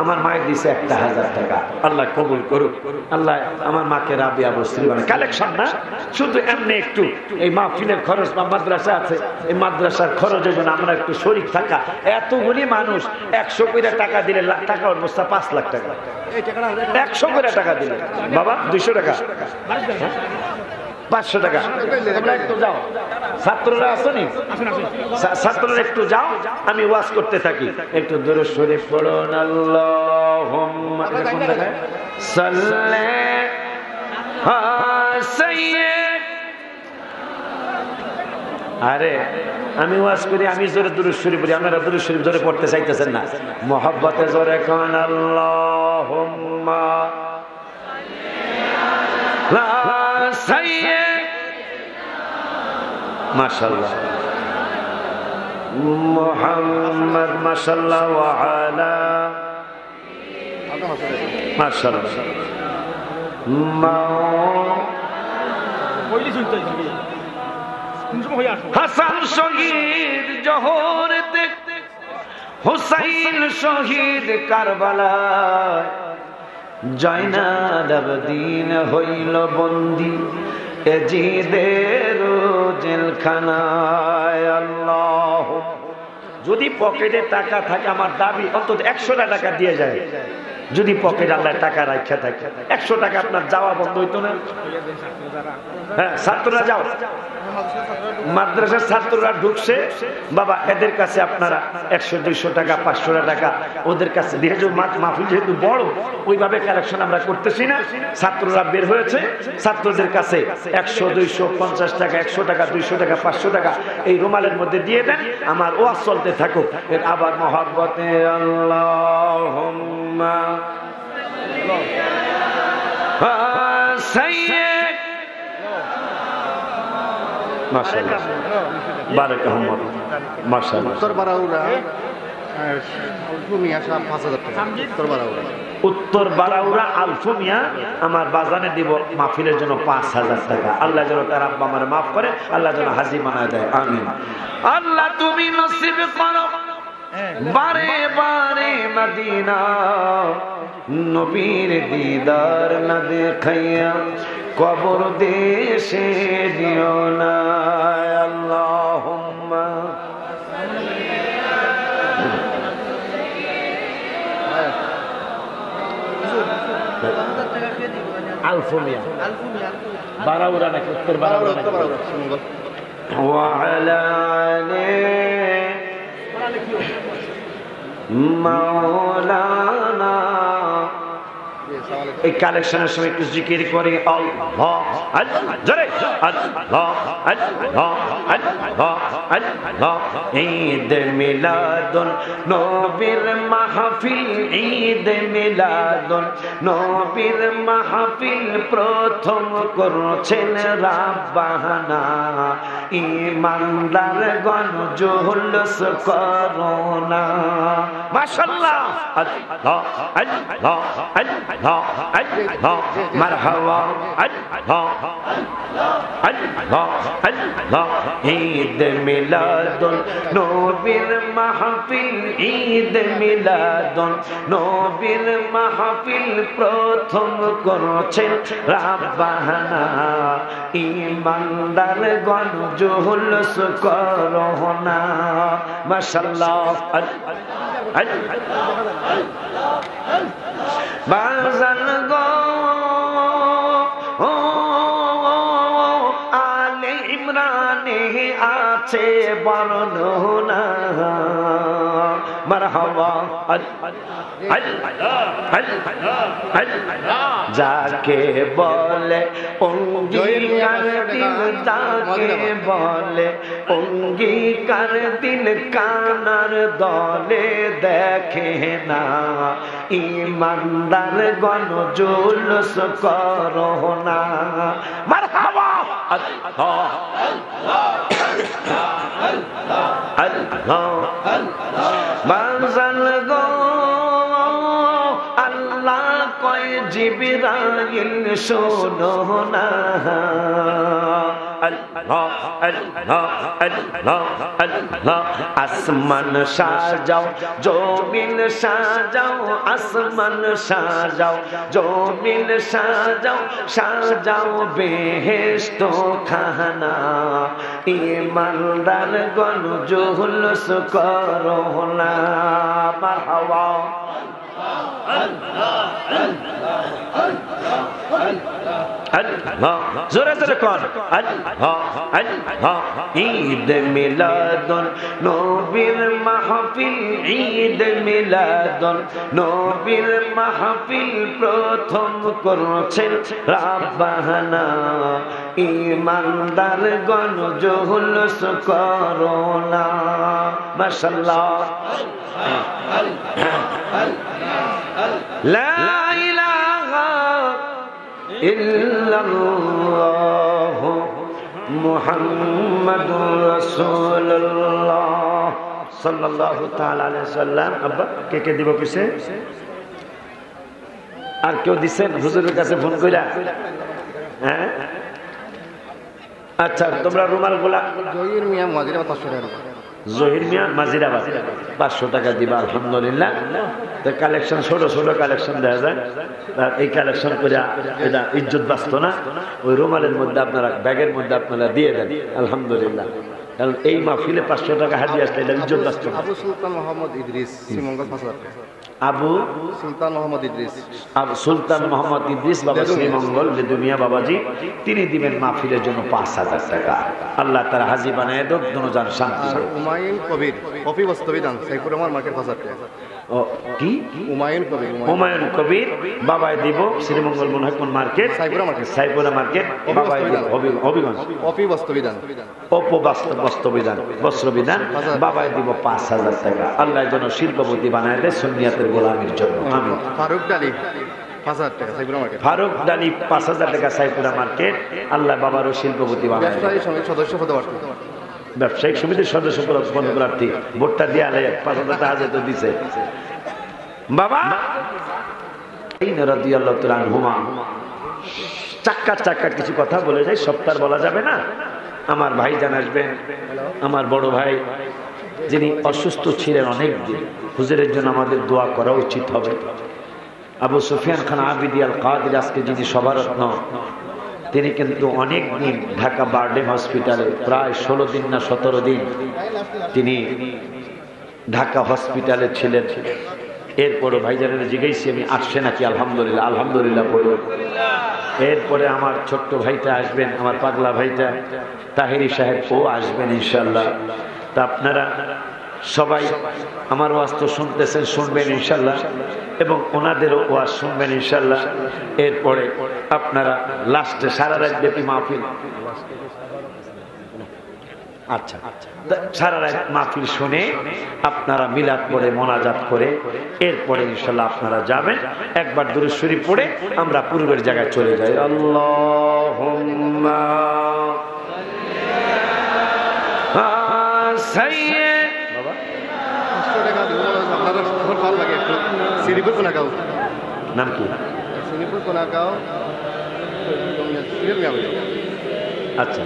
আমার মায়ের দিছে 1,000 টাকা। আল্লাহ কবুল করুক, আল্লাহ আমার মাকে রাবিয়া বস্ত্রী বানায়। কালেকশন না, শুধু এমনি একটু এই মাহফিলের খরচ বা মাদ্রাসা আছে, এই মাদ্রাসার খরচের জন্য আমরা একটু শরীক থাকা। এতগুলি মানুষ 100 করে টাকা দিলে টাকা অবস্থা 5 লাখ টাকা, 100 করে টাকা দিলে বাবা 200 টাকা, 500 টাকা। তোমরা একটু যাও, ছাত্ররা আসনি, ছাত্ররা একটু যাও, আমি ওয়াজ করতে থাকি। একটু দরুদ শরীফ পড়ুন। আল্লাহুম্মা সাল্লি আলা সাইয়্যিদ আরে আমি ওয়াজ করি, আমি জোরে দুরূদ শরীফ পড়ি, আপনারা দুরূদ শরীফ জোরে পড়তে চাইতেছেন না। মহব্বতে জোরে কোন আল্লাহুম্মা লা সাইয়্যিদ মাশাআল্লাহ মুহাম্মদ মাশাআল্লাহ ওয়া আলা মাশাআল্লাহ হাসান শহীদ জোহর দেখতে, হুসাইন শহীদ কারবালায়, জয়নাল আবেদিন হইল বন্দী এজিদের জেলখানায়। আল্লাহ, যদি পকেটে টাকা থাকে, আমার দাবি অন্তত 100 টাকা দিয়ে যায়। যদি পকেটে আল্লাহ টাকা রাখা থাকে, 100 টাকা আপনার যাওয়া বন্ধ হইতো না? হ্যাঁ, ছাত্ররা যাও, মাদ্রাসার ছাত্ররা ঢুকছে বাবা, এদের কাছে আপনারা 100-200 টাকা 500 টাকা ওদের কাছে দিয়ে, মাহফিল যেহেতু বড় ওইভাবে কালেকশন আমরা করতেছি না। ছাত্ররা বের হয়েছে, ছাত্রদের কাছে 100, 200, 50 টাকা, 100 টাকা, 200 টাকা, 500 টাকা এই রুমালের মধ্যে দিয়ে দেন, আমার ওয়াজ চলতে থাকুক। এর আবার মহব্বতে আল্লাহুম্মা সাইয়্যিদ মাশাআল্লাহ বারাকাল্লাহু মাশাআল্লাহ। উত্তর বারাউরা আলফুমিয়া 5000 টাকা। উত্তর বারাউরা আলফুমিয়া আমার বাজানে দিব মাহফিলের জন্য 5000 টাকা। আল্লাহ যেন তার আব্বা আমার মাফ করে, আল্লাহ যেন হাজি বানায় দেয়, আমিন। আল্লাহ তুমি নসিব করো বারে বারে মদিনা, নবীর দিদার না দেখাইয়া কবর দেশে দিও না। আল্লাহুম্মা আলফুমিয়া বারাউরা নাকি উত্তর বারাউরা ওয়া আলা আলি মাওলানা। এই কালেকশনের সময় একটু জিকির করি আল্লাহ আল্লাহ জোরে আল্লাহ আল্লাহ আল্লাহ আল্লাহ। ঈদ মিলাদুন নবীর মাহফিল, ঈদ মিলাদুন নবীর মাহফিল প্রথম করছেন রাব্বানা। ঈমানদার গণ জুলুস করোনা। মাশাআল্লাহ আল্লাহ আল্লাহ আল্লাহ আল্লাহ মারহাবা আল্লাহ আল্লাহ আল্লাহ। ঈদ মিলাদুন নবীর মাহফিল, ঈদ মিলাদুন নবীর মাহফিল প্রথম করছেন রাব্বানা। ঈমানদার গণ জুলুস করোনা। মাশাআল্লাহ বাজান গো আলে ইমরানে আছে বর্ণনা। মারহাবা যাকে বলে অঙ্গীকার দিল, যাকে বলে অঙ্গীকার দিল, কানার দলে দেখে না। ঈমানদার গণ জুলুস করোনা। মারহাবা আল্লাহ আল্লাহ বাজান গো আল্লাহ কয় জিবরাইল শোনো না। আল্লাহ আল্লাহ আল্লাহ আল্লাহ। আসমান সাজাও জমিন সাজাও, আসমান সাজাও জমিন সাজাও, সাজাও বেহেশত খানা। ঈমানদার গণ জুলুস করোনা। মারহাবা আল্লাহ আল্লাহ আল্লাহ अल्लाह जोरे जोरे कौन अल्लाह अल्लाह ईद मिलादुन नबीर महफिल ईद मिलादुन নবীর মাহফিল প্রথম করছেন রাব্বানা ঈমানদার গণ জুলুস করোনা মাশাআল্লাহ লা ইলাহা ইল্লাল্লাহ মুহাম্মাদুর রাসূলুল্লাহ সাল্লাল্লাহু তাআলা আলাইহি সাল্লাম। আব্বা কে কে দিব কইছে? আর কেউ দিছেন হুজুরের কাছে ফোন কইরা? হ্যাঁ আচ্ছা তোমরা রুমালগুলা জহির মিয়া মাজিরাবাদ 500 টাকা, জহির মিয়া মাজিরাবাদ 500 টাকা দিবা। আলহামদুলিল্লাহ। তো কালেকশন ছোট ছোট কালেকশন দেওয়া যায়, এই কালেকশন করে এটা ইজ্জত বাঁচত না। ওই রুমালের মধ্যে আপনারা ব্যাগের মধ্যে আপনারা দিয়ে দেন। আলহামদুলিল্লাহ। কারণ এই মাহফিলে 500 টাকা হাদিয়া আসলে এটা ইজ্জত বাঁচত না। আবু সুলতান মোহাম্মদ ইদ্রিস শ্রীমঙ্গল 5000 টাকা। আবু সুলতান মোহাম্মদ ইদ্রিস, আবু সুলতান মোহাম্মদ ইদ্রিস বাবা শ্রীমঙ্গল দুনিয়া বাবাজি, তিনি দিবেন মাহফিলের জন্য 5000 টাকা। আল্লাহ তার হাজি বানায় দেব, দুজন শান্তি। হুমায়ুন কবির কপি বস্তবিধান সাইফুর রহমান মার্কেট 5000 টাকা। ও কি হুমায়ুন কবির, হুমায়ুন কবির বাবাই দিব শ্রীমঙ্গল মনোহরপুর মার্কেট সাইফুরা মার্কেট বাবাই দিব হবিগঞ্জ কপি বস্তবিধান বস্ত্রবিধান বাবাই দিব 5000 টাকা। আল্লাহ যেন শিল্পপতি বানায় দেয় সুন্নিয়াতের গোলামির জন্য। আমিন। ফারুক ডালি 5000 টাকা সাইফুরা মার্কেট। ফারুক ডালি 5000 টাকা সাইফুরা মার্কেট। আল্লাহ বাবারও শিল্পপতি বানায়। ব্যবসায়ী সমিতি সদস্য পদপ্রার্থী, ব্যবসায়িক সমিতির সদস্য পদপ্রার্থী ভোটটা দিয়ে আলে 5000 টাকা তো দিছে বাবা। রাদিয়াল্লাহু তাআলা আনহুমা চাক্কা কিছু কথা বলে যায়, সপ্তাহ বলা যাবে না। আমার ভাই জান আসবেন, আমার বড় ভাই যিনি অসুস্থ ছিলেন অনেক দিন, হুজুরের জন্য আমাদের দোয়া করা উচিত হবে। আবু সুফিয়ান খান আবিদি আল কাদের আজকে যিনি সভারত্ন, তিনি কিন্তু অনেক দিন ঢাকা বারডেম হসপিটালে প্রায় 16 দিন না 17 দিন তিনি ঢাকা হসপিটালে ছিলেন। এরপরে ভাইজানের জিজ্ঞেসি আমি আসছে নাকি? আলহামদুলিল্লাহ আলহামদুলিল্লাহ বলুন। এরপরে আমার ছোট্ট ভাইটা আসবেন, আমার পাগলা ভাইটা তাহিরি সাহেব, ও আসবেন ইনশাল্লাহ। তা আপনারা সবাই আমার ওয়াজ তো শুনতেছেন, শুনবেন ইনশাল্লাহ, এবং ওনাদেরও ওয়াজ শুনবেন ইনশাল্লাহ। এরপরে আপনারা লাস্টে সারা রাত ব্যাপী মাহফিল, আচ্ছা সারা রাত মাহফিল শুনে আপনারা মিলাদ পড়ে মোনাজাত করে এরপরে ইনশাল্লাহ আপনারা যাবেন। একবার দুরূদ শরীফ পড়ে আমরা পূর্বের জায়গায় চলে যাই। আল্লাহুম্মা সাইয়্যিদ বাবা 500 টাকা দিব। আপনারা খুব ভালো লাগে একটু শ্রীপুর কোনাগাঁও। নাম কি? শ্রীপুর কোনাগাঁও। আচ্ছা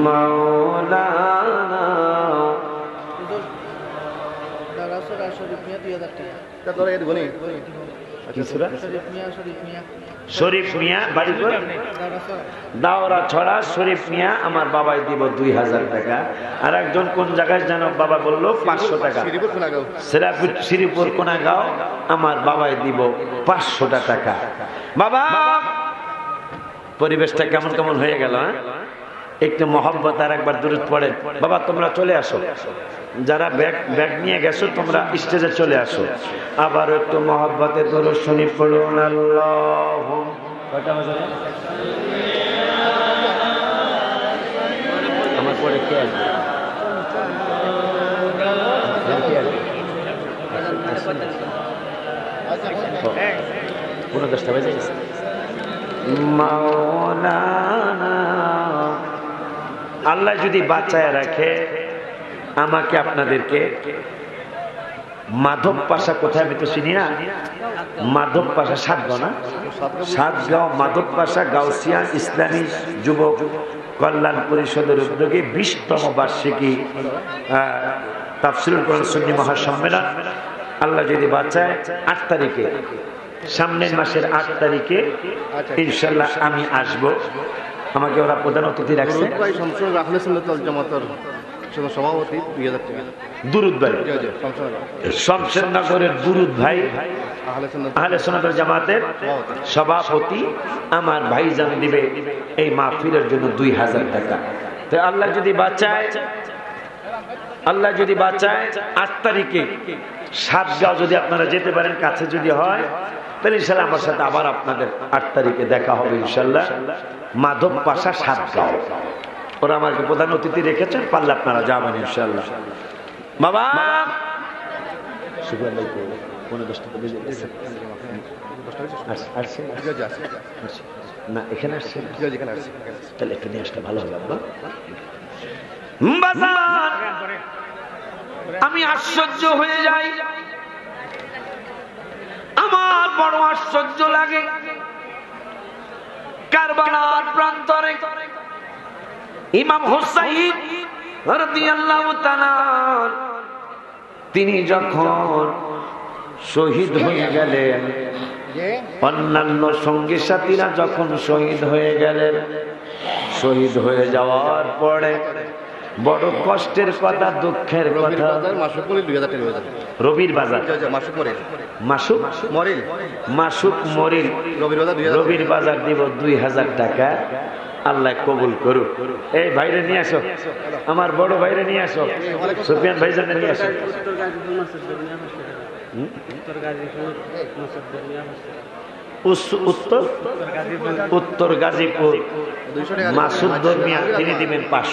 মাওলানা শরীফ মিয়া বাড়ি দাওরা ছড়া শরীফ মিয়া আমার বাবাই দিব 2000 টাকা। আর একজন কোন জায়গায় যেন বাবা বললো 500 টাকা। শ্রীপুর কোনাগাঁও আমার বাবাই দিব 500 টাকা। বাবা পরিবেশটা কেমন কেমন হয়ে গেল? একটু মহব্বত আর একবার দূরত পড়েন। বাবা তোমরা চলে আসো, যারা ব্যাগ নিয়ে গেছো তোমরা স্টেজে চলে আসো। আবার একটু মহব্বতে দরুদ শরীফ পড়ুন। আল্লাহু আমার পরে কে আসবে? পুরো 10টা বাজে গেছে। মাওলানা আল্লাহ যদি বাঁচায় রাখে আমাকে আপনাদেরকে, মাধব পাশা কোথায় আমি তো চিনি না, মাধব পাশা সাতগাঁও না, সাতগাঁও মাধব পাশা গাউসিয়া ইসলামী যুবক কল্যাণ পরিষদের উদ্যোগে 20তম বার্ষিকী তাফসীরুল কোরআন সুন্নি মহাসম্মেলন আল্লাহ যদি বাঁচায় 8 তারিখে, সামনের মাসের 8 তারিখে ইনশাল্লাহ আমি আসব। আমাকে ওরা প্রধান অতিথি রাখছে। সভাপতি 2000 টাকা। দুরুদ ভাই শমশেরনগরের দুরুদ ভাই আহলে সুন্নাত ওয়াল জামাতের সভাপতি আমার ভাইজান দিবে এই মাহফিলের জন্য 2000 টাকা। তো আল্লাহ যদি বাঁচায় 8 তারিখে সাতগাঁও যদি আপনারা যেতে পারেন, কাছে যদি হয়, তাহলে ইনশাল্লাহ আমার সাথে আবার আপনাদের 8 তারিখে দেখা হবে ইনশাল্লাহ। মাধব পাশা সাতগাঁও, ওরা আমাকে প্রধান অতিথি রেখেছেন, পারলে আপনারা যাবেন ইনশাল্লাহ। বাবা না এখানে আসছে, তাহলে একটু নিয়ে আসলে ভালো হবে। আমি আশ্চর্য হয়ে যাই, আমার বড় আশ্চর্য লাগে। কারবালার প্রান্তরে ইমাম হুসাইন রাদিয়াল্লাহু তাআলা তিনি যখন শহীদ হয়ে গেলেন, অন্যান্য সঙ্গী সাথীরা যখন শহীদ হয়ে গেলেন, শহীদ হয়ে যাওয়ার পরে বড় কষ্টের কথা, দুঃখের কথা। রবির বাজার মাসুক মরিল রবির বাজার দিব 2000 টাকা। আল্লাহ কবুল করুক। এই ভাইরে নিয়ে আসো, আমার বড় ভাইরে নিয়ে আসো, সুফিয়ান ভাইজানে নিয়ে আসো। উত্তর গাজীপুর মাসুদ দরমিয়া তিনি দিবেন 500।